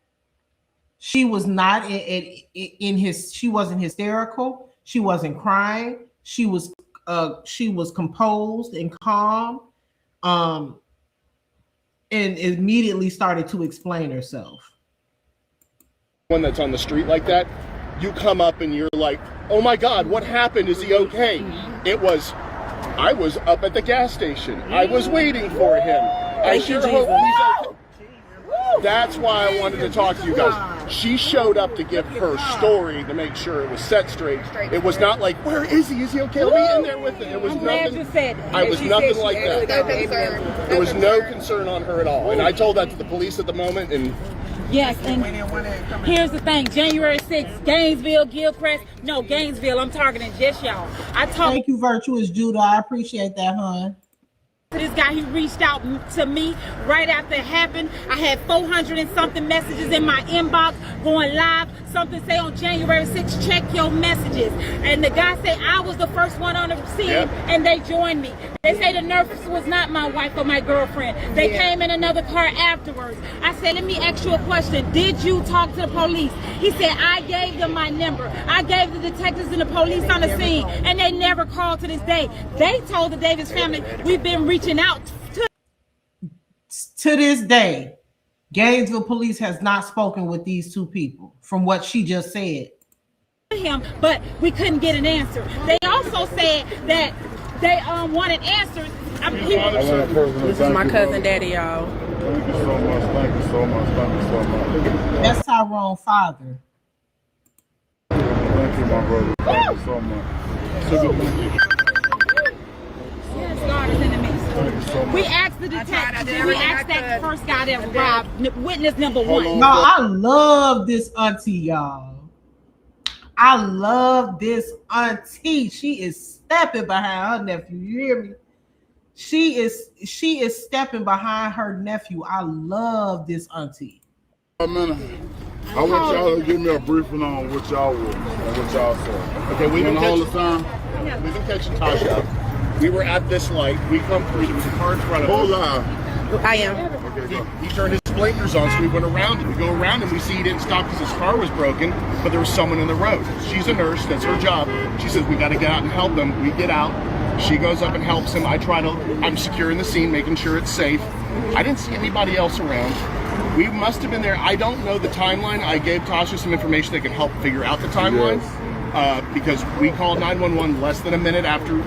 She was not she wasn't hysterical. She wasn't crying. She was composed and calm. And immediately started to explain herself. One that's on the street like that, you come up and you're like, oh my God, what happened? Is he okay? I was up at the gas station. I was waiting for him. I sure hope he's okay. That's why I wanted to talk to you guys. She showed up to give her story to make sure it was set straight. It was not like, where is he? Is he okay? I'll be in there with him. It was nothing. I was nothing like that. There was no concern on her at all. And I told that to the police at the moment, and Yes, and here's the thing. January 6th, Gainesville, Gilchrist. No, Gainesville, I'm targeting just y'all. Thank you, Virtuous Judah. I appreciate that, hon. This guy, he reached out to me right after it happened. I had 400 and something messages in my inbox going live. Something say on January 6th, check your messages. And the guy said I was the first one on the scene, and they joined me. They say the nurse was not my wife or my girlfriend. They came in another car afterwards. I said, let me ask you a question. Did you talk to the police? He said, I gave them my number. I gave the detectives and the police on the scene, and they never called to this day. They told the Davis family, we've been reaching out to this day. Gainesville police has not spoken with these two people from what she just said. Him, but we couldn't get an answer. They also said that they wanted answers. This is my cousin Daddy, y'all. Thank you so much. Thank you so much. Thank you so much. That's Tyrone's father. Thank you, my brother. Thank you so much. Yes, God is in the mix. We asked the detective. We asked that first guy that robbed, witness number one. No, I love this auntie, y'all. I love this auntie. She is stepping behind her nephew. You hear me? She is stepping behind her nephew. I love this auntie. I want y'all to give me a briefing on what y'all were and what y'all saw. Okay, we've been all the time. We've been catching Tasha. We were at this light. We come through. There was a car in front of us. Hold on. I am. Okay, He turned his blinkers on, so we went around him. We go around him. We see he didn't stop because his car was broken, but there was someone in the road. She's a nurse. That's her job. She says, we got to get out and help them. We get out. She goes up and helps him. I'm securing the scene, making sure it's safe. I didn't see anybody else around. We must have been there. I don't know the timeline. I gave Tasha some information that could help figure out the timeline. Yes. Because we called 911 less than a minute after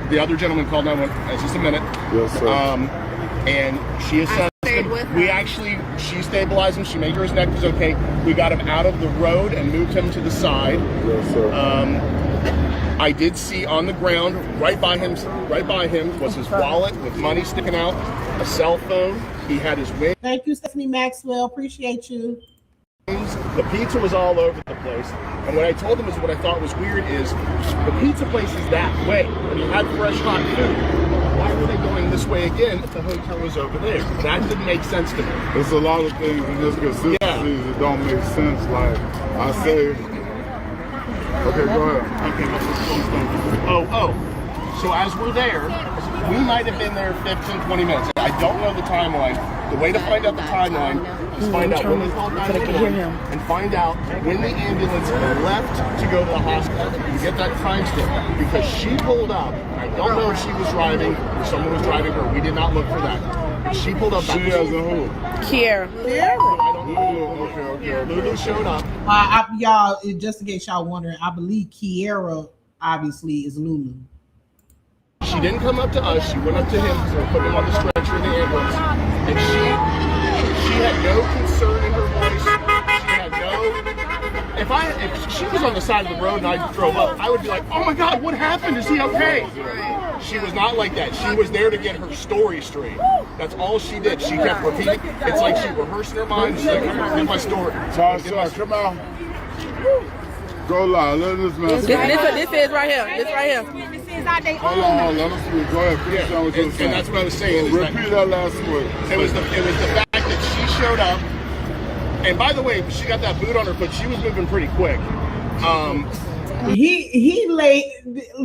the other gentleman called 911. Just a minute. Yes, sir. And she assessed him. She stabilized him. She made sure his neck was okay. We got him out of the road and moved him to the side. Yes, sir. I did see on the ground, right by him was his wallet with money sticking out, a cell phone. He had his wings. Thank you, Stephanie Maxwell. Appreciate you. The pizza was all over the place. And what I told them is what I thought was weird is the pizza place is that way. And you had fresh hot food. Why were they going this way again if the hotel was over there? That didn't make sense to me. There's a lot of things in this consistencies that don't make sense. Like I say, okay, go ahead. Okay, so as we're there, we might have been there 15, 20 minutes. I don't know the timeline. The way to find out the timeline is find out when they called 911 and find out when the ambulance left to go to the hospital. You get that timestamp because she pulled up. I don't know if she was driving or someone was driving her. We did not look for that. She pulled up. She as a who? Kiera. I don't know. Okay. Lulu showed up. Y'all, just in case y'all wondering, I believe Kiera obviously is Lulu. She didn't come up to us. She went up to him because they were putting him on the stretcher in the ambulance. And she had no concern in her voice. She had no... If she was on the side of the road and I drove up, I would be like, oh my God, what happened? Is he okay? She was not like that. She was there to get her story straight. That's all she did. She kept repeating. It's like she rehearsed in her mind. She's like, get my story. Tasha, come out. Go live. Let this man. This is right here. This right here. Hold on. Let us speak. Go ahead. And that's what I was saying. Repeat that last word. It was the fact that she showed up. And by the way, she got that boot on her foot. She was moving pretty quick. He laid.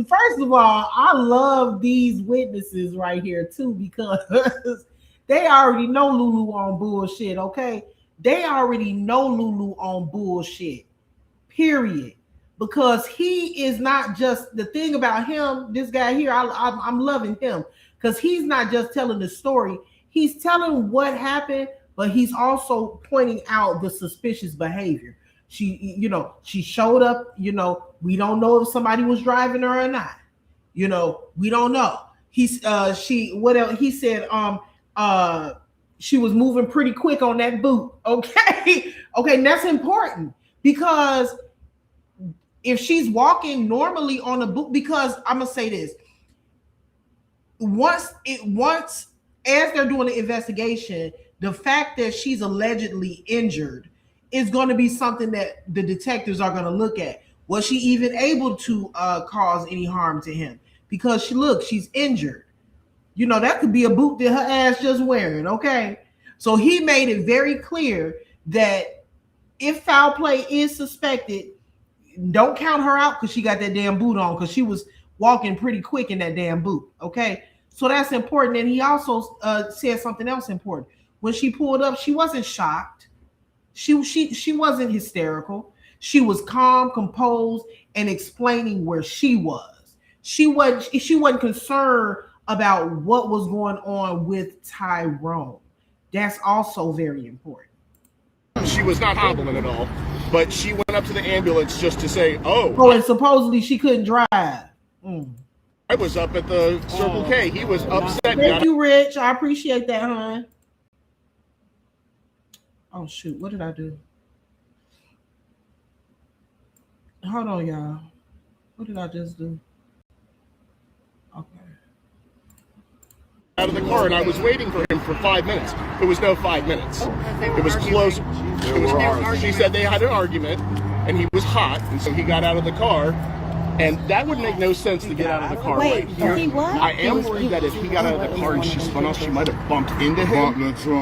First of all, I love these witnesses right here too because they already know Lulu on bullshit. Okay, they already know Lulu on bullshit. Period. Because he is not just the thing about him. This guy here, I'm loving him because he's not just telling the story. He's telling what happened, but he's also pointing out the suspicious behavior. She showed up. We don't know if somebody was driving her or not. We don't know. He said she was moving pretty quick on that boot. Okay, and that's important because if she's walking normally on a boot, because I'm gonna say this, once as they're doing the investigation, the fact that she's allegedly injured is going to be something that the detectives are going to look at. Was she even able to cause any harm to him? Because she's injured. That could be a boot that her ass just wearing. Okay, so he made it very clear that if foul play is suspected, don't count her out because she got that damn boot on because she was walking pretty quick in that damn boot. Okay, So that's important. And he also said something else important. When she pulled up, she wasn't shocked. She wasn't hysterical. She was calm, composed, and explaining where she was. She wasn't concerned about what was going on with Tyrone. That's also very important. She was not hobbling at all, but she went up to the ambulance just to say, Oh, and supposedly she couldn't drive. I was up at the Circle K. He was upset. Thank you, Rich. I appreciate that, hon. Oh, shoot. What did I do? Hold on, y'all. What did I just do? Okay. Out of the car, and I was waiting for him for 5 minutes. It was no 5 minutes. It was close. She said they had an argument, and he was hot, and so he got out of the car. And that would make no sense to get out of the car right here. I am worried that if he got out of the car and she spun off, she might have bumped into him.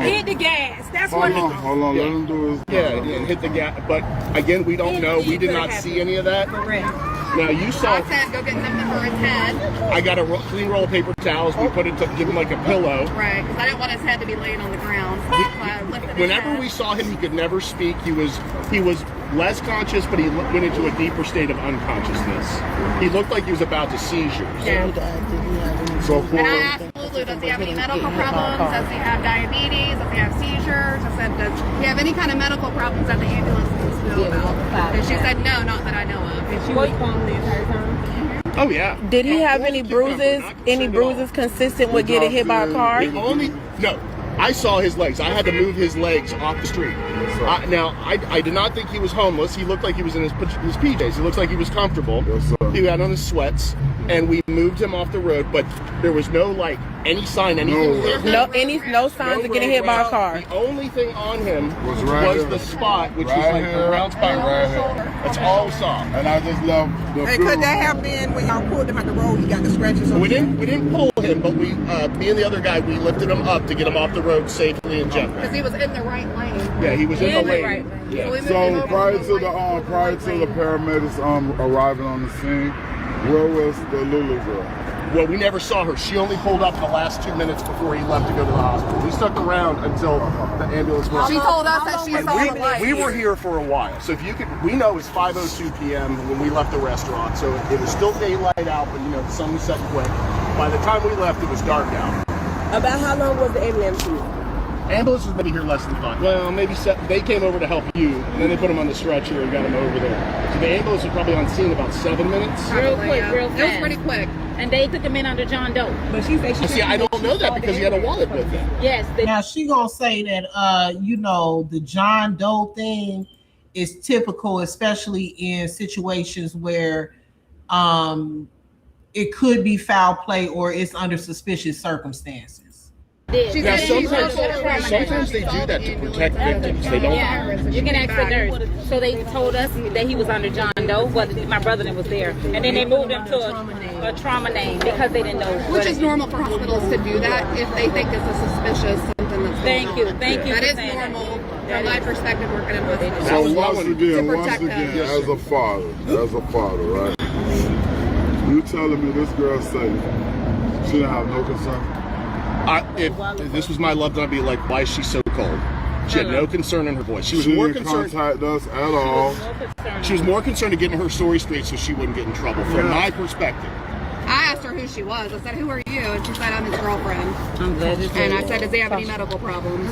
Hit the gas. That's what. Hold on. Let him do his. Yeah, and hit the gas. But again, we don't know. We did not see any of that. Now you saw. I said go get something for his head. I got a clean roll of paper towels. We put it to give him like a pillow. Right, because I didn't want his head to be laying on the ground. So I lifted his Whenever head. we saw him, he could never speak. He was less conscious, but he went into a deeper state of unconsciousness. He looked like he was about to seizure. Yeah. So And I asked Lulu, does he have any medical problems? Does he have diabetes? Does he have seizures? I said, does he have any kind of medical problems that the ambulance needs to know about? And she said, no, not that I know of. And she was calm the entire time. Oh yeah. Did he have any bruises? Any bruises consistent with getting hit by a car? No. I saw his legs. I had to move his legs off the street. I did not think he was homeless. He looked like he was in his PJs. He looked like he was comfortable. He had on his sweats, and we moved him off the road. But there was no any sign, anything. No signs of getting hit by a car. The only thing on him was the spot, which was like the brown spot. That's all we saw. And I just love the. Hey, could that have been when y'all pulled him out the road? He got the scratches on. We didn't pull him, but we, me and the other guy, we lifted him up to get him off the road safely and gently. Because he was in the right lane. Yeah, he was in the lane. Right. Yeah. So prior to the paramedics arriving on the scene, where was the Lulu girl? Well, we never saw her. She only pulled up in the last 2 minutes before he left to go to the hospital. We stuck around until the ambulance was. She told us that she saw the light. We were here for a while, so we know it's 5:02 p.m. when we left the restaurant, so it was still daylight out, but the sun was setting quick. By the time we left, it was dark out. About how long was the ambulance here? Ambulance was maybe here less than 5. Well, maybe 7. They came over to help you, and then they put him on the stretcher and got him over there. So the ambulance was probably on scene about 7 minutes. Real quick, real fast. It was pretty quick. And they took him in under John Doe. But she said See, I don't know that because he had a wallet with him. Yes. Now she gonna say that the John Doe thing is typical, especially in situations where it could be foul play or it's under suspicious circumstances. Now, sometimes they do that to protect victims. They don't. Yeah, you can ask the nurse. So they told us that he was under John Doe, but my brother was there, and then they moved him to a trauma name because they didn't know. Which is normal for hospitals to do that if they think it's a suspicious something that's Thank you. That is normal. From my perspective, working in hospitals. So once again, as a father, right? You telling me this girl's safe? She didn't have no concern. If this was my loved one, I'd be like, why is she so cold? She had no concern in her voice. She was more concerned. Contact us at all. She was more concerned to getting her story straight so she wouldn't get in trouble. From my perspective. I asked her who she was. I said, who are you? And she said, I'm his girlfriend. And I said, does he have any medical problems?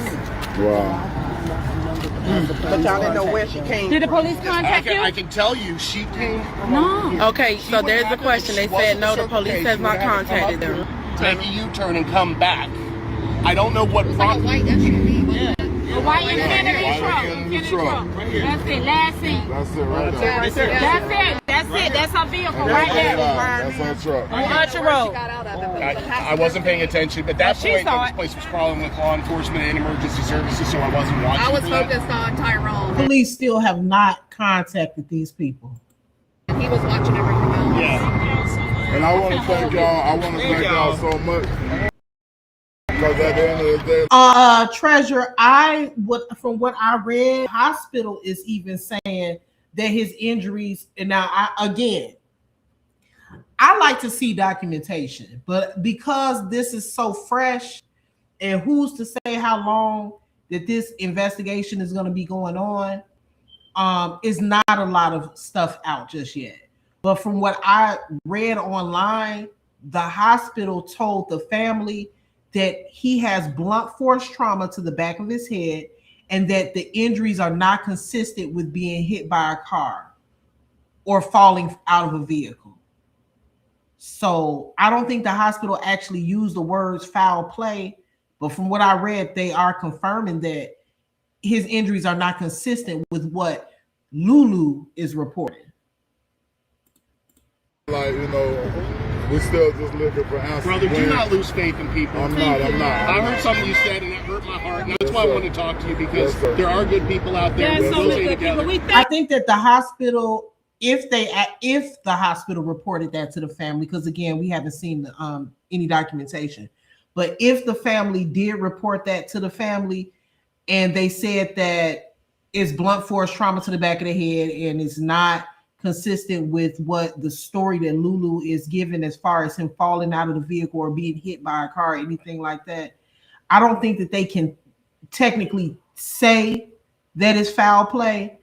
Wow. But y'all didn't know where she came. Did the police contact you? I can tell you, she came. No. Okay, so there's the question. They said no, the police has not contacted them. Take a U-turn and come back. I don't know what prompted. Like a white SUV, wasn't it? A white Infinity truck. That's it. Last scene. That's it right there. That's it. That's her vehicle right there. That's our truck. On Archer Road. I wasn't paying attention, but that point, this place was crawling with law enforcement and emergency services, so I wasn't watching. I was focused on Tyrone. Police still have not contacted these people. He was watching everything else. Yeah. And I want to thank y'all. So much. Because at the end of the day, Treasure, from what I read, hospital is even saying that his injuries, and now I like to see documentation, but because this is so fresh, and who's to say how long that this investigation is going to be going on, is not a lot of stuff out just yet. But from what I read online, the hospital told the family that he has blunt force trauma to the back of his head and that the injuries are not consistent with being hit by a car or falling out of a vehicle. So I don't think the hospital actually used the words foul play, but from what I read, they are confirming that his injuries are not consistent with what Lulu is reporting. Like, you know, we're still just looking for answers. Brother, do not lose faith in people. I'm not. I heard something you said and it hurt my heart. And that's why I want to talk to you, because there are good people out there. There's so many good people. I think that the hospital, if the hospital reported that to the family, because again, we haven't seen any documentation, but if the family did report that to the family and they said that it's blunt force trauma to the back of the head and it's not consistent with what the story that Lulu is given as far as him falling out of the vehicle or being hit by a car or anything like that, I don't think that they can technically say that it's foul play.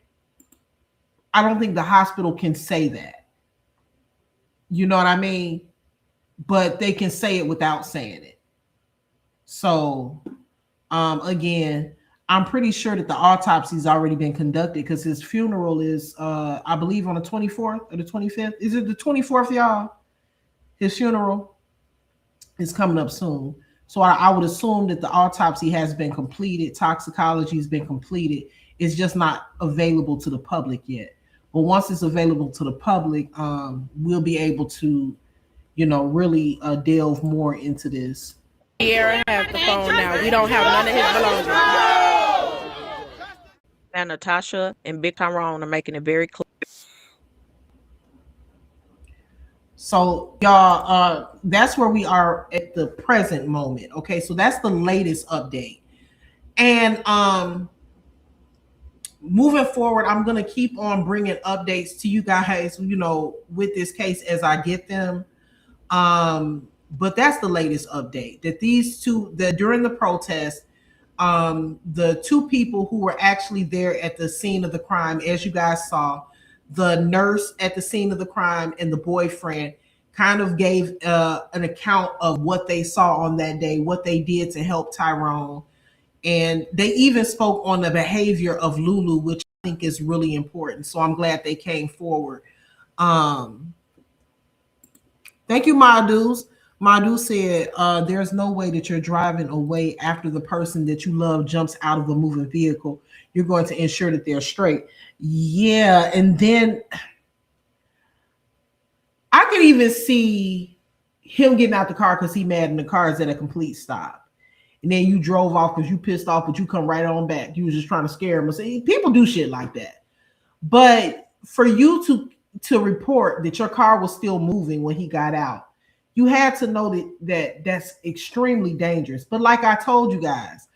I don't think the hospital can say that. You know what I mean? But they can say it without saying it. So, again, I'm pretty sure that the autopsy's already been conducted because his funeral is, I believe, on the 24th or the 25th. Is it the 24th, y'all? His funeral is coming up soon. So I would assume that the autopsy has been completed. Toxicology has been completed. It's just not available to the public yet. But once it's available to the public, we'll be able to, you know, really delve more into this. Sierra has the phone now. We don't have none of his belongings. And Natasha and Big Tyrone are making it very clear. So y'all, that's where we are at the present moment. Okay, so that's the latest update. And moving forward, I'm going to keep on bringing updates to you guys, you know, with this case as I get them. But that's the latest update, that these two, that during the protest, the two people who were actually there at the scene of the crime, as you guys saw, the nurse at the scene of the crime and the boyfriend kind of gave an account of what they saw on that day, what they did to help Tyrone. And they even spoke on the behavior of Lulu, which I think is really important. So I'm glad they came forward. Thank you, Madus. Madu said, there's no way that you're driving away after the person that you love jumps out of a moving vehicle. You're going to ensure that they're straight. Yeah, and then I could even see him getting out the car because he mad and the car is at a complete stop. And then you drove off because you pissed off, but you come right on back. You was just trying to scare him. See, people do shit like that. But for you to report that your car was still moving when he got out, you had to know that that's extremely dangerous. But like I told you guys,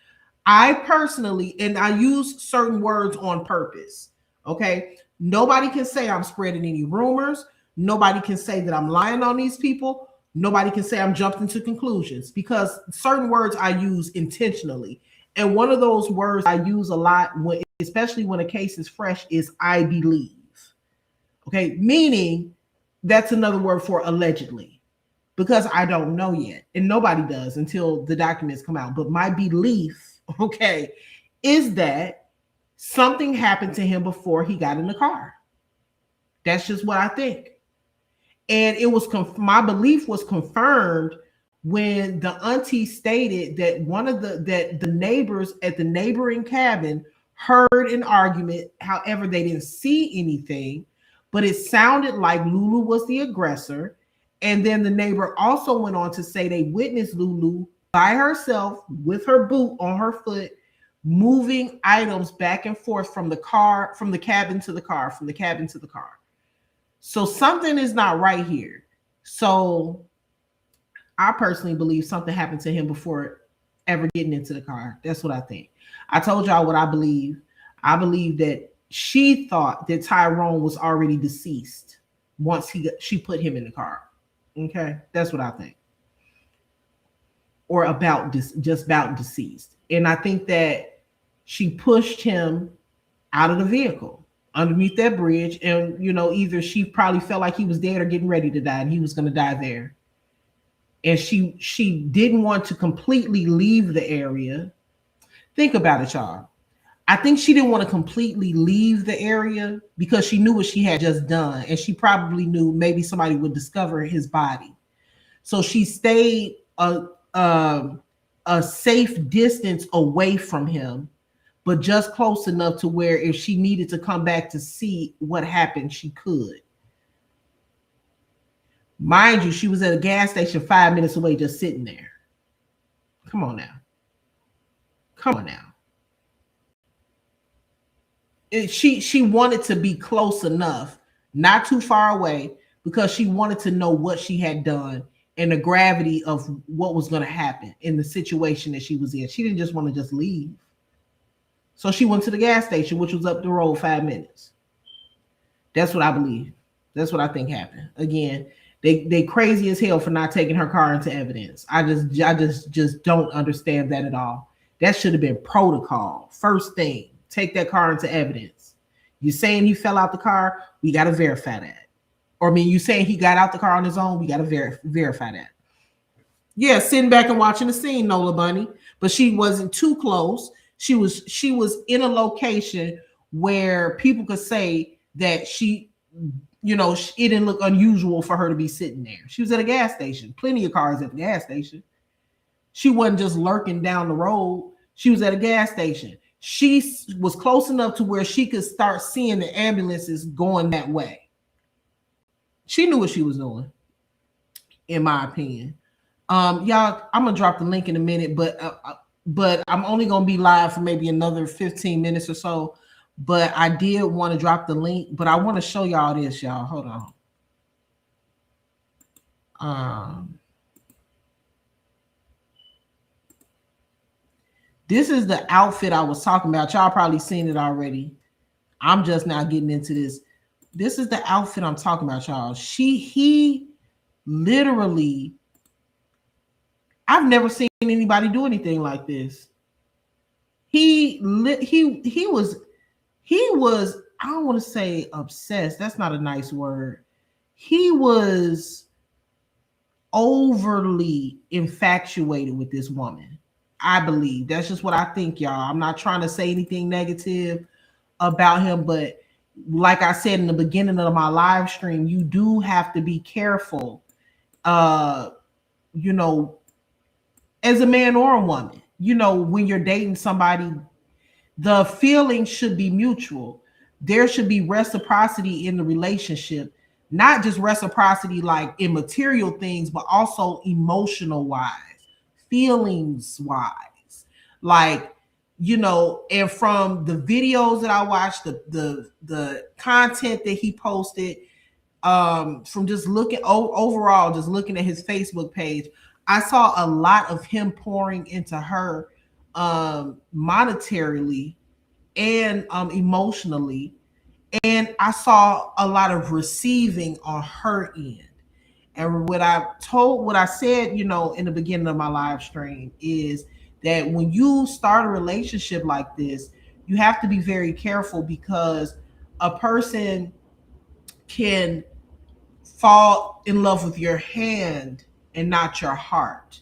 I personally, and I use certain words on purpose, okay? Nobody can say I'm spreading any rumors. Nobody can say that I'm lying on these people. Nobody can say I'm jumping to conclusions, because certain words I use intentionally. And one of those words I use a lot, especially when a case is fresh, is I believe. Okay, meaning that's another word for allegedly, because I don't know yet, and nobody does until the documents come out. But my belief, okay, is that something happened to him before he got in the car. That's just what I think. And it was my belief was confirmed when the auntie stated that the neighbors at the neighboring cabin heard an argument. However, they didn't see anything, but it sounded like Lulu was the aggressor. And then the neighbor also went on to say they witnessed Lulu by herself with her boot on her foot, moving items back and forth from the car, from the cabin to the car, from the cabin to the car. So something is not right here. So I personally believe something happened to him before ever getting into the car. That's what I think. I told y'all what I believe. I believe that she thought that Tyrone was already deceased once she put him in the car. Okay, that's what I think. Or about just about deceased. And I think that she pushed him out of the vehicle underneath that bridge. And, either she probably felt like he was dead or getting ready to die and he was going to die there. And she didn't want to completely leave the area. Think about it, y'all. I think she didn't want to completely leave the area because she knew what she had just done. And she probably knew maybe somebody would discover his body. So she stayed a safe distance away from him, but just close enough to where if she needed to come back to see what happened, she could. Mind you, she was at a gas station 5 minutes away, just sitting there. Come on now. She wanted to be close enough, not too far away, because she wanted to know what she had done and the gravity of what was going to happen in the situation that she was in. She didn't just want to just leave. So she went to the gas station, which was up the road 5 minutes. That's what I believe. That's what I think happened. Again, they crazy as hell for not taking her car into evidence. I just don't understand that at all. That should have been protocol. First thing, take that car into evidence. You saying he fell out the car? We got to verify that. Or you saying he got out the car on his own? We got to verify that. Yeah, sitting back and watching the scene, Nola Bunny, but she wasn't too close. She was in a location where people could say that it didn't look unusual for her to be sitting there. She was at a gas station. Plenty of cars at the gas station. She wasn't just lurking down the road. She was at a gas station. She was close enough to where she could start seeing the ambulances going that way. She knew what she was doing, in my opinion. Y'all, I'm gonna drop the link in a minute, but I'm only gonna be live for maybe another 15 minutes or so. But I did want to drop the link, but I want to show y'all this, y'all. Hold on. This is the outfit I was talking about. Y'all probably seen it already. I'm just now getting into this. This is the outfit I'm talking about, y'all. He literally, I've never seen anybody do anything like this. He was, I don't want to say obsessed. That's not a nice word. He was overly infatuated with this woman. I believe that's just what I think, y'all. I'm not trying to say anything negative about him, but like I said in the beginning of my live stream, you do have to be careful, as a man or a woman, when you're dating somebody, the feeling should be mutual. There should be reciprocity in the relationship, not just reciprocity like in material things, but also emotional wise, feelings wise, like, and from the videos that I watched, the content that he posted, from just looking overall, just looking at his Facebook page, I saw a lot of him pouring into her, monetarily and emotionally, and I saw a lot of receiving on her end. And what I said, in the beginning of my live stream is that when you start a relationship like this, you have to be very careful because a person can fall in love with your hand and not your heart.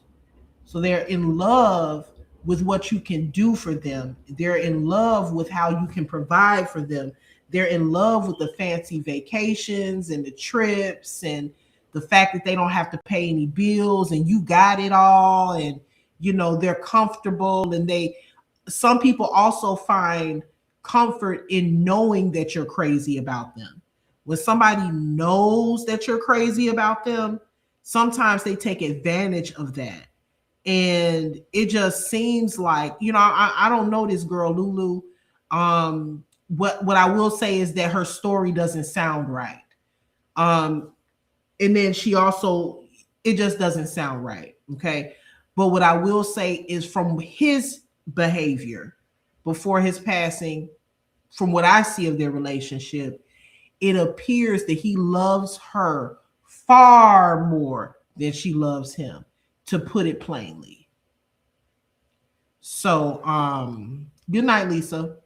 So they're in love with what you can do for them. They're in love with how you can provide for them. They're in love with the fancy vacations and the trips and the fact that they don't have to pay any bills and you got it all, and they're comfortable. And some people also find comfort in knowing that you're crazy about them. When somebody knows that you're crazy about them, sometimes they take advantage of that. And it just seems like, I don't know this girl, Lulu. What I will say is that her story doesn't sound right. And then she also, it just doesn't sound right. Okay. But what I will say is from his behavior before his passing, from what I see of their relationship, it appears that he loves her far more than she loves him, to put it plainly. So, good night, Lisa.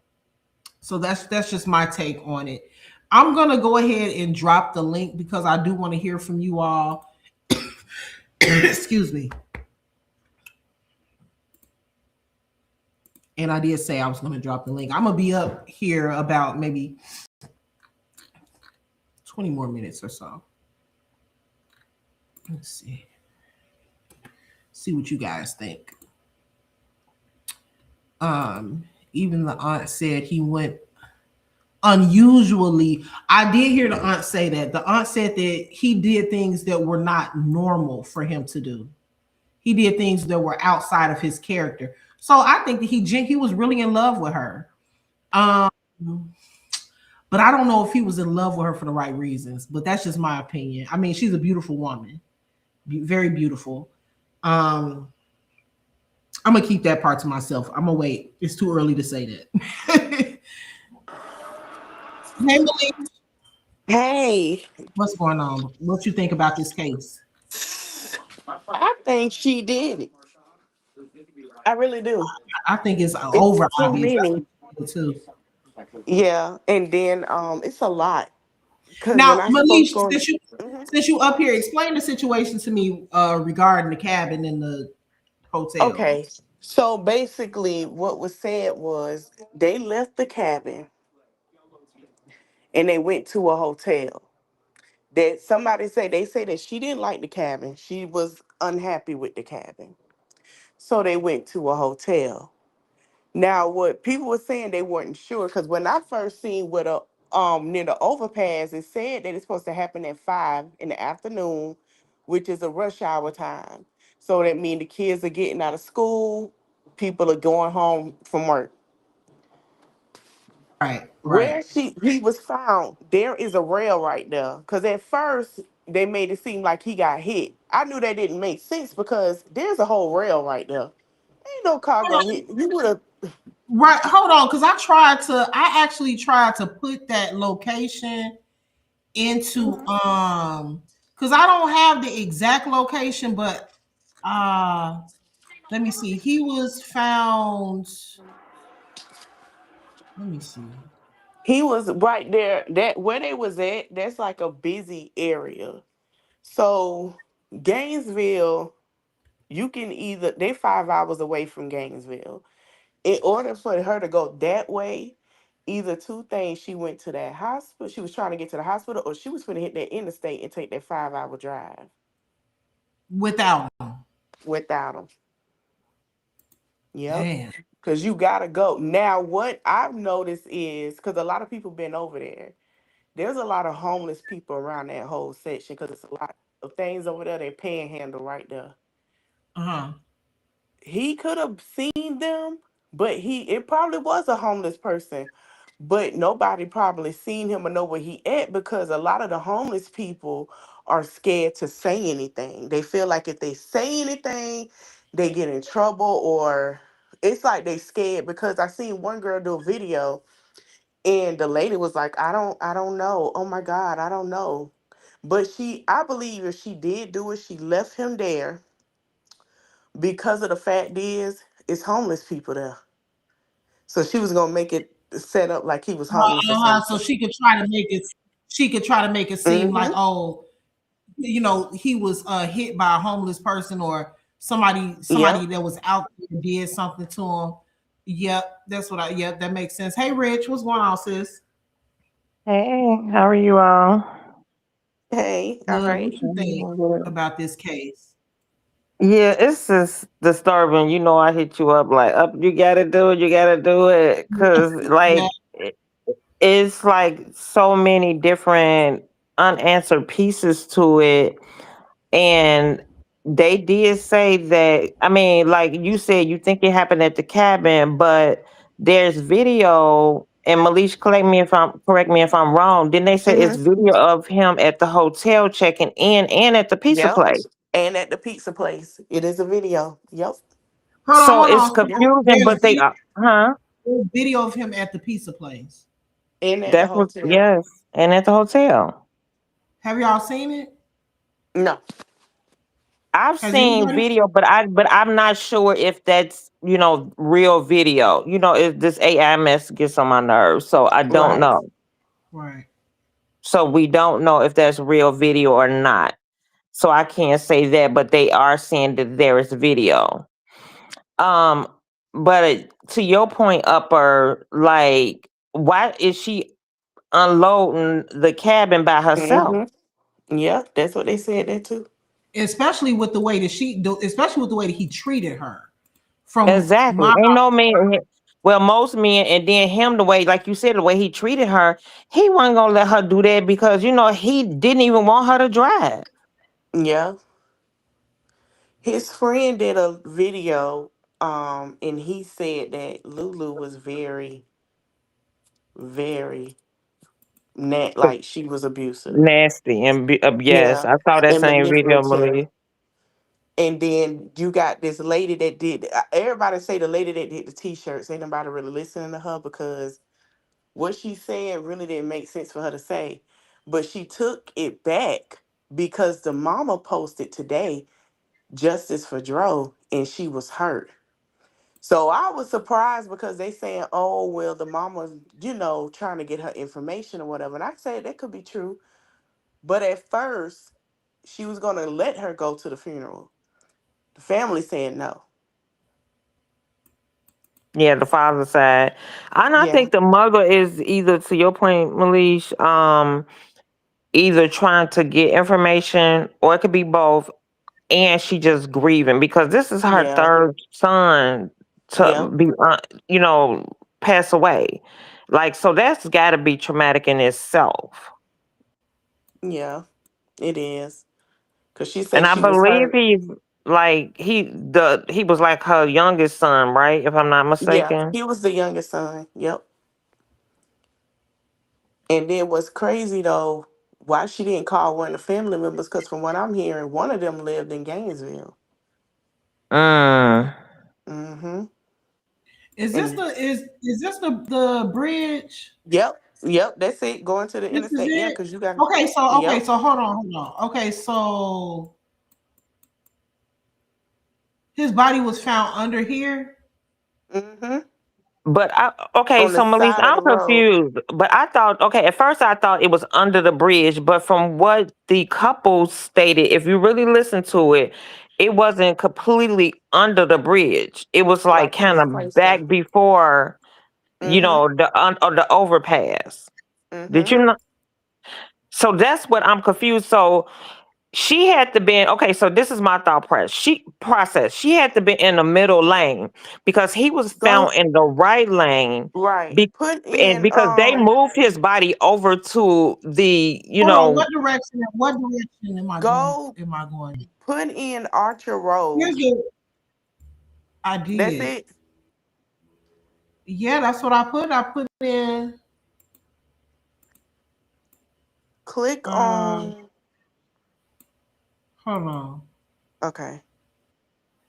So that's just my take on it. I'm gonna go ahead and drop the link because I do want to hear from you all. Excuse me. And I did say I was gonna drop the link. I'm gonna be up here about maybe 20 more minutes or so. Let's see. See what you guys think. Even the aunt said he went unusually. I did hear the aunt say that. The aunt said that he did things that were not normal for him to do. He did things that were outside of his character. So I think that he was really in love with her. But I don't know if he was in love with her for the right reasons. But that's just my opinion. I mean, she's a beautiful woman, very beautiful. I'm gonna keep that part to myself. I'm gonna wait. It's too early to say that. Hey, Malik. Hey, What's going on? What you think about this case? I think she did it. I really do. I think it's It's over too obvious. many. Too. Yeah, and then it's a lot. Cause when Now, I Malik, spoke on, since you up here, explain the situation to me regarding the cabin in the hotel. okay, so basically what was said was they left the cabin and they went to a hotel. That somebody say they say that she didn't like the cabin. She was unhappy with the cabin, so they went to a hotel. Now, what people were saying, they weren't sure because when I first seen what a near the overpass, it said that it's supposed to happen at 5 in the afternoon, which is a rush hour time. So that means the kids are getting out of school, people are going home from work. Right. Where he was found, there is a rail right there. Cause at first they made it seem like he got hit. I knew that didn't make sense because there's a whole rail right there. Ain't no car gonna hit. You would have. Right. Hold on, because I actually tried to put that location into because I don't have the exact location, but let me see. He was found. Let me see. He was right there. That where they was at, that's like a busy area. So Gainesville, you can either they're 5 hours away from Gainesville. In order for her to go that way, either two things, she went to that hospital. She was trying to get to the hospital, or she was going to hit that interstate and take that 5 hour drive Without him. without him. Yep. Damn. Because you gotta go. Now, what I've noticed is because a lot of people been over there. There's a lot of homeless people around that whole section because it's a lot of things over there. They panhandle right there. Uh-huh. He could have seen them, but it probably was a homeless person, but nobody probably seen him or know where he at because a lot of the homeless people are scared to say anything. They feel like if they say anything, they get in trouble, or it's like they scared because I seen one girl do a video and the lady was like, I don't know. Oh my God, I don't know. But I believe if she did do it, she left him there because of the fact is, it's homeless people there. So she was gonna make it set up like he was homeless or So something. she could try to make it. She could try to make it seem like, Mm-hmm. oh, he was hit by a homeless person or somebody Yep. that was out there did something to him. Yep, that's what Yep, that makes sense. Hey, Rich, what's going on, sis? Hey, how are you all? Hey, all Good. right. What you think about this case? Yeah, it's just disturbing. You know, I hit you up like, up, you gotta do it, you gotta do it. Cause Yeah. it's like so many different unanswered pieces to it. And they did say that, I mean, like you said, you think it happened at the cabin, but there's video, and Malish, correct me if I'm wrong. Didn't they say it's Mm-hmm. video of him at the hotel checking in and at the pizza Yep. place? And at the pizza place, it is a video. Yep. So Hold it's on. confusing, but they huh? There's video of him at the pizza place. And at the That's what, hotel. yes, and at the hotel. Have y'all seen it? No. I've Has seen anybody? video, but I'm not sure if that's real video. If this AI mess gets on my nerves, so I don't Right. know. Right. So we don't know if that's real video or not. So I can't say that, but they are saying that there is video. Um, but to your point, Upper, like, why is she unloading the cabin by herself? Yeah, that's what they said there too. Especially with the way that especially with the way that he treated her. From Exactly. my Ain't no man. Well, most men, and then him, the way, like you said, the way he treated her, he wasn't gonna let her do that because he didn't even want her to drive. Yeah. His friend did a video, and he said that Lulu was very, very like she was abusive. Nasty and yes, Yeah. I saw that And same video, manipulative. Malie. And then you got this lady that did. Everybody say the lady that did the t-shirts. Ain't nobody really listening to her because what she said really didn't make sense for her to say. But she took it back because the mama posted today justice for Dro, and she was hurt. So I was surprised because they saying, "Oh well, the mama's trying to get her information or whatever." And I said that could be true, but at first she was gonna let her go to the funeral. The family said no. Yeah, the father side. And I Yeah, think the mother is either, to your point, Malish, either trying to get information or it could be both, and she just grieving because this is her yeah, third son to yeah, be, pass away. Like, so that's got to be traumatic in itself. yeah. It is because she And said I she was believe hurt. he's like he was like her youngest son, right? If I'm not Yeah, mistaken. he was the youngest son. Yep. And then what's crazy though, why she didn't call one of the family members? Because from what I'm hearing, one of them lived in Gainesville. Mm. Mm-hmm. is this And the bridge? yep, that's it. Going to the This is interstate. Yeah, it. because you got. Okay, Yep. so hold on. Okay, so his body was found under here. Mm-hmm. But okay, On the so Melissa, side of I'm the road. confused. But I thought, okay, at first I thought it was under the bridge, but from what the couple stated, if you really listen to it, it wasn't completely under the bridge. It was like Like he kind was of placed there. back before, Mm-hmm. the overpass. Did Mm-hmm. you know? So that's what I'm confused. So she had to be okay. So this is my thought process. She had to be in the middle lane because he was Go found in the right lane. right. Be, Put and in because they moved his body over to the, Hold on, what direction? What direction am I going? go Am I going? put in Archer Road. Here's the. I That's did. it. Yeah, that's what I put. I put in. Click Um, on hold on. okay.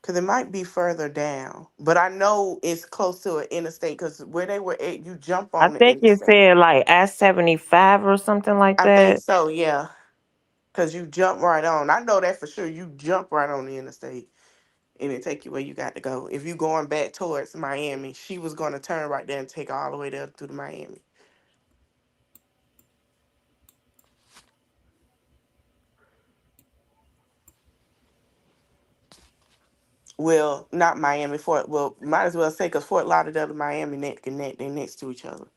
Because it might be further down. But I know it's close to an interstate because where they were at, you jump I on the think you interstate. said like I-75 or something like I think that. so, yeah. Because you jump right on. I know that for sure. You jump right on the interstate and it take you where you got to go. If you going back towards Miami, she was going to turn right there and take all the way there to the Miami. Well, not Miami, Fort. Well, might as well say because Fort Lauderdale and Miami neck and neck, they next to each other.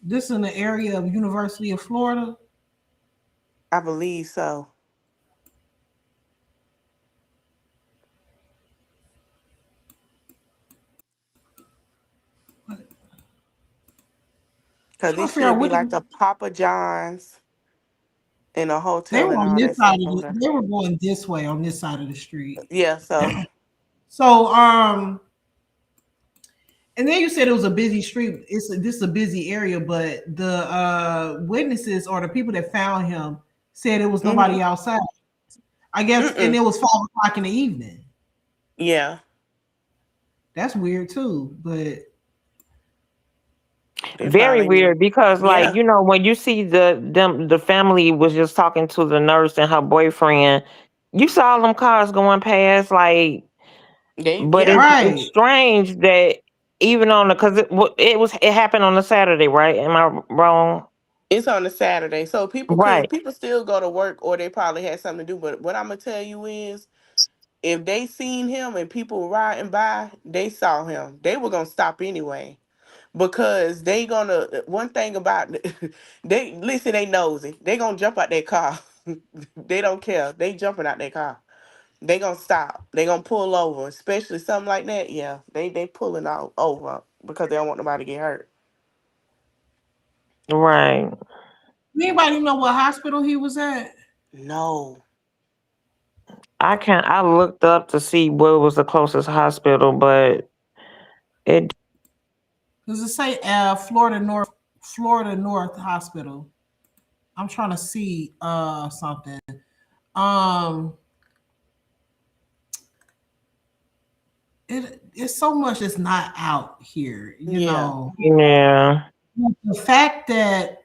This in the area of University of Florida. I believe so. Because Trying it to figure out should be what like a Papa John's and a they hotel were and on all this that side stuff of over the. there. They were going this way on this side of the street. Yeah, so. So and then you said it was a busy street. This is a busy area, but the witnesses or the people that found him said it was Mm-hmm. nobody outside. I guess, and Mm-mm. it was 5 o'clock in the evening. Yeah. That's weird too, but Very weird because, like, Yeah. you know, when you see the family was just talking to the nurse and her boyfriend, you saw them cars going past, like, but Yeah. it's strange that even on the because it happened on a Saturday, right? Am I wrong? It's on a Saturday, so Right. people still go to work, or they probably had something to do. But what I'm gonna tell you is, if they seen him and people riding by, they saw him, they were gonna stop anyway, because they gonna one thing about they listen, they nosy, they gonna jump out their car. They don't care, they jumping out their car. They gonna stop, they gonna pull over, especially something like that. Yeah, they pulling out over because they don't want nobody to get hurt. Right. Anybody know what hospital he was at? No. I looked up to see where was the closest hospital, but it Does it say Florida North Hospital? I'm trying to see something. It's so much that's not out here, you know. Yeah. The fact that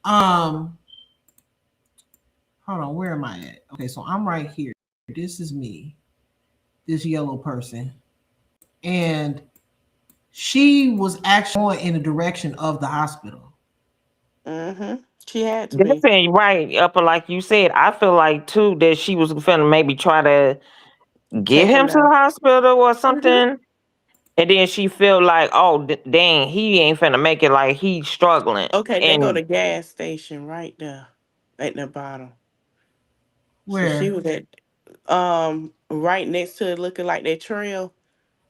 hold on, where am I at? Okay, so I'm right here. This is me, this yellow person, and she was actually going in the direction of the hospital. She had to That's be. right, Upper, like you said. I feel like too that she was finna maybe try to get Take him him to the down. hospital or something. And then she feel like, oh, dang, he ain't finna make it, like he's struggling. Okay, they go to And gas station right there at the bottom. So she Where? was at right next to it, looking like that trail.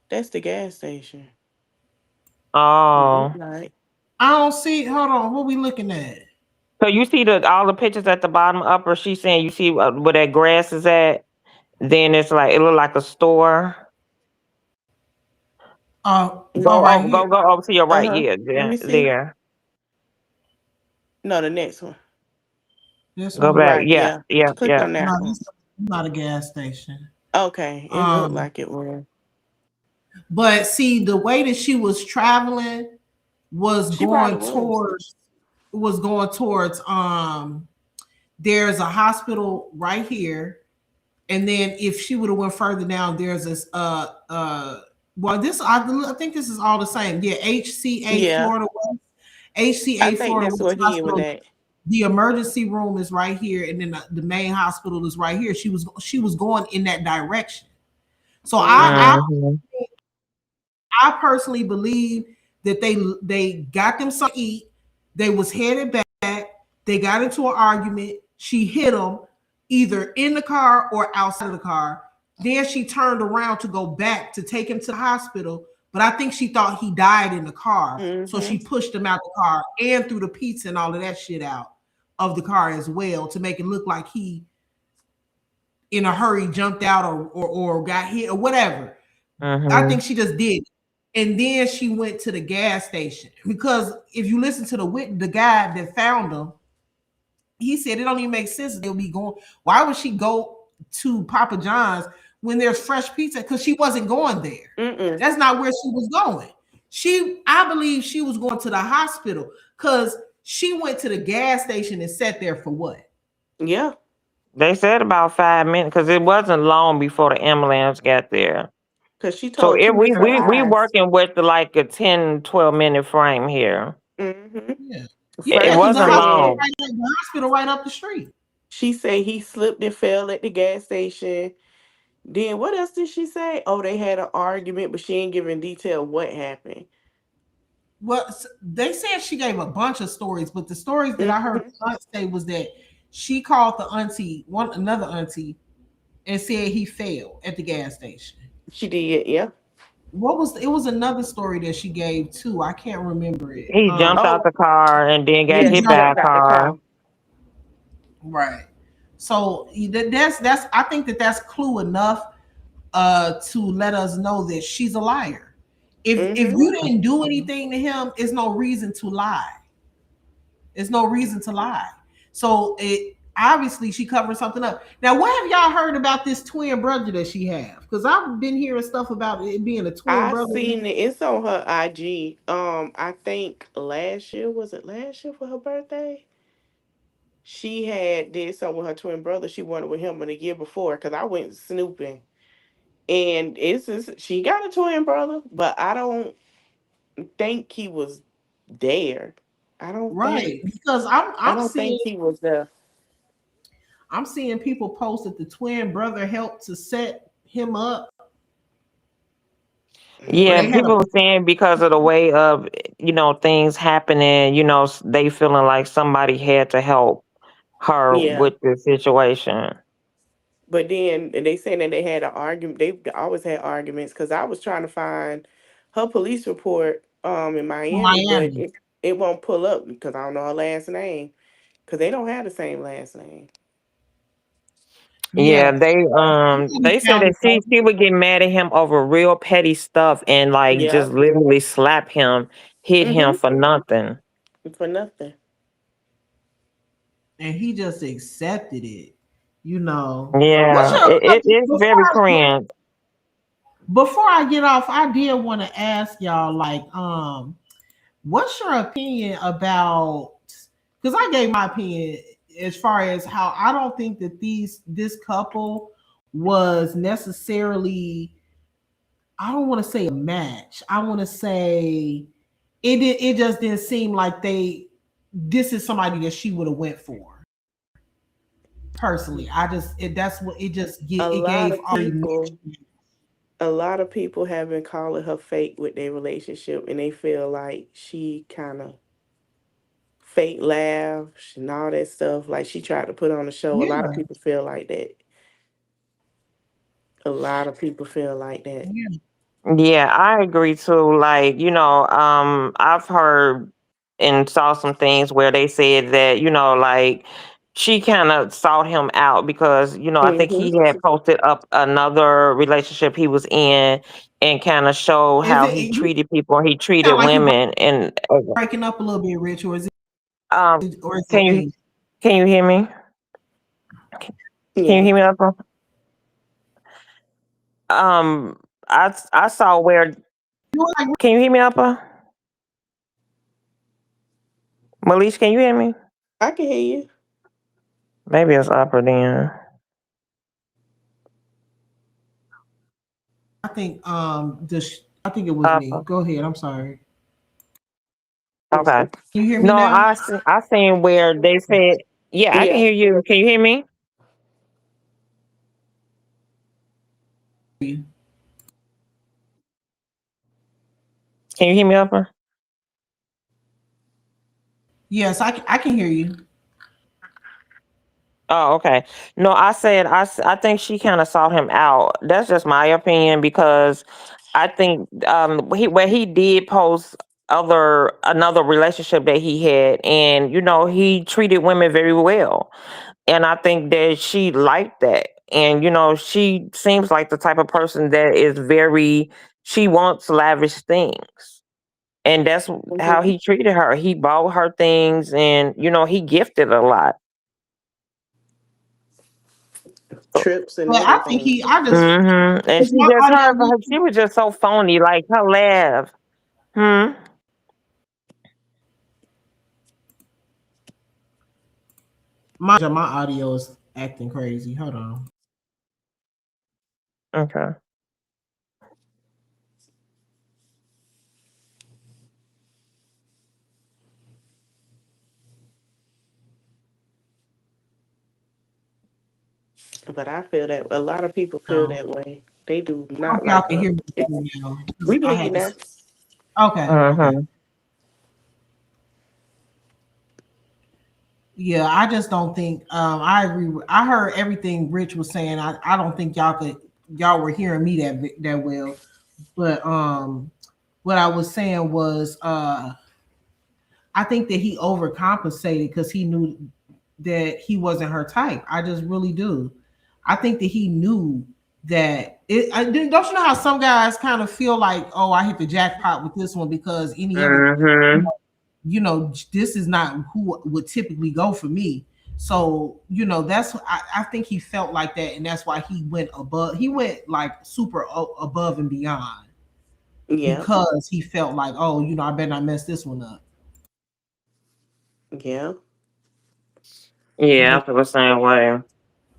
That's the gas station. oh, Right. I don't see. Hold on, what we looking at? so you see all the pictures at the bottom upper. She's saying you see where that grass is at. Then it's like it look like a store. Oh, right here. Go over to your right. Yeah, Let me there, see. there. No, the next one. This Go one. back. Right, Yeah, yeah. yeah, Click yeah. on No, that one. this is not a gas station. Okay, it looked like it was. But see, the way that she was traveling was She probably going was. towards there's a hospital right here, and then if she would have went further down, there's this well, this I think this is all the same. Yeah, HCA Yeah, Florida West, I HCA think Florida that's West what he was Hospital. at. The emergency room is right here, and then the main hospital is right here. She was going in that direction. So Mhm. I personally believe that they got them something to eat. They was headed back. They got into an argument. She hit him either in the car or outside of the car. Then she turned around to go back to take him to the hospital. But I think she thought he died in the car. So she pushed him out the car and threw the pizza and all of that shit out of the car as well to make it look like he in a hurry jumped out or got hit or whatever. I think she just did. And then she went to the gas station because if you listen to the guy that found them, he said it don't even make sense they'll be going. Why would she go to Papa John's when there's fresh pizza? Because she wasn't going there. That's not where she was going. I believe she was going to the hospital because she went to the gas station and sat there for what? Yeah. They said about 5 minutes because it wasn't long before the ambulance got there. Because she So told two different we lies. working with like a 10, 12-minute frame here. Yeah, It because wasn't long. the hospital right up the street. She said he slipped and fell at the gas station. Then what else did she say? Oh, they had an argument, but she ain't giving detail what happened. Well, they said she gave a bunch of stories, but the stories that I heard the aunt say was that she called the another auntie, and said he fell at the gas station. She did, yeah. It was another story that she gave too. I can't remember it. He jumped out the car and then got hit by a car. Right. So that's I think that's clue enough to let us know that she's a liar. If you didn't do anything to him, it's no reason to lie. It's no reason to lie. So obviously she covered something up. Now, what have y'all heard about this twin brother that she have? Because I've been hearing stuff about it being a twin I brother. seen it. It's on her IG. I think last year, was it last year for her birthday? She had did something with her twin brother. She wanted with him in the year before because I went snooping. And she got a twin brother, but I don't think he was there. I don't Right, think because I I'm don't seeing think he was there. people post that the twin brother helped to set him up, or Yeah, they had a people were saying because of the way of things happening, they feeling like somebody had to help her Yeah. with the situation. But then they saying that they had an argument. They always had arguments because I was trying to find her police report in Miami, but Miami. it won't pull up because I don't know her last name because they don't have the same last name. Yeah, Yes, they said that she would get mad at him over real petty stuff and like just Yep. literally slap him, hit him for nothing. For nothing. and he just accepted it. What's Yeah, your it is very cringe. before I get off? I did want to ask y'all, like, what's your opinion about? Because I gave my opinion as far as how I don't think that this couple was necessarily. I don't want to say a match. I want to say it just didn't seem like this is somebody that she would have went for. Personally, that's what it just A it lot gave of people have been calling her fake with their relationship, and they feel like she kind of fake laughs and all that stuff. Like she tried to put on a show. A lot of Yeah. people feel like that. A lot of people feel like that. Yeah. Yeah, I agree too. Like, I've heard and saw some things where they said that, like she kind of sought him out because, I think Mm-hmm. he had posted up another relationship he was in and kind of showed Is how it he you treated people, he treated sound like you women and breaking up a little bit, Rich, or is um it can you me? can you hear me? Can you Yeah. hear me, Upper? Um I saw where can you hear me, Upper? Malish, can you hear me? I can hear you. Maybe it's Upper then. I think I think it was me. Upper. Go ahead. I'm sorry. Okay. Can you hear me No, now? I seen where they said, yeah, I can Yeah. hear you. Can you hear me? Can you hear me, Upper? Yes, I can hear you. Oh, okay. No, I said I think she kind of sought him out. That's just my opinion because I think where he did post another relationship that he had, and he treated women very well, and I think that she liked that, and she seems like the type of person that is very she wants lavish things. And that's how Mm-hmm. he treated her. He bought her things and he gifted a lot. Trips and But I think everything. I just And is she my just audio she was just so phony, like her laugh. Hmm. my audio is acting crazy. Hold on. Okay. But I feel that a lot of people feel No. that way. They do I hope not y'all like can her. hear me now. We can I hear you had now. this. Okay. Okay. Mm-hmm. Yeah, I just don't think I agree I heard everything Rich was saying. I don't think y'all were hearing me that well. But what I was saying was I think that he overcompensated because he knew that he wasn't her type. I just really do. I think that he knew that don't you know how some guys kind of feel like, oh, I hit the jackpot with this one because any other, Mm-hmm. this is not who would typically go for me. So, that's I think he felt like that, and that's why he went above. He went like super above and beyond Yeah, because he felt like, oh, I better not mess this one up. yeah. Yeah, So I feel the same way.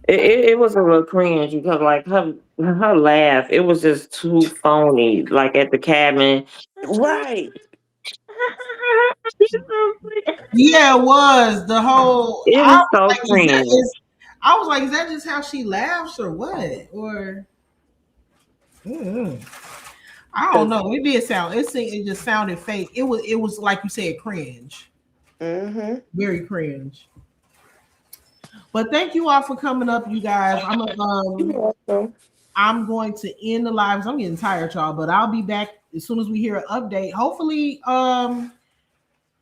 It was a little cringe because like her laugh, it was just too phony. Like at the cabin. Right. yeah, it was the whole. It I was was so like, cringe. is that just how she laughs or what? Or I don't Cause, know. Maybe it just sounded fake. It was like you said, cringe, mm-hmm. very cringe. But thank you all for coming up, you guys. You're welcome. I'm going to end the lives. I'm getting tired, y'all, but I'll be back as soon as we hear an update. Hopefully, hopefully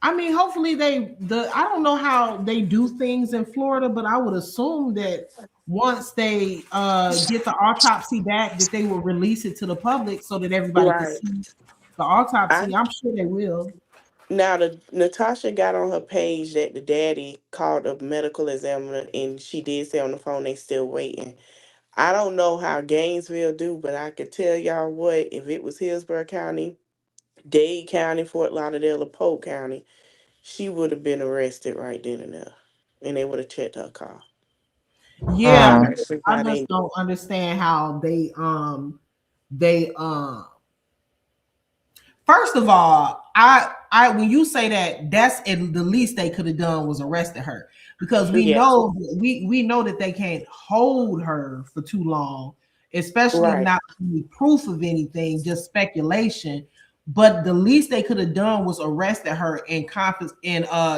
I don't know how they do things in Florida, but I would assume that once they get the autopsy back, that they will release it to the public so that everybody can Right. see the autopsy. I I'm sure they will. Now the Natasha got on her page that the daddy called a medical examiner, and she did say on the phone they still waiting. I don't know how Gainesville do, but I could tell y'all what, if it was Hillsborough County, Dade County, Fort Lauderdale, or Polk County, she would have been arrested right then and there, and they would have checked her car. Yeah, Mm. I Everybody. just don't understand how they. First of all, I when you say that, that's the least they could have done was arrested her, because we Yeah. know we know that they can't hold her for too long, especially Right. not any proof of anything, just speculation. But the least they could have done was arrested her and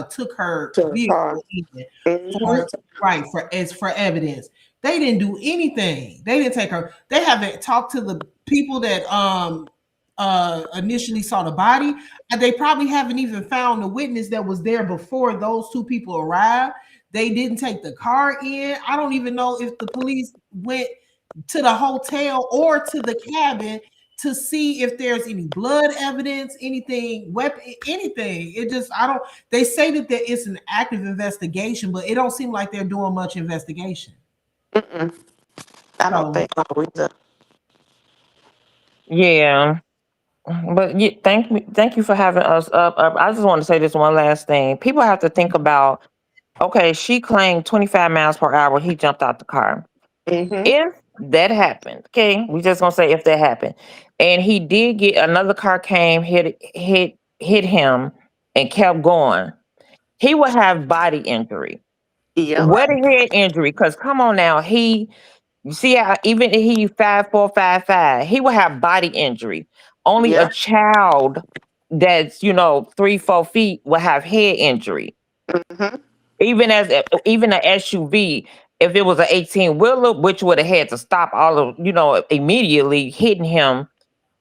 took her To the car. vehicle even Mm-hmm. for for evidence. They didn't do anything. They didn't take her. They haven't talked to the people that initially saw the body, and they probably haven't even found the witness that was there before those two people arrived. They didn't take the car in. I don't even know if the police went to the hotel or to the cabin to see if there's any blood evidence, anything, weapon, anything. It just, I don't, they say that there is an active investigation, but it don't seem like they're doing much investigation. Mm-mm. I don't So think so either. Yeah. But thank you for having us up. I just want to say this one last thing. People have to think about, okay, she claimed 25 miles per hour. He jumped out the car. Mm-hmm. If that happened, okay, we just gonna say if that happened, and he did get another car came hit him and kept going, he would have body injury. Yep. What a head injury? Because come on now, you see how even if he 5'4", 5'5", he will have body injury. Only a Yeah. child that's 3-4 feet will have head injury. Mm-hmm. Even an SUV, if it was an 18-wheeler, which would have had to stop all of immediately hitting him,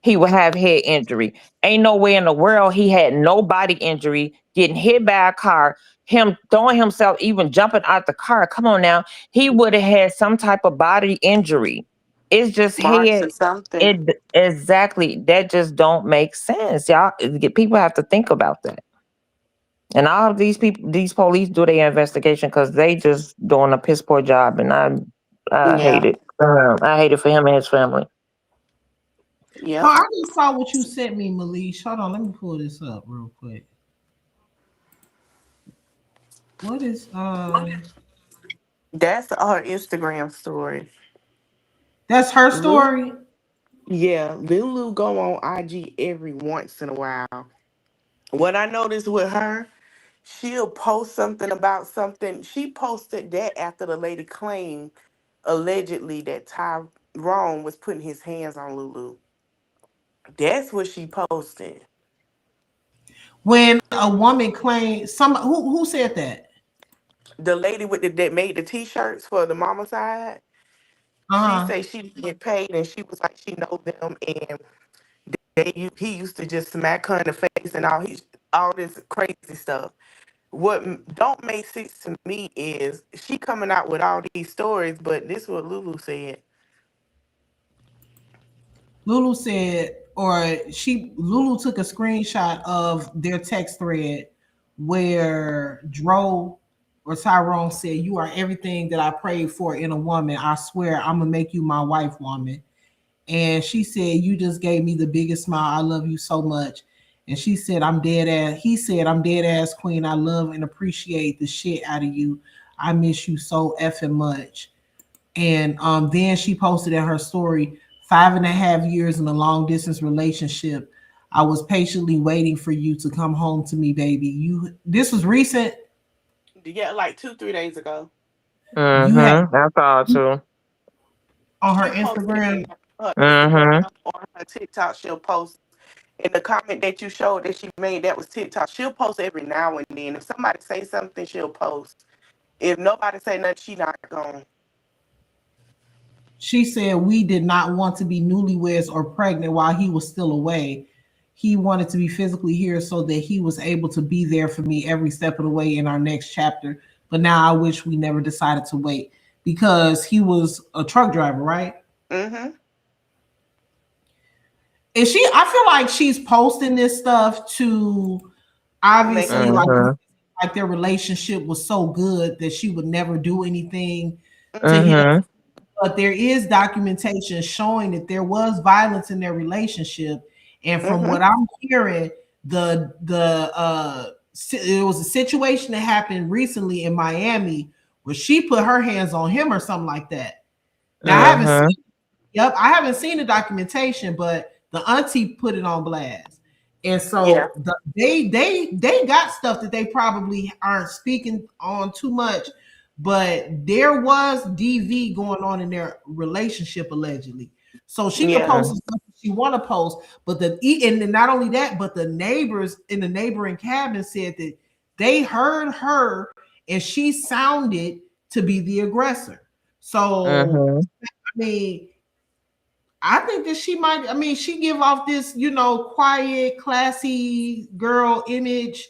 he would have head injury. Ain't no way in the world he had no body injury, getting hit by a car, him throwing himself, even jumping out the car. Come on now. He would have had some type of body injury. It's just Marks head. or something. It exactly. That just don't make sense. Y'all, people have to think about that. And all of these people, these police do their investigation because they just doing a piss poor job, and I hate Yeah. it. I hate it for him and his family. oh, Yep. I just saw what you sent me, Malish. Hold on, let me pull this up real quick. What is That's her Instagram story. that's her Lulu, story? yeah, Lulu go on IG every once in a while. What I noticed with her, she'll post something about something. She posted that after the lady claimed allegedly that Tyrone was putting his hands on Lulu. That's what she posted. When a woman claims some who said that? The lady with that made the t-shirts for the mama side, she Uh-huh. say she didn't get paid, and she was like she know them, and he used to just smack her in the face and all this crazy stuff. What don't make sense to me is she coming out with all these stories, but this is what Lulu said. Lulu said, Lulu took a screenshot of their text thread where Dro or Tyrone said, "You are everything that I prayed for in a woman. I swear I'm gonna make you my wife, woman." And she said, "You just gave me the biggest smile. I love you so much." And she said, "I'm dead ass." He said, "I'm dead ass queen. I love and appreciate the shit out of you. I miss you so effing much." And then she posted in her story, 5.5 years in a long distance relationship. I was patiently waiting for you to come home to me, baby. This was recent. Yeah, like 2-3 days ago. You had I thought too. on her She'll post Instagram. it on her Mm-hmm. Instagram or her TikTok. She'll post in the comment that you showed that she made. That was TikTok. She'll post every now and then. If somebody say something, she'll post. If nobody say nothing, she not going. She said we did not want to be newlyweds or pregnant while he was still away. He wanted to be physically here so that he was able to be there for me every step of the way in our next chapter. But now I wish we never decided to wait because he was a truck driver, right? Mm-hmm. And I feel like she's posting this stuff to obviously like their relationship was so good that she would never do anything to him. But there is documentation showing that there was violence in their relationship, and from what I'm hearing, it was a situation that happened recently in Miami where she put her hands on him or something like that. Now I haven't seen the documentation, but the auntie put it on blast, and so they got stuff that they probably aren't speaking on too much. But there was DV going on in their relationship allegedly. So she could post the stuff she want to post, but and not only that, but the neighbors in the neighboring cabin said that they heard her and she sounded to be the aggressor. So I mean, I think that she give off this, quiet, classy girl image,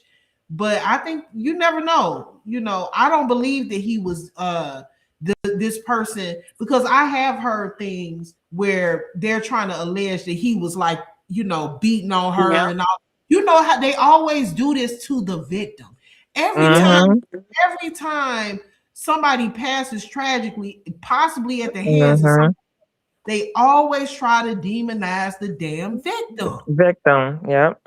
but I think you never know. I don't believe that he was this person because I have heard things where they're trying to allege that he was like, beating on her and all. You know how they always do this to the victim. Every time somebody passes tragically, possibly at the hands of somebody, they always try to demonize the damn victim. Yep.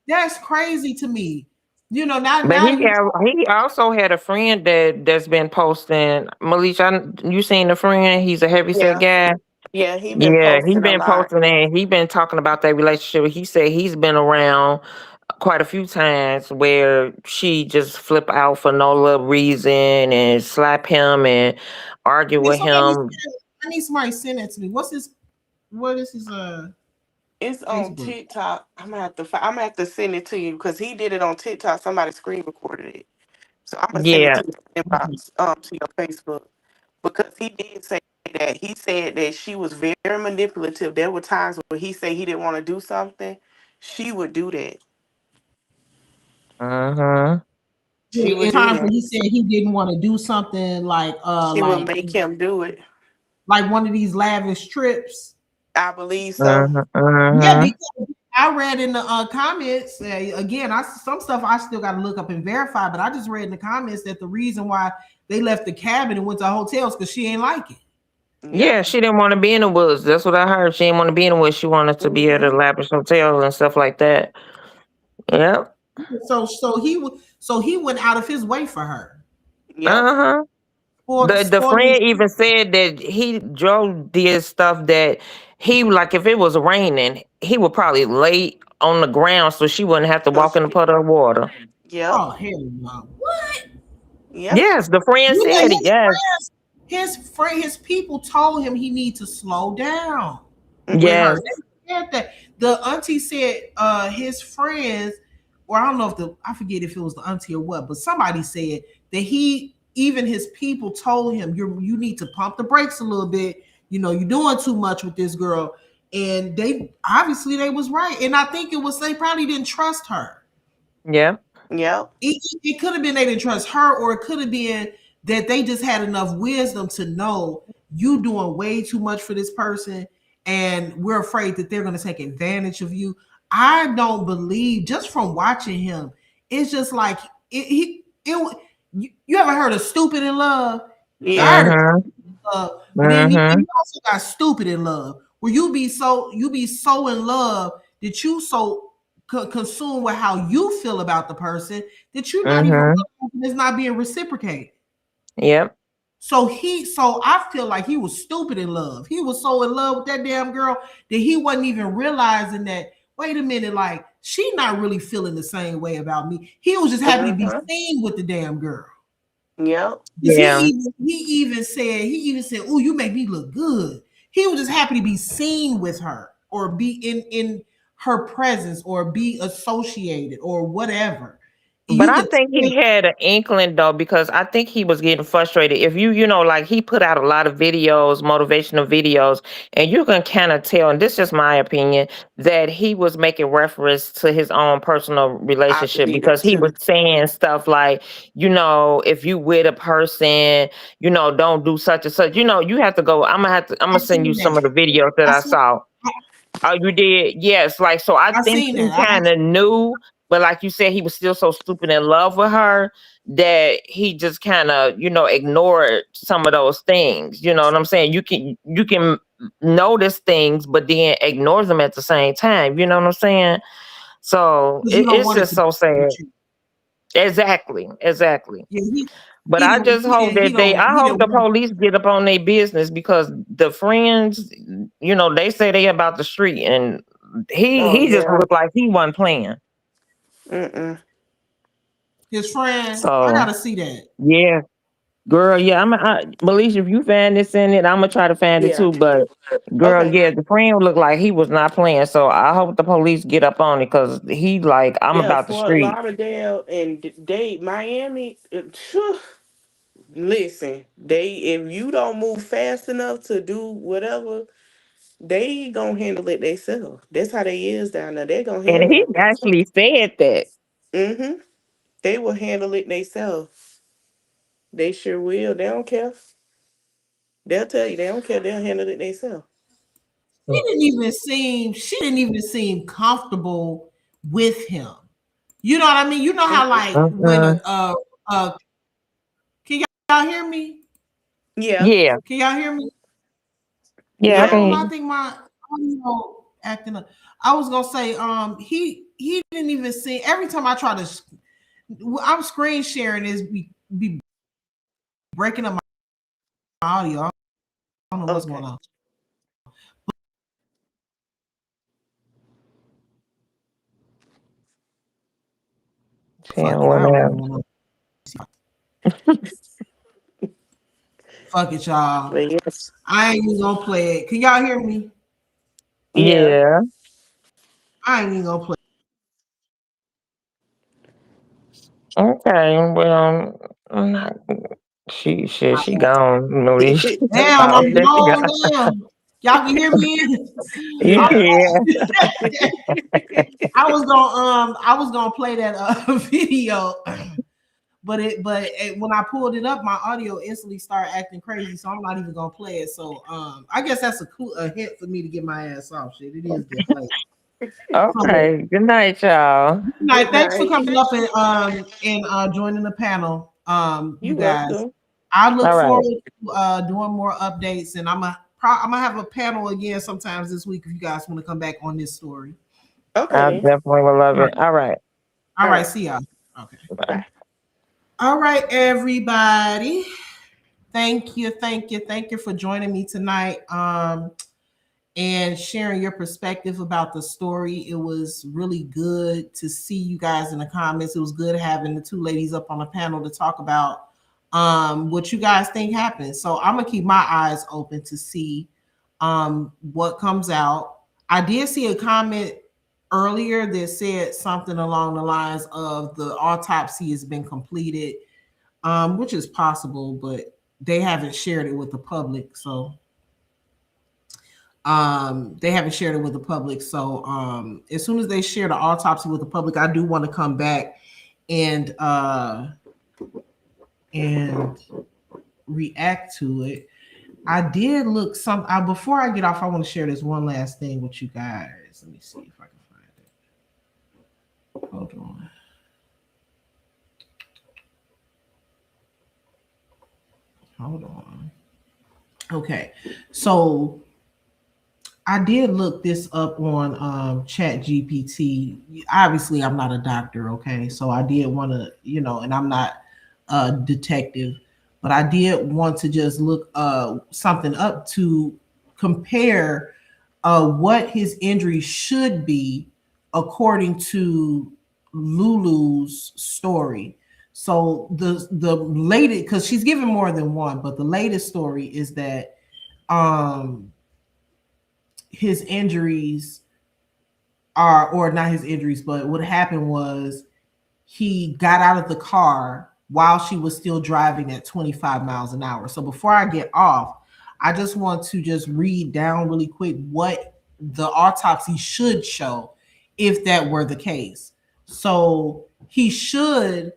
That's crazy to me. But he also had a friend that's been posting. Malisha, you seen the friend? He's a heavyset guy. Yeah, he been Yeah, he posting a been lot. posting and he been talking about that relationship. He said he's been around quite a few times where she just flip out for no little reason and slap him and argue with him. I need somebody to send that to me. What is his It's on Facebook? TikTok. I'm gonna have to send it to you because he did it on TikTok. Somebody screen recorded it. So I'm gonna send it Yeah. to your inbox, to your Facebook. Because he did say that. He said that she was very manipulative. There were times where he said he didn't want to do something. She would do that. She would In do times that. when he said he didn't want to do something She would make him do it. like one of these lavish trips. I believe so. Yeah, because I read in the comments again. Some stuff I still got to look up and verify, but I just read in the comments that the reason why they left the cabin and went to hotels because she ain't like it. Yeah, she didn't want to be in the woods. That's what I heard. She didn't want to be in the woods. She wanted to be at a lavish hotel and stuff like that. Yep. So he went out of his way for her. Yep. The friend even said that Joe did stuff that he, like, if it was raining, he would probably lay on the ground so she wouldn't have to walk in the puddle of water. Yep. Oh hell no! What? Yep. Yes, the friend said it. Yes. His people told him he need to slow down. Yes. The auntie said his friends, or I don't know I forget if it was the auntie or what, but somebody said that even his people told him you need to pump the brakes a little bit. You're doing too much with this girl, and they was right. And I think they probably didn't trust her. Yeah. Yeah. It could have been they didn't trust her, or it could have been that they just had enough wisdom to know you doing way too much for this person, and we're afraid that they're going to take advantage of you. I don't believe, just from watching him, it's just like you ever heard of stupid in love? Yeah. I heard of love. But then you Mm-hmm. also got stupid in love, where you be so in love that you so consumed with how you feel about the person that you're not even Mm-hmm. realizing it's not being reciprocated. Yep. So I feel like he was stupid in love. He was so in love with that damn girl that he wasn't even realizing that, wait a minute, like she not really feeling the same way about me. He was just happy to be seen with the damn girl. Yep. Yeah. He even said, "Oh, you make me look good." He was just happy to be seen with her or be in her presence or be associated or whatever. But You I could think tell. he had an inkling though, because I think he was getting frustrated. If you know, like he put out a lot of videos, motivational videos, and you can kind of tell, and this is just my opinion, that he was making reference to his own personal I relationship believe that because he was too. saying stuff like, you know, if you with a person, you know, don't do such and such. You know, you have to go. I'm gonna I send you seen some of that. the videos that I I seen, saw. Oh, you did? Yes. Like, so I I think seen he that. kind of knew, but like you said, he was still so stupid in love with her that he just kind of, you know, ignored some of those things. You know what I'm saying? You can notice things, but then ignore them at the same time. You know what I'm saying? So Because you don't it's want it just to so be sad. you. Exactly. Exactly. Yeah, But I just hope that I he hope didn't the want. police get up on their business because the friends, you know, they say they about the street and Oh he just yeah. looked like he wasn't playing. Mm-mm. His friend. I So gotta see that. yeah, girl, yeah, Melisha, if you find this in it, I'm gonna try to find it Yeah. too. But girl, Okay. yeah, the friend looked like he was not playing. So I hope the police get up on it because he like I'm Yeah, about the Fort street. Lauderdale and Dade, Miami. Listen, they if you don't move fast enough to do whatever, they gonna handle it themselves. That's how they is down there. They gonna And handle he it themselves. actually said that. Mm-hmm. They will handle it themselves. They sure will. They don't care. They'll tell you they don't care. They'll handle it themselves. She didn't even seem comfortable with him. You know what I mean? You know how like when Uh-uh. uh can y'all hear me? Yeah. Yeah, Can y'all hear me? yeah, I I Yeah. can don't hear know. I you. think my audio acting up. I was gonna say he didn't even see every time I try to I'm screen sharing is be breaking up my audio. I don't know what's going Okay. on. Fuck Damn, it. I what don't else? even want to. Fuck it, y'all. But yes. I ain't even gonna play it. Can y'all hear me? Yeah. Yeah. I ain't even gonna play. Okay. Well, I'm not. She gone. Maurice. Damn, I'm Oh, there she blown gone. down. Y'all can hear me? Yeah. Yeah. I was gonna play that video, but when I pulled it up, my audio instantly started acting crazy, so I'm not even gonna play it. So I guess that's a hint for me to get my ass off. Shit, it is getting late. So, Okay. Good night, y'all. good night. Good Thanks for night. coming up and joining the panel. You You guys. welcome. I look All right. forward to doing more updates, and I'm gonna have a panel again sometimes this week if you guys want to come back on this story. Okay I then. definitely will love All right, it. All right. all All right, right. see y'all. Okay, Bye. all right, everybody. Thank you for joining me tonight. And sharing your perspective about the story. It was really good to see you guys in the comments. It was good having the two ladies up on the panel to talk about what you guys think happened. So I'm gonna keep my eyes open to see what comes out. I did see a comment earlier that said something along the lines of the autopsy has been completed, which is possible, but they haven't shared it with the public. So they haven't shared it with the public. So as soon as they share the autopsy with the public, I do want to come back and react to it. I did look some before I get off, I want to share this one last thing with you guys. Let me see if I can find it. Hold on. Hold on. Okay, so I did look this up on Chat GPT. Obviously, I'm not a doctor, okay? So I did want to, and I'm not a detective, but I did want to just look something up to compare what his injury should be according to Lulu's story. So the latest, because she's given more than one, but the latest story is that his injuries are, or not his injuries, but what happened was he got out of the car while she was still driving at 25 miles an hour. So before I get off, I just want to just read down really quick what the autopsy should show if that were the case. So he should,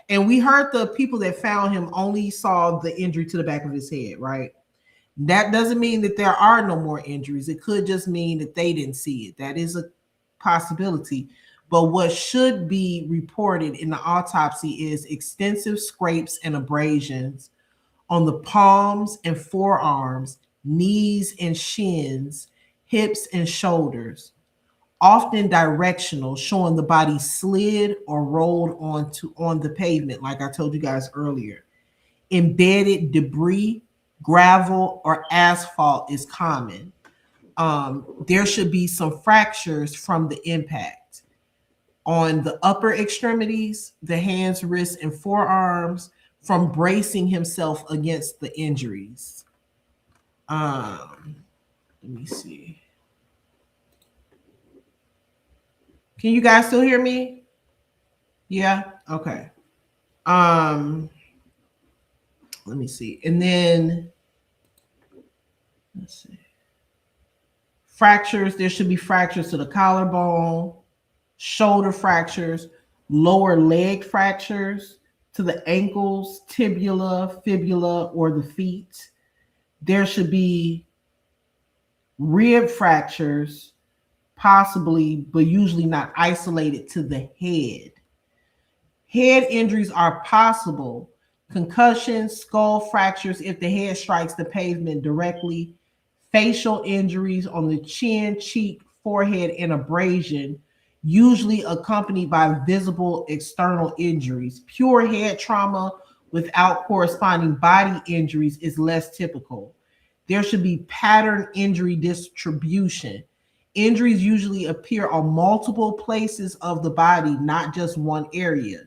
and we heard the people that found him only saw the injury to the back of his head, right? That doesn't mean that there are no more injuries. It could just mean that they didn't see it. That is a possibility. But what should be reported in the autopsy is extensive scrapes and abrasions on the palms and forearms, knees and shins, hips and shoulders, often directional, showing the body slid or rolled on the pavement, like I told you guys earlier. Embedded debris, gravel, or asphalt is common. There should be some fractures from the impact on the upper extremities, the hands, wrists, and forearms from bracing himself against the injuries. Let me see. Can you guys still hear me? Yeah? Okay. Let me see. And then, let's see. Fractures, there should be fractures to the collarbone, shoulder fractures, lower leg fractures to the ankles, tibula, fibula, or the feet. There should be rib fractures, possibly, but usually not isolated to the head. Head injuries are possible. Concussions, skull fractures if the head strikes the pavement directly, facial injuries on the chin, cheek, forehead, and abrasion, usually accompanied by visible external injuries. Pure head trauma without corresponding body injuries is less typical. There should be pattern injury distribution. Injuries usually appear on multiple places of the body, not just one area.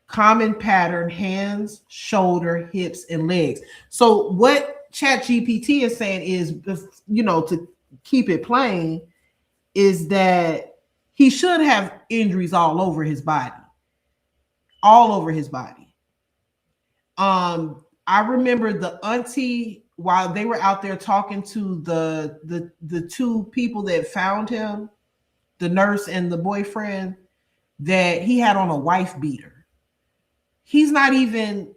Common pattern: hands, shoulder, hips, and legs. So what ChatGPT is saying is, to keep it plain, is that he should have injuries all over his body. All over his body. I remember the auntie, while they were out there talking to the two people that found him, the nurse and the boyfriend, that he had on a wife beater. He's not even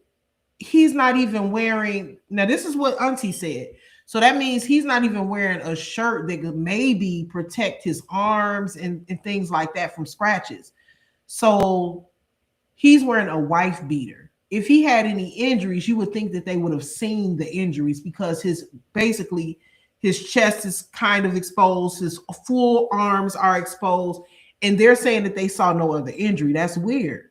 wearing, now this is what auntie said. So that means he's not even wearing a shirt that could maybe protect his arms and things like that from scratches. So he's wearing a wife beater. If he had any injuries, you would think that they would have seen the injuries, because his chest is kind of exposed, his full arms are exposed, and they're saying that they saw no other injury. That's weird.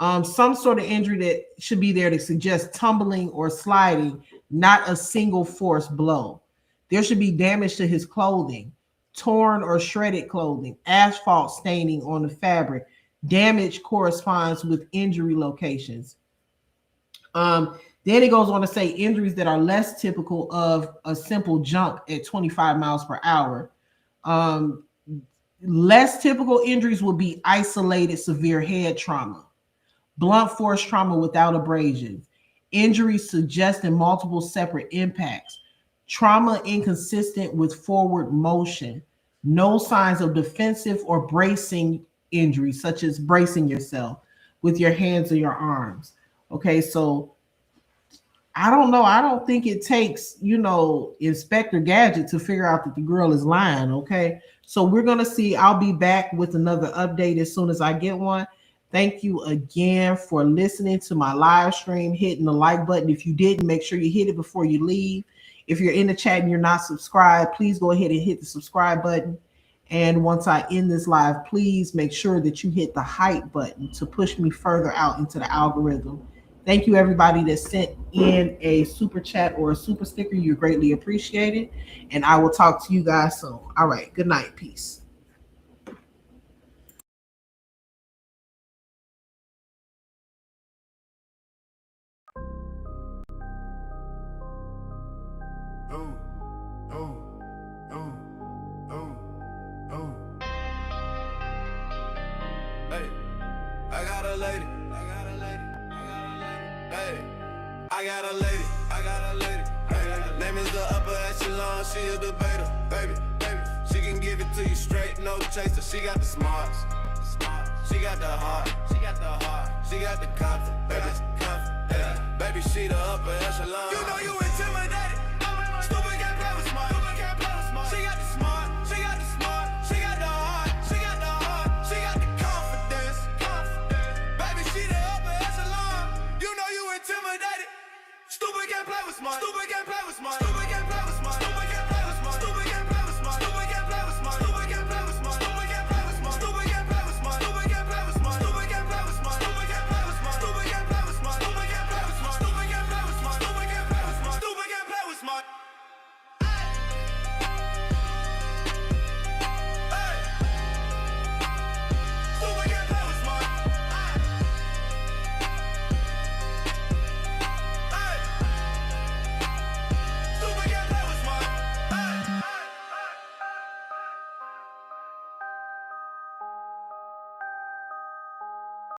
Some sort of injury that should be there to suggest tumbling or sliding, not a single force blow. There should be damage to his clothing, torn or shredded clothing, asphalt staining on the fabric. Damage corresponds with injury locations. Then it goes on to say injuries that are less typical of a simple jump at 25 miles per hour. Less typical injuries would be isolated severe head trauma, blunt force trauma without abrasion, injuries suggesting multiple separate impacts, trauma inconsistent with forward motion, no signs of defensive or bracing injuries, such as bracing yourself with your hands or your arms. Okay, so I don't know. I don't think it takes, Inspector Gadget to figure out that the girl is lying. Okay, so we're going to see. I'll be back with another update as soon as I get one. Thank you again for listening to my live stream, hitting the like button. If you didn't, make sure you hit it before you leave. If you're in the chat and you're not subscribed, please go ahead and hit the subscribe button. And once I end this live, please make sure that you hit the hype button to push me further out into the algorithm. Thank you, everybody that sent in a super chat or a super sticker. You're greatly appreciated. And I will talk to you guys soon. All right. Good night. Peace. I got a lady. Hey, I got a lady. Hey, name is the upper echelon. She a debater, baby. She can give it to you straight, no chaser. She got the smarts. She got the heart. She got the confidence, baby. Baby, she the upper echelon. You know you intimidated.